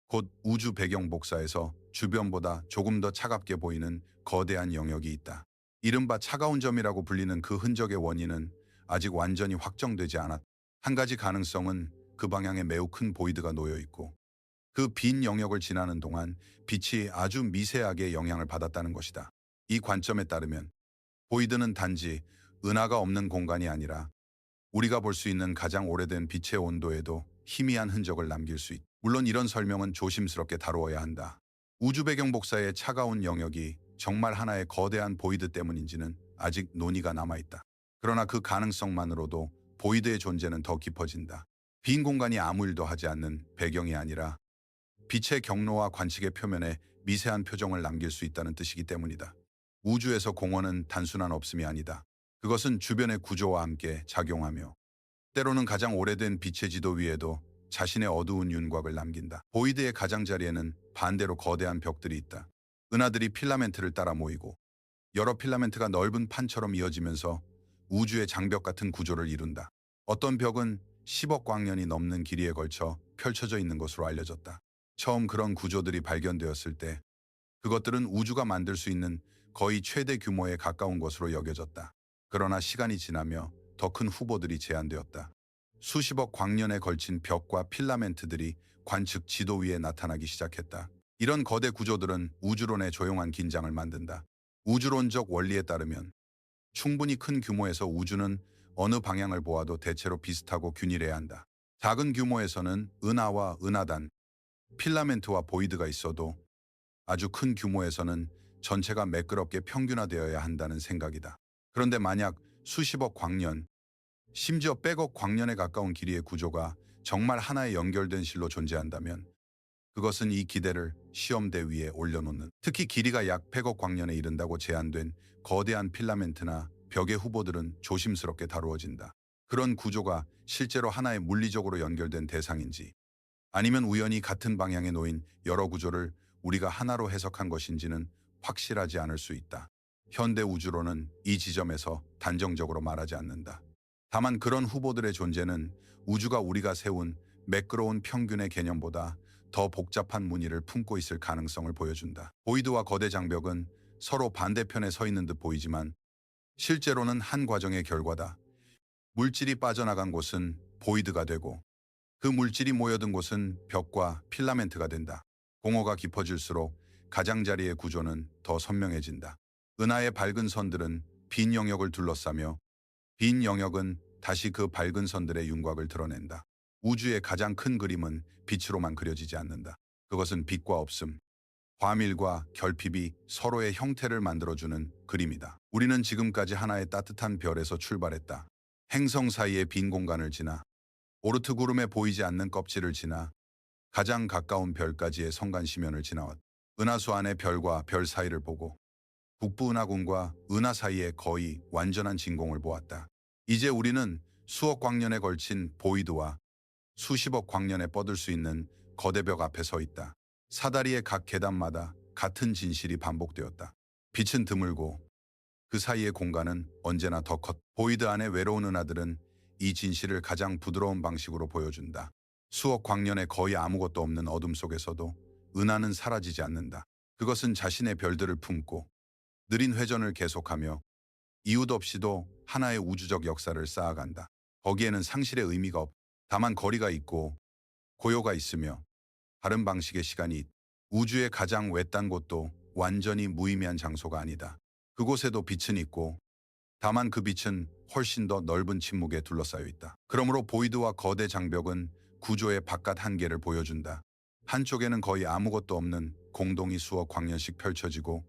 곧 우주 배경 복사에서 주변보다 조금 더 차갑게 보이는 거대한 영역이 있다. 이른바 차가운 점이라고 불리는 그 흔적의 원인은 아직 완전히 확정되지 않았다. 한 가지 가능성은 그 방향에 매우 큰 보이드가 놓여 있고 그 빈 영역을 지나는 동안 빛이 아주 미세하게 영향을 받았다는 것이다. 이 관점에 따르면 보이드는 단지 은하가 없는 공간이 아니라 우리가 볼 수 있는 가장 오래된 빛의 온도에도 희미한 흔적을 남길 수 있다. 물론 이런 설명은 조심스럽게 다루어야 한다. 우주 배경 복사의 차가운 영역이 정말 하나의 거대한 보이드 때문인지는 아직 논의가 남아있다. 그러나 그 가능성만으로도 보이드의 존재는 더 깊어진다. 빈 공간이 아무 일도 하지 않는 배경이 아니라 빛의 경로와 관측의 표면에 미세한 표정을 남길 수 있다는 뜻이기 때문이다. 우주에서 공허는 단순한 없음이 아니다. 그것은 주변의 구조와 함께 작용하며 때로는 가장 오래된 빛의 지도 위에도 자신의 어두운 윤곽을 남긴다. 보이드의 가장자리에는 반대로 거대한 벽들이 있다. 은하들이 필라멘트를 따라 모이고 여러 필라멘트가 넓은 판처럼 이어지면서 우주의 장벽 같은 구조를 이룬다. 어떤 벽은 10억 광년이 넘는 길이에 걸쳐 펼쳐져 있는 것으로 알려졌다. 처음 그런 구조들이 발견되었을 때 그것들은 우주가 만들 수 있는 거의 최대 규모에 가까운 것으로 여겨졌다. 그러나 시간이 지나며 더 큰 후보들이 제안되었다. 수십억 광년에 걸친 벽과 필라멘트들이 관측 지도 위에 나타나기 시작했다. 이런 거대 구조들은 우주론의 조용한 긴장을 만든다. 우주론적 원리에 따르면 충분히 큰 규모에서 우주는 어느 방향을 보아도 대체로 비슷하고 균일해야 한다. 작은 규모에서는 은하와 은하단, 필라멘트와 보이드가 있어도 아주 큰 규모에서는 전체가 매끄럽게 평균화되어야 한다는 생각이다. 그런데 만약 수십억 광년, 심지어 백억 광년에 가까운 길이의 구조가 정말 하나의 연결된 실로 존재한다면 그것은 이 기대를 시험대 위에 올려놓는, 특히 길이가 약 100억 광년에 이른다고 제한된 거대한 필라멘트나 벽의 후보들은 조심스럽게 다루어진다. 그런 구조가 실제로 하나의 물리적으로 연결된 대상인지 아니면 우연히 같은 방향에 놓인 여러 구조를 우리가 하나로 해석한 것인지는 확실하지 않을 수 있다. 현대 우주론은 이 지점에서 단정적으로 말하지 않는다. 다만 그런 후보들의 존재는 우주가 우리가 세운 매끄러운 평균의 개념보다 더 복잡한 무늬를 품고 있을 가능성을 보여준다. 보이드와 거대 장벽은 서로 반대편에 서 있는 듯 보이지만 실제로는 한 과정의 결과다. 물질이 빠져나간 곳은 보이드가 되고 그 물질이 모여든 곳은 벽과 필라멘트가 된다. 공허가 깊어질수록 가장자리의 구조는 더 선명해진다. 은하의 밝은 선들은 빈 영역을 둘러싸며 빈 영역은 다시 그 밝은 선들의 윤곽을 드러낸다. 우주의 가장 큰 그림은 빛으로만 그려지지 않는다. 그것은 빛과 없음, 과밀과 결핍이 서로의 형태를 만들어주는 그림이다. 우리는 지금까지 하나의 따뜻한 별에서 출발했다. 행성 사이의 빈 공간을 지나 오르트 구름에 보이지 않는 껍질을 지나 가장 가까운 별까지의 성간시면을 지나왔다. 은하수 안의 별과 별 사이를 보고 북부 은하군과 은하 사이의 거의 완전한 진공을 보았다. 이제 우리는 수억 광년에 걸친 보이드와 수십억 광년에 뻗을 수 있는 거대 벽 앞에 서 있다. 사다리의 각 계단마다 같은 진실이 반복되었다. 빛은 드물고 그 사이의 공간은 언제나 더 컸다. 보이드 안의 외로운 은하들은 이 진실을 가장 부드러운 방식으로 보여준다. 수억 광년에 거의 아무것도 없는 어둠 속에서도 은하는 사라지지 않는다. 그것은 자신의 별들을 품고 느린 회전을 계속하며 이유 없이도 하나의 우주적 역사를 쌓아간다. 거기에는 상실의 의미가 없다. 다만 거리가 있고 고요가 있으며 다른 방식의 시간이 있다. 우주의 가장 외딴 곳도 완전히 무의미한 장소가 아니다. 그곳에도 빛은 있고 다만 그 빛은 훨씬 더 넓은 침묵에 둘러싸여 있다. 그러므로 보이드와 거대 장벽은 구조의 바깥 한계를 보여준다. 한쪽에는 거의 아무것도 없는 공동이 수억 광년씩 펼쳐지고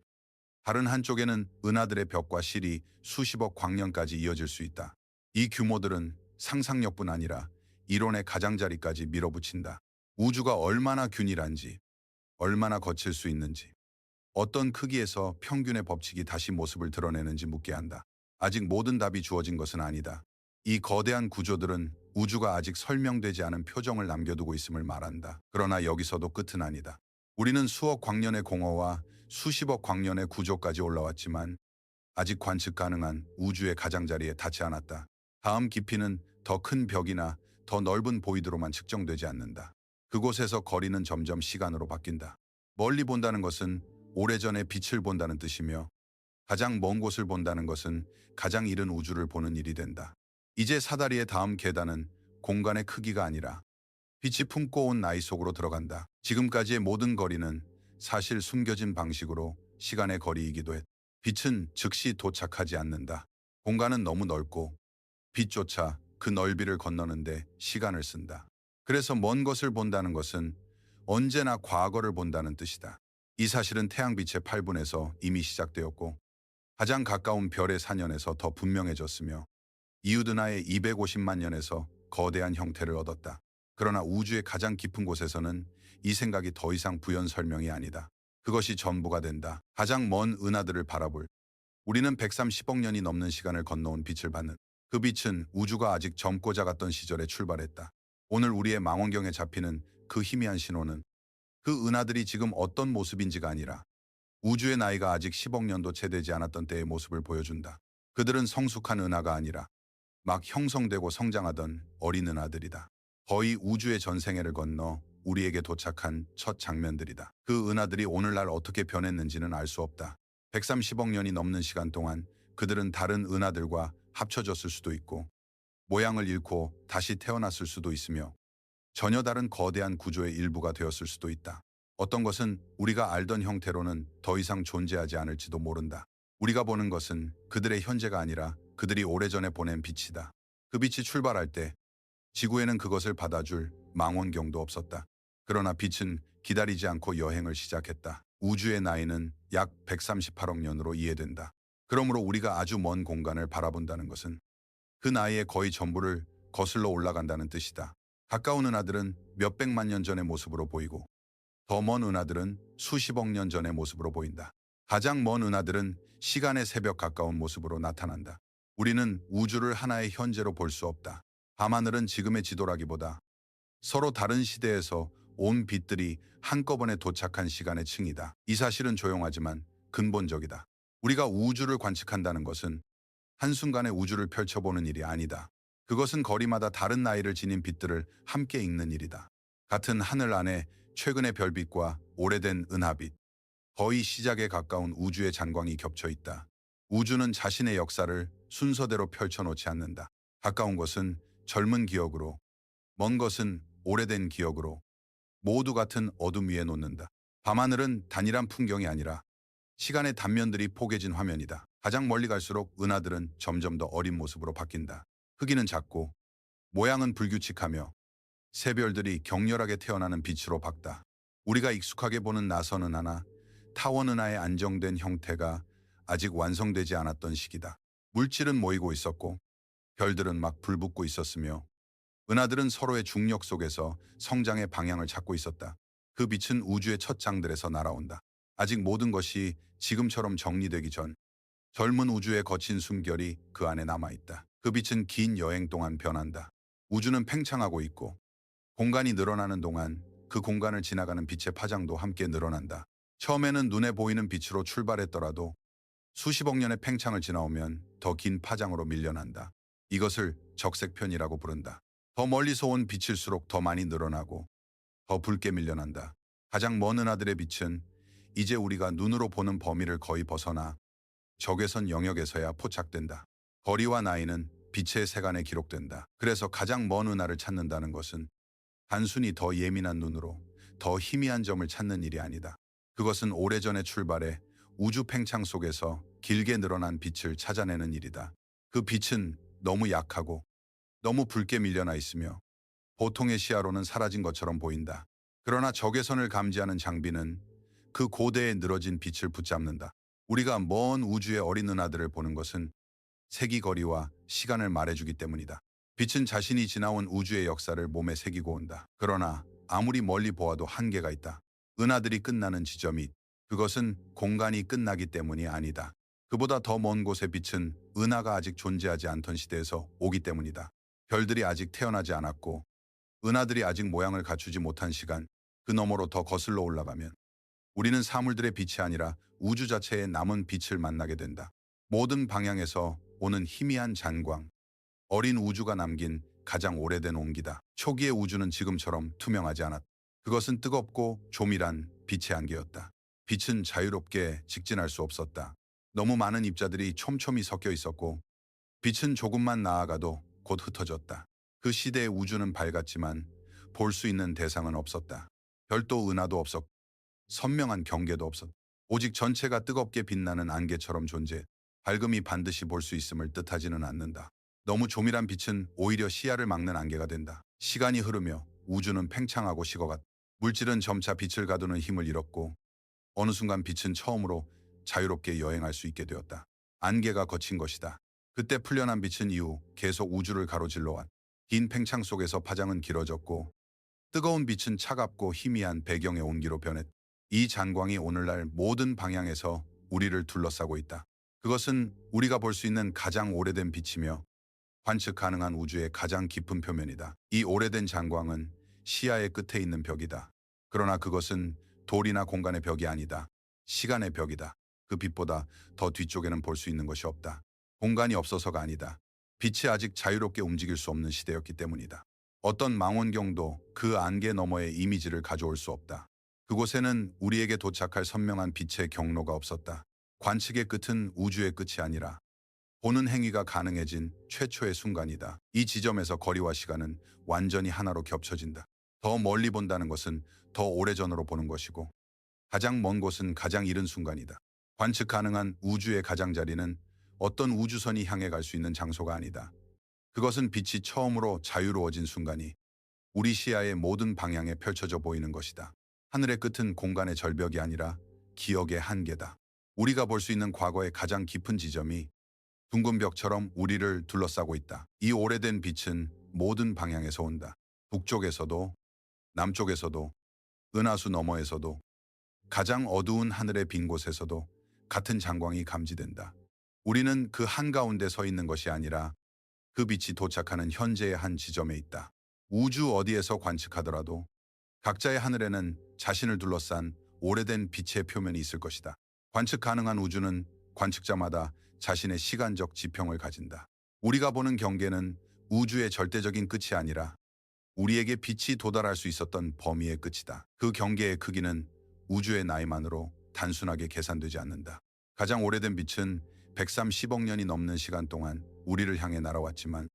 다른 한쪽에는 은하들의 벽과 실이 수십억 광년까지 이어질 수 있다. 이 규모들은 상상력뿐 아니라 이론의 가장자리까지 밀어붙인다. 우주가 얼마나 균일한지, 얼마나 거칠 수 있는지, 어떤 크기에서 평균의 법칙이 다시 모습을 드러내는지 묻게 한다. 아직 모든 답이 주어진 것은 아니다. 이 거대한 구조들은 우주가 아직 설명되지 않은 표정을 남겨두고 있음을 말한다. 그러나 여기서도 끝은 아니다. 우리는 수억 광년의 공허와 수십억 광년의 구조까지 올라왔지만 아직 관측 가능한 우주의 가장자리에 닿지 않았다. 다음 깊이는 더 큰 벽이나 더 넓은 보이드로만 측정되지 않는다. 그곳에서 거리는 점점 시간으로 바뀐다. 멀리 본다는 것은 오래전에 빛을 본다는 뜻이며 가장 먼 곳을 본다는 것은 가장 이른 우주를 보는 일이 된다. 이제 사다리의 다음 계단은 공간의 크기가 아니라 빛이 품고 온 나이 속으로 들어간다. 지금까지의 모든 거리는 사실 숨겨진 방식으로 시간의 거리이기도 했다. 빛은 즉시 도착하지 않는다. 공간은 너무 넓고 빛조차 그 넓이를 건너는데 시간을 쓴다. 그래서 먼 것을 본다는 것은 언제나 과거를 본다는 뜻이다. 이 사실은 태양빛의 8분에서 이미 시작되었고 가장 가까운 별의 4년에서 더 분명해졌으며 이웃은하의 250만 년에서 거대한 형태를 얻었다. 그러나 우주의 가장 깊은 곳에서는 이 생각이 더 이상 부연 설명이 아니다. 그것이 전부가 된다. 가장 먼 은하들을 바라볼 우리는 130억 년이 넘는 시간을 건너온 빛을 받는 그 빛은 우주가 아직 젊고 작았던 시절에 출발했다. 오늘 우리의 망원경에 잡히는 그 희미한 신호는 그 은하들이 지금 어떤 모습인지가 아니라 우주의 나이가 아직 10억 년도 채 되지 않았던 때의 모습을 보여준다. 그들은 성숙한 은하가 아니라 막 형성되고 성장하던 어린 은하들이다. 거의 우주의 전생애를 건너 우리에게 도착한 첫 장면들이다. 그 은하들이 오늘날 어떻게 변했는지는 알 수 없다. 130억 년이 넘는 시간 동안 그들은 다른 은하들과 합쳐졌을 수도 있고 모양을 잃고 다시 태어났을 수도 있으며 전혀 다른 거대한 구조의 일부가 되었을 수도 있다. 어떤 것은 우리가 알던 형태로는 더 이상 존재하지 않을지도 모른다. 우리가 보는 것은 그들의 현재가 아니라 그들이 오래전에 보낸 빛이다. 그 빛이 출발할 때 지구에는 그것을 받아줄 망원경도 없었다. 그러나 빛은 기다리지 않고 여행을 시작했다. 우주의 나이는 약 138억 년으로 이해된다. 그러므로 우리가 아주 먼 공간을 바라본다는 것은 그 나이의 거의 전부를 거슬러 올라간다는 뜻이다. 가까운 은하들은 몇백만 년 전의 모습으로 보이고 더 먼 은하들은 수십억 년 전의 모습으로 보인다. 가장 먼 은하들은 시간의 새벽 가까운 모습으로 나타난다. 우리는 우주를 하나의 현재로 볼 수 없다. 밤하늘은 지금의 지도라기보다 서로 다른 시대에서 온 빛들이 한꺼번에 도착한 시간의 층이다. 이 사실은 조용하지만 근본적이다. 우리가 우주를 관측한다는 것은 한순간에 우주를 펼쳐보는 일이 아니다. 그것은 거리마다 다른 나이를 지닌 빛들을 함께 읽는 일이다. 같은 하늘 안에 최근의 별빛과 오래된 은하빛, 거의 시작에 가까운 우주의 잔광이 겹쳐 있다. 우주는 자신의 역사를 순서대로 펼쳐놓지 않는다. 가까운 것은 젊은 기억으로, 먼 것은 오래된 기억으로 모두 같은 어둠 위에 놓는다. 밤하늘은 단일한 풍경이 아니라 시간의 단면들이 포개진 화면이다. 가장 멀리 갈수록 은하들은 점점 더 어린 모습으로 바뀐다. 크기는 작고 모양은 불규칙하며 새별들이 격렬하게 태어나는 빛으로 밝다. 우리가 익숙하게 보는 나선 은하나 타원 은하의 안정된 형태가 아직 완성되지 않았던 시기다. 물질은 모이고 있었고 별들은 막 불붙고 있었으며 은하들은 서로의 중력 속에서 성장의 방향을 찾고 있었다. 그 빛은 우주의 첫 장들에서 날아온다. 아직 모든 것이 지금처럼 정리되기 전 젊은 우주의 거친 숨결이 그 안에 남아있다. 그 빛은 긴 여행 동안 변한다. 우주는 팽창하고 있고 공간이 늘어나는 동안 그 공간을 지나가는 빛의 파장도 함께 늘어난다. 처음에는 눈에 보이는 빛으로 출발했더라도 수십억 년의 팽창을 지나오면 더 긴 파장으로 밀려난다. 이것을 적색편이라고 부른다. 더 멀리서 온 빛일수록 더 많이 늘어나고 더 붉게 밀려난다. 가장 먼 은하들의 빛은 이제 우리가 눈으로 보는 범위를 거의 벗어나 적외선 영역에서야 포착된다. 거리와 나이는 빛의 세간에 기록된다. 그래서 가장 먼 은하를 찾는다는 것은 단순히 더 예민한 눈으로 더 희미한 점을 찾는 일이 아니다. 그것은 오래전에 출발해 우주 팽창 속에서 길게 늘어난 빛을 찾아내는 일이다. 그 빛은 너무 약하고 너무 붉게 밀려나 있으며 보통의 시야로는 사라진 것처럼 보인다. 그러나 적외선을 감지하는 장비는 그 고대에 늘어진 빛을 붙잡는다. 우리가 먼 우주의 어린 은하들을 보는 것은 세기 거리와 시간을 말해주기 때문이다. 빛은 자신이 지나온 우주의 역사를 몸에 새기고 온다. 그러나 아무리 멀리 보아도 한계가 있다. 은하들이 끝나는 지점이 그것은 공간이 끝나기 때문이 아니다. 그보다 더 먼 곳의 빛은 은하가 아직 존재하지 않던 시대에서 오기 때문이다. 별들이 아직 태어나지 않았고 은하들이 아직 모양을 갖추지 못한 시간, 그 너머로 더 거슬러 올라가면 우리는 사물들의 빛이 아니라 우주 자체의 남은 빛을 만나게 된다. 모든 방향에서 오는 희미한 잔광, 어린 우주가 남긴 가장 오래된 온기다. 초기의 우주는 지금처럼 투명하지 않았다. 그것은 뜨겁고 조밀한 빛의 안개였다. 빛은 자유롭게 직진할 수 없었다. 너무 많은 입자들이 촘촘히 섞여 있었고 빛은 조금만 나아가도 곧 흩어졌다. 그 시대의 우주는 밝았지만 볼 수 있는 대상은 없었다. 별도 은하도 없었고 선명한 경계도 없었다. 오직 전체가 뜨겁게 빛나는 안개처럼 존재, 밝음이 반드시 볼 수 있음을 뜻하지는 않는다. 너무 조밀한 빛은 오히려 시야를 막는 안개가 된다. 시간이 흐르며 우주는 팽창하고 식어갔다. 물질은 점차 빛을 가두는 힘을 잃었고 어느 순간 빛은 처음으로 자유롭게 여행할 수 있게 되었다. 안개가 거친 것이다. 그때 풀려난 빛은 이후 계속 우주를 가로질러 왔다. 긴 팽창 속에서 파장은 길어졌고 뜨거운 빛은 차갑고 희미한 배경의 온기로 변했다. 이 잔광이 오늘날 모든 방향에서 우리를 둘러싸고 있다. 그것은 우리가 볼 수 있는 가장 오래된 빛이며 관측 가능한 우주의 가장 깊은 표면이다. 이 오래된 잔광은 시야의 끝에 있는 벽이다. 그러나 그것은 돌이나 공간의 벽이 아니다. 시간의 벽이다. 그 빛보다 더 뒤쪽에는 볼 수 있는 것이 없다. 공간이 없어서가 아니다. 빛이 아직 자유롭게 움직일 수 없는 시대였기 때문이다. 어떤 망원경도 그 안개 너머의 이미지를 가져올 수 없다. 그곳에는 우리에게 도착할 선명한 빛의 경로가 없었다. 관측의 끝은 우주의 끝이 아니라 보는 행위가 가능해진 최초의 순간이다. 이 지점에서 거리와 시간은 완전히 하나로 겹쳐진다. 더 멀리 본다는 것은 더 오래전으로 보는 것이고 가장 먼 곳은 가장 이른 순간이다. 관측 가능한 우주의 가장자리는 어떤 우주선이 향해 갈 수 있는 장소가 아니다. 그것은 빛이 처음으로 자유로워진 순간이 우리 시야의 모든 방향에 펼쳐져 보이는 것이다. 하늘의 끝은 공간의 절벽이 아니라 기억의 한계다. 우리가 볼 수 있는 과거의 가장 깊은 지점이 둥근 벽처럼 우리를 둘러싸고 있다. 이 오래된 빛은 모든 방향에서 온다. 북쪽에서도, 남쪽에서도, 은하수 너머에서도, 가장 어두운 하늘의 빈 곳에서도 같은 잔광이 감지된다. 우리는 그 한가운데 서 있는 것이 아니라 그 빛이 도착하는 현재의 한 지점에 있다. 우주 어디에서 관측하더라도 각자의 하늘에는 자신을 둘러싼 오래된 빛의 표면이 있을 것이다. 관측 가능한 우주는 관측자마다 자신의 시간적 지평을 가진다. 우리가 보는 경계는 우주의 절대적인 끝이 아니라 우리에게 빛이 도달할 수 있었던 범위의 끝이다. 그 경계의 크기는 우주의 나이만으로 단순하게 계산되지 않는다. 가장 오래된 빛은 130억 년이 넘는 시간 동안 우리를 향해 날아왔지만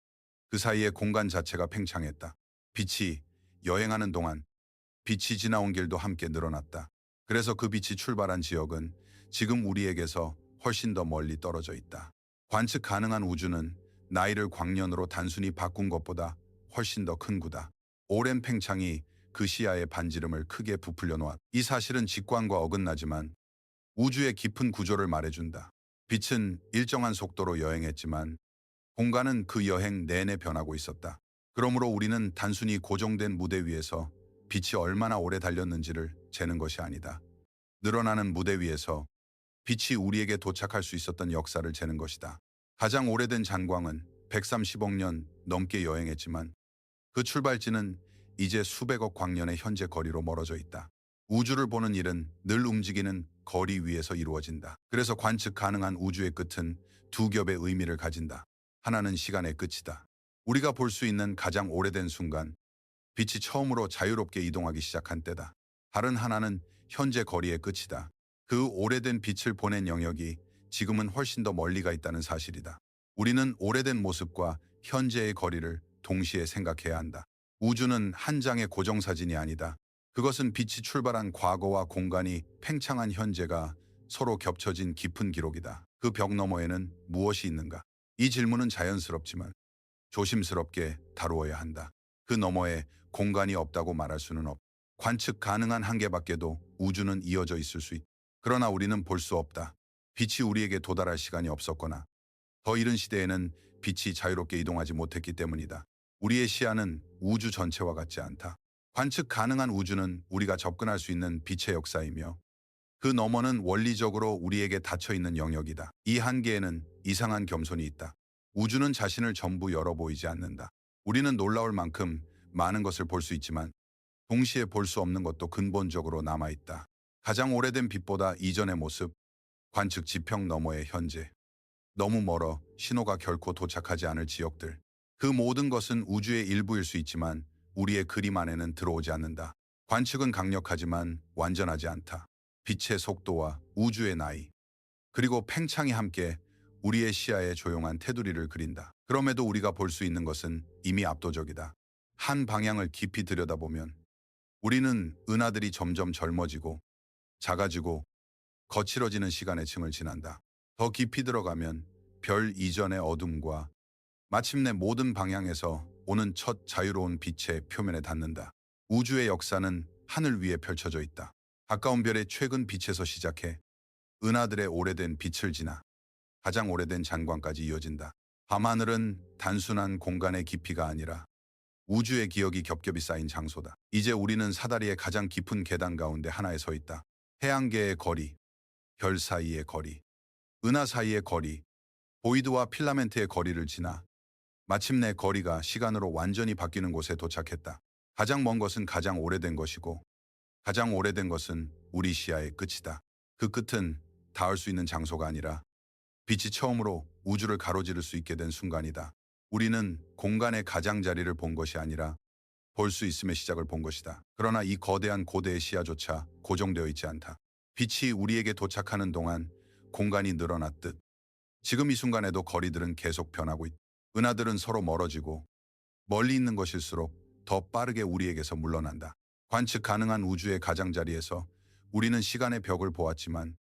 그 사이에 공간 자체가 팽창했다. 빛이 여행하는 동안 빛이 지나온 길도 함께 늘어났다. 그래서 그 빛이 출발한 지역은 지금 우리에게서 훨씬 더 멀리 떨어져 있다. 관측 가능한 우주는 나이를 광년으로 단순히 바꾼 것보다 훨씬 더 큰 구다. 오랜 팽창이 그 시야의 반지름을 크게 부풀려 놓았다. 이 사실은 직관과 어긋나지만 우주의 깊은 구조를 말해준다. 빛은 일정한 속도로 여행했지만 공간은 그 여행 내내 변하고 있었다. 그러므로 우리는 단순히 고정된 무대 위에서 빛이 얼마나 오래 달렸는지를 재는 것이 아니다. 늘어나는 무대 위에서 빛이 우리에게 도착할 수 있었던 역사를 재는 것이다. 가장 오래된 잔광은 130억 년 넘게 여행했지만 그 출발지는 이제 수백억 광년의 현재 거리로 멀어져 있다. 우주를 보는 일은 늘 움직이는 거리 위에서 이루어진다. 그래서 관측 가능한 우주의 끝은 두 겹의 의미를 가진다. 하나는 시간의 끝이다. 우리가 볼 수 있는 가장 오래된 순간, 빛이 처음으로 자유롭게 이동하기 시작한 때다. 다른 하나는 현재 거리의 끝이다. 그 오래된 빛을 보낸 영역이 지금은 훨씬 더 멀리 가 있다는 사실이다. 우리는 오래된 모습과 현재의 거리를 동시에 생각해야 한다. 우주는 한 장의 고정사진이 아니다. 그것은 빛이 출발한 과거와 공간이 팽창한 현재가 서로 겹쳐진 깊은 기록이다. 그 벽 너머에는 무엇이 있는가? 이 질문은 자연스럽지만 조심스럽게 다루어야 한다. 그 너머에 공간이 없다고 말할 수는 없다. 관측 가능한 한계밖에도 우주는 이어져 있을 수 있다. 그러나 우리는 볼 수 없다. 빛이 우리에게 도달할 시간이 없었거나 더 이른 시대에는 빛이 자유롭게 이동하지 못했기 때문이다. 우리의 시야는 우주 전체와 같지 않다. 관측 가능한 우주는 우리가 접근할 수 있는 빛의 역사이며 그 너머는 원리적으로 우리에게 닫혀있는 영역이다. 이 한계에는 이상한 겸손이 있다. 우주는 자신을 전부 열어 보이지 않는다. 우리는 놀라울 만큼 많은 것을 볼 수 있지만 동시에 볼 수 없는 것도 근본적으로 남아있다. 가장 오래된 빛보다 이전의 모습, 관측 지평 너머의 현재, 너무 멀어 신호가 결코 도착하지 않을 지역들. 그 모든 것은 우주의 일부일 수 있지만 우리의 그림 안에는 들어오지 않는다. 관측은 강력하지만 완전하지 않다. 빛의 속도와 우주의 나이, 그리고 팽창이 함께 우리의 시야에 조용한 테두리를 그린다. 그럼에도 우리가 볼 수 있는 것은 이미 압도적이다. 한 방향을 깊이 들여다보면 우리는 은하들이 점점 젊어지고 작아지고 거칠어지는 시간의 층을 지난다. 더 깊이 들어가면 별 이전의 어둠과 마침내 모든 방향에서 오는 첫 자유로운 빛의 표면에 닿는다. 우주의 역사는 하늘 위에 펼쳐져 있다. 가까운 별의 최근 빛에서 시작해 은하들의 오래된 빛을 지나 가장 오래된 잔광까지 이어진다. 밤하늘은 단순한 공간의 깊이가 아니라 우주의 기억이 겹겹이 쌓인 장소다. 이제 우리는 사다리의 가장 깊은 계단 가운데 하나에 서 있다. 태양계의 거리, 별 사이의 거리, 은하 사이의 거리, 보이드와 필라멘트의 거리를 지나 마침내 거리가 시간으로 완전히 바뀌는 곳에 도착했다. 가장 먼 것은 가장 오래된 것이고 가장 오래된 것은 우리 시야의 끝이다. 그 끝은 닿을 수 있는 장소가 아니라 빛이 처음으로 우주를 가로지를 수 있게 된 순간이다. 우리는 공간의 가장자리를 본 것이 아니라 볼 수 있음의 시작을 본 것이다. 그러나 이 거대한 고대의 시야조차 고정되어 있지 않다. 빛이 우리에게 도착하는 동안 공간이 늘어났듯 지금 이 순간에도 거리들은 계속 변하고 있다. 은하들은 서로 멀어지고 멀리 있는 것일수록 더 빠르게 우리에게서 물러난다. 관측 가능한 우주의 가장자리에서 우리는 시간의 벽을 보았지만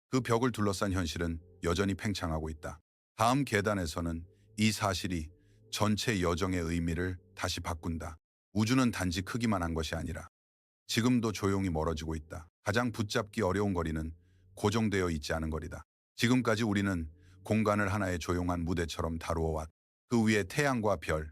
그 벽을 둘러싼 현실은 여전히 팽창하고 있다. 다음 계단에서는 이 사실이 전체 여정의 의미를 다시 바꾼다. 우주는 단지 크기만 한 것이 아니라 지금도 조용히 멀어지고 있다. 가장 붙잡기 어려운 거리는 고정되어 있지 않은 거리다. 지금까지 우리는 공간을 하나의 조용한 무대처럼 다루어 왔다. 그 위에 태양과 별,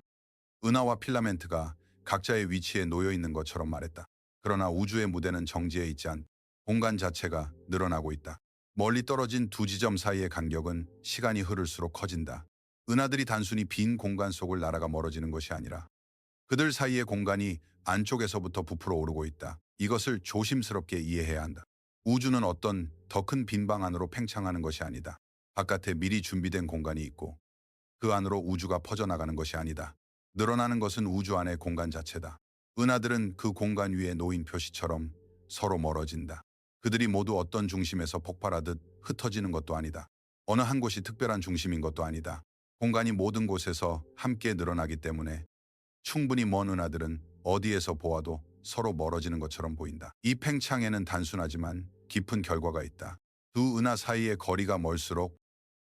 은하와 필라멘트가 각자의 위치에 놓여 있는 것처럼 말했다. 그러나 우주의 무대는 정지해 있지 않다. 공간 자체가 늘어나고 있다. 멀리 떨어진 두 지점 사이의 간격은 시간이 흐를수록 커진다. 은하들이 단순히 빈 공간 속을 날아가 멀어지는 것이 아니라 그들 사이의 공간이 안쪽에서부터 부풀어 오르고 있다. 이것을 조심스럽게 이해해야 한다. 우주는 어떤 더 큰 빈방 안으로 팽창하는 것이 아니다. 바깥에 미리 준비된 공간이 있고 그 안으로 우주가 퍼져나가는 것이 아니다. 늘어나는 것은 우주 안의 공간 자체다. 은하들은 그 공간 위에 놓인 표시처럼 서로 멀어진다. 그들이 모두 어떤 중심에서 폭발하듯 흩어지는 것도 아니다. 어느 한 곳이 특별한 중심인 것도 아니다. 공간이 모든 곳에서 함께 늘어나기 때문에 충분히 먼 은하들은 어디에서 보아도 서로 멀어지는 것처럼 보인다. 이 팽창에는 단순하지만 깊은 결과가 있다. 두 은하 사이의 거리가 멀수록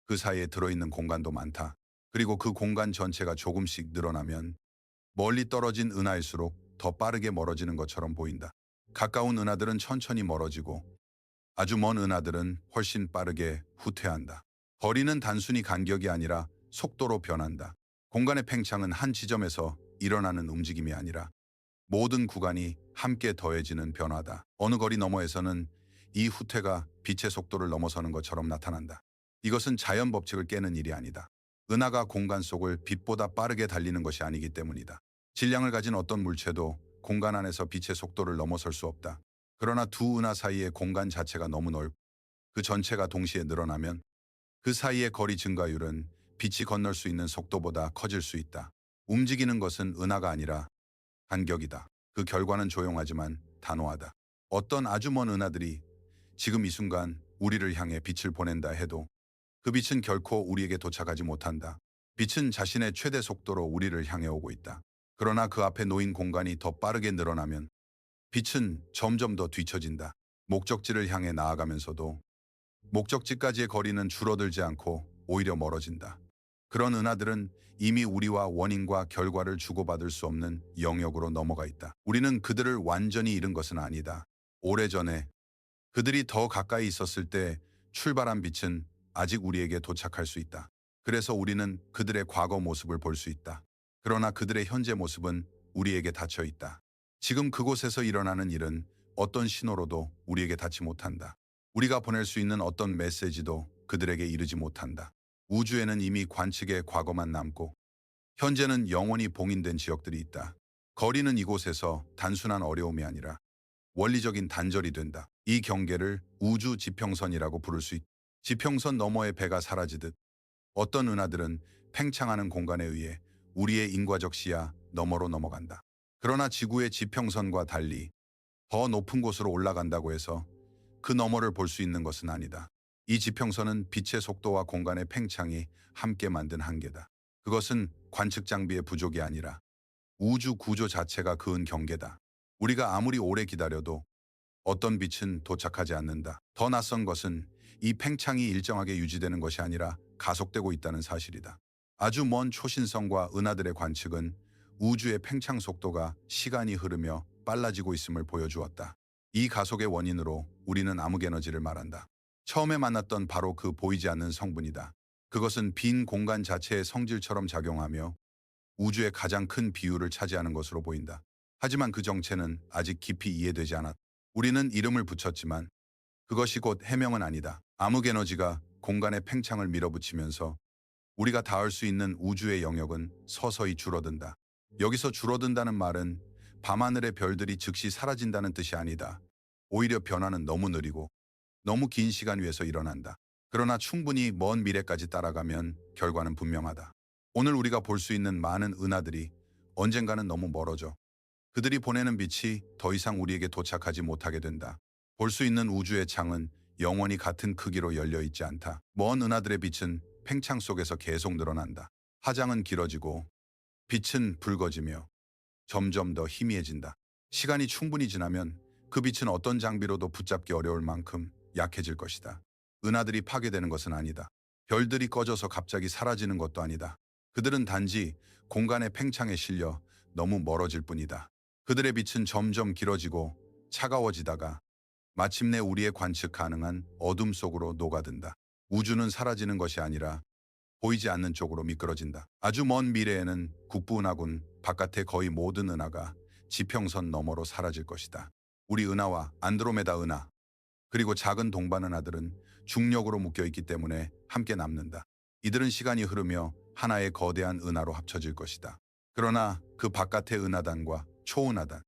그 사이에 들어있는 공간도 많다. 그리고 그 공간 전체가 조금씩 늘어나면 멀리 떨어진 은하일수록 더 빠르게 멀어지는 것처럼 보인다. 가까운 은하들은 천천히 멀어지고 아주 먼 은하들은 훨씬 빠르게 후퇴한다. 거리는 단순히 간격이 아니라 속도로 변한다. 공간의 팽창은 한 지점에서 일어나는 움직임이 아니라 모든 구간이 함께 더해지는 변화다. 어느 거리 너머에서는 이 후퇴가 빛의 속도를 넘어서는 것처럼 나타난다. 이것은 자연 법칙을 깨는 일이 아니다. 은하가 공간 속을 빛보다 빠르게 달리는 것이 아니기 때문이다. 질량을 가진 어떤 물체도 공간 안에서 빛의 속도를 넘어설 수 없다. 그러나 두 은하 사이의 공간 자체가 너무 넓고 그 전체가 동시에 늘어나면 그 사이의 거리 증가율은 빛이 건널 수 있는 속도보다 커질 수 있다. 움직이는 것은 은하가 아니라 간격이다. 그 결과는 조용하지만 단호하다. 어떤 아주 먼 은하들이 지금 이 순간 우리를 향해 빛을 보낸다 해도 그 빛은 결코 우리에게 도착하지 못한다. 빛은 자신의 최대 속도로 우리를 향해 오고 있다. 그러나 그 앞에 놓인 공간이 더 빠르게 늘어나면 빛은 점점 더 뒤처진다. 목적지를 향해 나아가면서도 목적지까지의 거리는 줄어들지 않고 오히려 멀어진다. 그런 은하들은 이미 우리와 원인과 결과를 주고받을 수 없는 영역으로 넘어가 있다. 우리는 그들을 완전히 잃은 것은 아니다. 오래전에 그들이 더 가까이 있었을 때 출발한 빛은 아직 우리에게 도착할 수 있다. 그래서 우리는 그들의 과거 모습을 볼 수 있다. 그러나 그들의 현재 모습은 우리에게 닫혀 있다. 지금 그곳에서 일어나는 일은 어떤 신호로도 우리에게 닿지 못한다. 우리가 보낼 수 있는 어떤 메시지도 그들에게 이르지 못한다. 우주에는 이미 관측의 과거만 남고 현재는 영원히 봉인된 지역들이 있다. 거리는 이곳에서 단순한 어려움이 아니라 원리적인 단절이 된다. 이 경계를 우주 지평선이라고 부를 수 있다. 지평선 너머의 배가 사라지듯 어떤 은하들은 팽창하는 공간에 의해 우리의 인과적 시야 너머로 넘어간다. 그러나 지구의 지평선과 달리 더 높은 곳으로 올라간다고 해서 그 너머를 볼 수 있는 것은 아니다. 이 지평선은 빛의 속도와 공간의 팽창이 함께 만든 한계다. 그것은 관측 장비의 부족이 아니라 우주 구조 자체가 그은 경계다. 우리가 아무리 오래 기다려도 어떤 빛은 도착하지 않는다. 더 낯선 것은 이 팽창이 일정하게 유지되는 것이 아니라 가속되고 있다는 사실이다. 아주 먼 초신성과 은하들의 관측은 우주의 팽창 속도가 시간이 흐르며 빨라지고 있음을 보여주었다. 이 가속의 원인으로 우리는 암흑에너지를 말한다. 처음에 만났던 바로 그 보이지 않는 성분이다. 그것은 빈 공간 자체의 성질처럼 작용하며 우주의 가장 큰 비율을 차지하는 것으로 보인다. 하지만 그 정체는 아직 깊이 이해되지 않았다. 우리는 이름을 붙였지만 그것이 곧 해명은 아니다. 암흑에너지가 공간의 팽창을 밀어붙이면서 우리가 닿을 수 있는 우주의 영역은 서서히 줄어든다. 여기서 줄어든다는 말은 밤하늘의 별들이 즉시 사라진다는 뜻이 아니다. 오히려 변화는 너무 느리고 너무 긴 시간 위에서 일어난다. 그러나 충분히 먼 미래까지 따라가면 결과는 분명하다. 오늘 우리가 볼 수 있는 많은 은하들이 언젠가는 너무 멀어져 그들이 보내는 빛이 더 이상 우리에게 도착하지 못하게 된다. 볼 수 있는 우주의 창은 영원히 같은 크기로 열려 있지 않다. 먼 은하들의 빛은 팽창 속에서 계속 늘어난다. 화장은 길어지고 빛은 붉어지며 점점 더 희미해진다. 시간이 충분히 지나면 그 빛은 어떤 장비로도 붙잡기 어려울 만큼 약해질 것이다. 은하들이 파괴되는 것은 아니다. 별들이 꺼져서 갑자기 사라지는 것도 아니다. 그들은 단지 공간의 팽창에 실려 너무 멀어질 뿐이다. 그들의 빛은 점점 길어지고 차가워지다가 마침내 우리의 관측 가능한 어둠 속으로 녹아든다. 우주는 사라지는 것이 아니라 보이지 않는 쪽으로 미끄러진다. 아주 먼 미래에는 국부은하군 바깥의 거의 모든 은하가 지평선 너머로 사라질 것이다. 우리 은하와 안드로메다 은하 그리고 작은 동반 은하들은 중력으로 묶여있기 때문에 함께 남는다. 이들은 시간이 흐르며 하나의 거대한 은하로 합쳐질 것이다. 그러나 그 바깥의 은하단과 초은하단,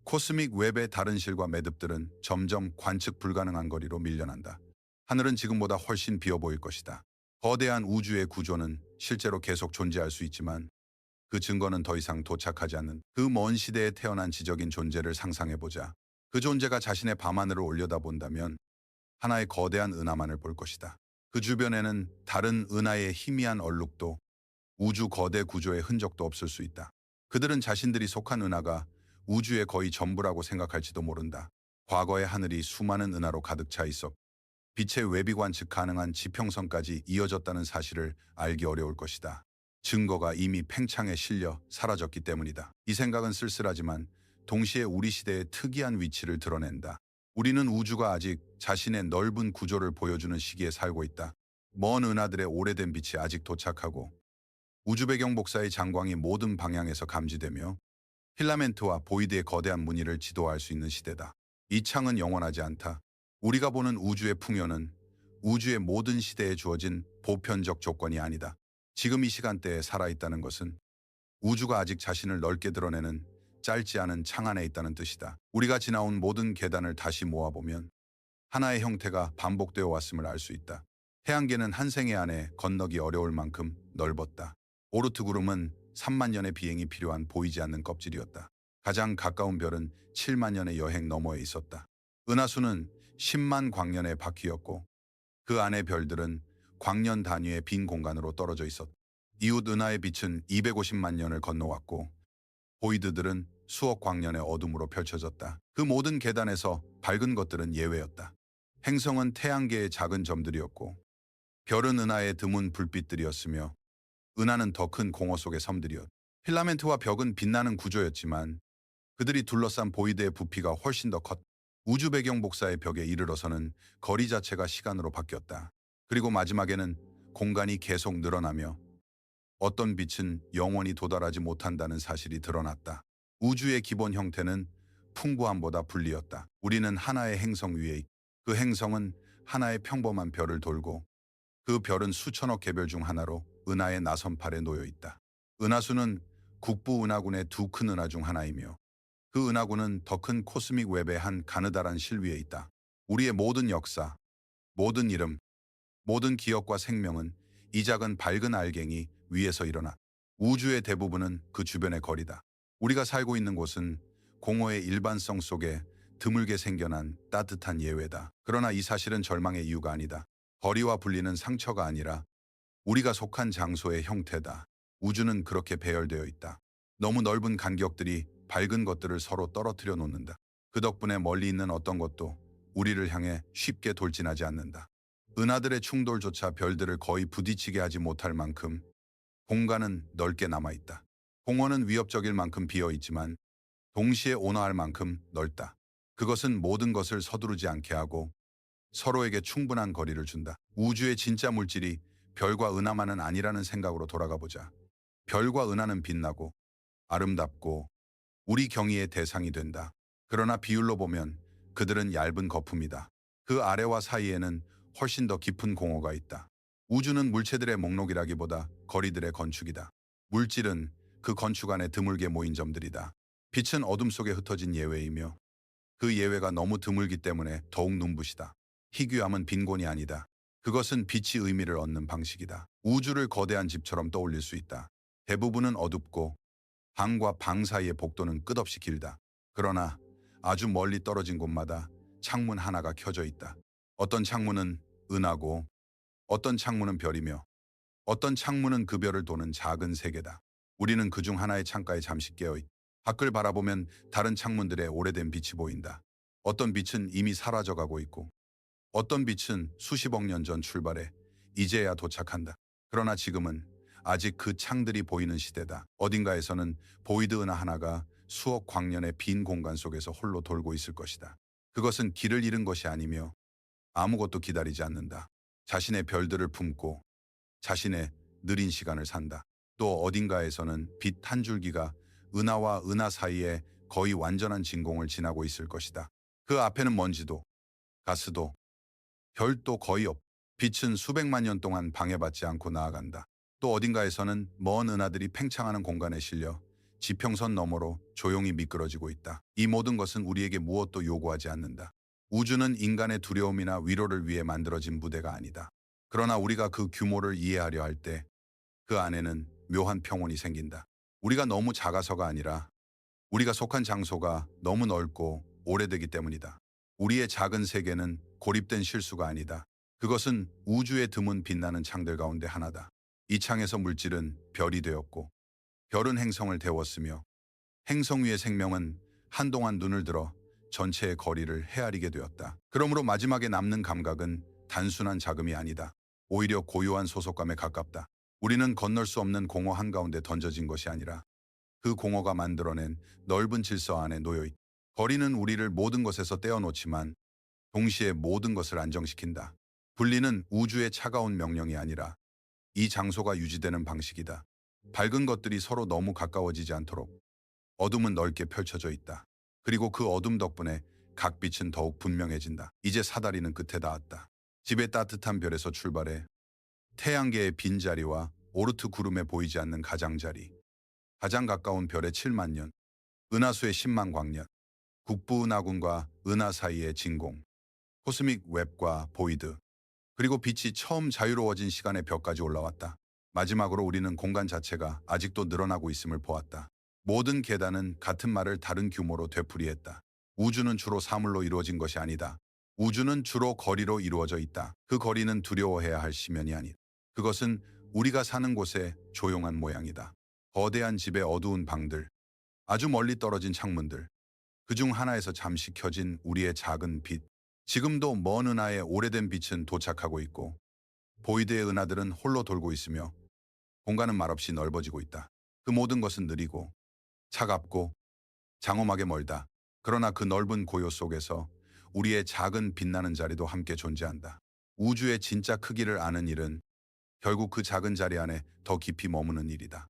코스믹 웹의 다른 실과 매듭들은 점점 관측 불가능한 거리로 밀려난다. 하늘은 지금보다 훨씬 비어 보일 것이다. 거대한 우주의 구조는 실제로 계속 존재할 수 있지만 그 증거는 더 이상 도착하지 않는 그 먼 시대에 태어난 지적인 존재를 상상해보자. 그 존재가 자신의 밤하늘을 올려다본다면 하나의 거대한 은하만을 볼 것이다. 그 주변에는 다른 은하의 희미한 얼룩도 우주 거대 구조의 흔적도 없을 수 있다. 그들은 자신들이 속한 은하가 우주의 거의 전부라고 생각할지도 모른다. 과거의 하늘이 수많은 은하로 가득 차 있어 빛의 외비 관측 가능한 지평선까지 이어졌다는 사실을 알기 어려울 것이다. 증거가 이미 팽창에 실려 사라졌기 때문이다. 이 생각은 쓸쓸하지만 동시에 우리 시대의 특이한 위치를 드러낸다. 우리는 우주가 아직 자신의 넓은 구조를 보여주는 시기에 살고 있다. 먼 은하들의 오래된 빛이 아직 도착하고 우주 배경 복사의 장광이 모든 방향에서 감지되며 필라멘트와 보이드의 거대한 무늬를 지도할 수 있는 시대다. 이 창은 영원하지 않다. 우리가 보는 우주의 풍요는 우주의 모든 시대에 주어진 보편적 조건이 아니다. 지금 이 시간대에 살아있다는 것은 우주가 아직 자신을 넓게 드러내는 짧지 않은 창 안에 있다는 뜻이다. 우리가 지나온 모든 계단을 다시 모아보면 하나의 형태가 반복되어 왔음을 알 수 있다. 태양계는 한 생애 안에 건너기 어려울 만큼 넓었다. 오르트 구름은 3만 년의 비행이 필요한 보이지 않는 껍질이었다. 가장 가까운 별은 7만 년의 여행 너머에 있었다. 은하수는 10만 광년의 바퀴였고 그 안의 별들은 광년 단위의 빈 공간으로 떨어져 있었다. 이웃 은하의 빛은 250만 년을 건너왔고 보이드들은 수억 광년의 어둠으로 펼쳐졌다. 그 모든 계단에서 밝은 것들은 예외였다. 행성은 태양계의 작은 점들이었고 별은 은하의 드문 불빛들이었으며 은하는 더 큰 공허 속의 섬들이었다. 필라멘트와 벽은 빛나는 구조였지만 그들이 둘러싼 보이드의 부피가 훨씬 더 컸다. 우주 배경 복사의 벽에 이르러서는 거리 자체가 시간으로 바뀌었다. 그리고 마지막에는 공간이 계속 늘어나며 어떤 빛은 영원히 도달하지 못한다는 사실이 드러났다. 우주의 기본 형태는 풍부함보다 분리였다. 우리는 하나의 행성 위에 그 행성은 하나의 평범한 별을 돌고 그 별은 수천억 개별 중 하나로 은하의 나선팔에 놓여 있다. 은하수는 국부 은하군의 두 큰 은하 중 하나이며 그 은하군은 더 큰 코스믹 웹의 한 가느다란 실 위에 있다. 우리의 모든 역사, 모든 이름, 모든 기억과 생명은 이 작은 밝은 알갱이 위에서 일어나 우주의 대부분은 그 주변의 거리다. 우리가 살고 있는 곳은 공허의 일반성 속에 드물게 생겨난 따뜻한 예외다. 그러나 이 사실은 절망의 이유가 아니다. 거리와 분리는 상처가 아니라 우리가 속한 장소의 형태다. 우주는 그렇게 배열되어 있다. 너무 넓은 간격들이 밝은 것들을 서로 떨어뜨려 놓는다. 그 덕분에 멀리 있는 어떤 것도 우리를 향해 쉽게 돌진하지 않는다. 은하들의 충돌조차 별들을 거의 부딪히게 하지 못할 만큼 공간은 넓게 남아있다. 공원은 위협적일 만큼 비어있지만 동시에 온화할 만큼 넓다. 그것은 모든 것을 서두르지 않게 하고 서로에게 충분한 거리를 준다. 우주의 진짜 물질이 별과 은하만은 아니라는 생각으로 돌아가 보자. 별과 은하는 빛나고 아름답고 우리 경의의 대상이 된다. 그러나 비율로 보면 그들은 얇은 거품이다. 그 아래와 사이에는 훨씬 더 깊은 공허가 있다. 우주는 물체들의 목록이라기보다 거리들의 건축이다. 물질은 그 건축 안에 드물게 모인 점들이다. 빛은 어둠 속에 흩어진 예외이며 그 예외가 너무 드물기 때문에 더욱 눈부시다. 희귀함은 빈곤이 아니다. 그것은 빛이 의미를 얻는 방식이다. 우주를 거대한 집처럼 떠올릴 수 있다. 대부분은 어둡고 방과 방 사이의 복도는 끝없이 길다. 그러나 아주 멀리 떨어진 곳마다 창문 하나가 켜져 있다. 어떤 창문은 은하고 어떤 창문은 별이며 어떤 창문은 그 별을 도는 작은 세계다. 우리는 그중 하나의 창가에 잠시 깨어있다. 밖을 바라보면 다른 창문들의 오래된 빛이 보인다. 어떤 빛은 이미 사라져가고 있고 어떤 빛은 수십억 년 전 출발해 이제야 도착한다. 그러나 지금은 아직 그 창들이 보이는 시대다. 어딘가에서는 보이드 은하 하나가 수억 광년의 빈 공간 속에서 홀로 돌고 있을 것이다. 그것은 길을 잃은 것이 아니며 아무것도 기다리지 않는다. 자신의 별들을 품고 자신의 느린 시간을 산다. 또 어딘가에서는 빛 한 줄기가 은하와 은하 사이에 거의 완전한 진공을 지나고 있을 것이다. 그 앞에는 먼지도 가스도 별도 거의 없. 빛은 수백만 년 동안 방해받지 않고 나아간다. 또 어딘가에서는 먼 은하들이 팽창하는 공간에 실려 지평선 너머로 조용히 미끄러지고 있다. 이 모든 것은 우리에게 무엇도 요구하지 않는다. 우주는 인간의 두려움이나 위로를 위해 만들어진 무대가 아니다. 그러나 우리가 그 규모를 이해하려 할 때 그 안에는 묘한 평온이 생긴다. 우리가 너무 작아서가 아니라 우리가 속한 장소가 너무 넓고 오래되기 때문이다. 우리의 작은 세계는 고립된 실수가 아니다. 그것은 우주의 드문 빛나는 창들 가운데 하나다. 이 창에서 물질은 별이 되었고 별은 행성을 데웠으며 행성 위의 생명은 한동안 눈을 들어 전체의 거리를 헤아리게 되었다. 그러므로 마지막에 남는 감각은 단순한 자금이 아니다. 오히려 고요한 소속감에 가깝다. 우리는 건널 수 없는 공허 한가운데 던져진 것이 아니라 그 공허가 만들어낸 넓은 질서 안에 놓여있다. 거리는 우리를 모든 것에서 떼어놓지만 동시에 모든 것을 안정시킨다. 분리는 우주의 차가운 명령이 아니라 이 장소가 유지되는 방식이다. 밝은 것들이 서로 너무 가까워지지 않도록 어둠은 넓게 펼쳐져 있다. 그리고 그 어둠 덕분에 각 빛은 더욱 분명해진다. 이제 사다리는 끝에 닿았다. 집의 따뜻한 별에서 출발해 태양계의 빈자리와 오르트 구름에 보이지 않는 가장자리, 가장 가까운 별의 7만 년, 은하수의 10만 광년, 국부은하군과 은하 사이의 진공, 코스믹 웹과 보이드, 그리고 빛이 처음 자유로워진 시간의 벽까지 올라왔다. 마지막으로 우리는 공간 자체가 아직도 늘어나고 있음을 보았다. 모든 계단은 같은 말을 다른 규모로 되풀이했다. 우주는 주로 사물로 이루어진 것이 아니다. 우주는 주로 거리로 이루어져 있다. 그 거리는 두려워해야 할 시면이 아니다. 그것은 우리가 사는 곳의 조용한 모양이다. 거대한 집의 어두운 방들, 아주 멀리 떨어진 창문들, 그중 하나에서 잠시 켜진 우리의 작은 빛. 지금도 먼 은하의 오래된 빛은 도착하고 있고 보이드의 은하들은 홀로 돌고 있으며 공간은 말없이 넓어지고 있다. 그 모든 것은 느리고 차갑고 장엄하게 멀다. 그러나 그 넓은 고요 속에서 우리의 작은 빛나는 자리도 함께 존재한다. 우주의 진짜 크기를 아는 일은 결국 그 작은 자리 안에 더 깊이 머무는 일이다.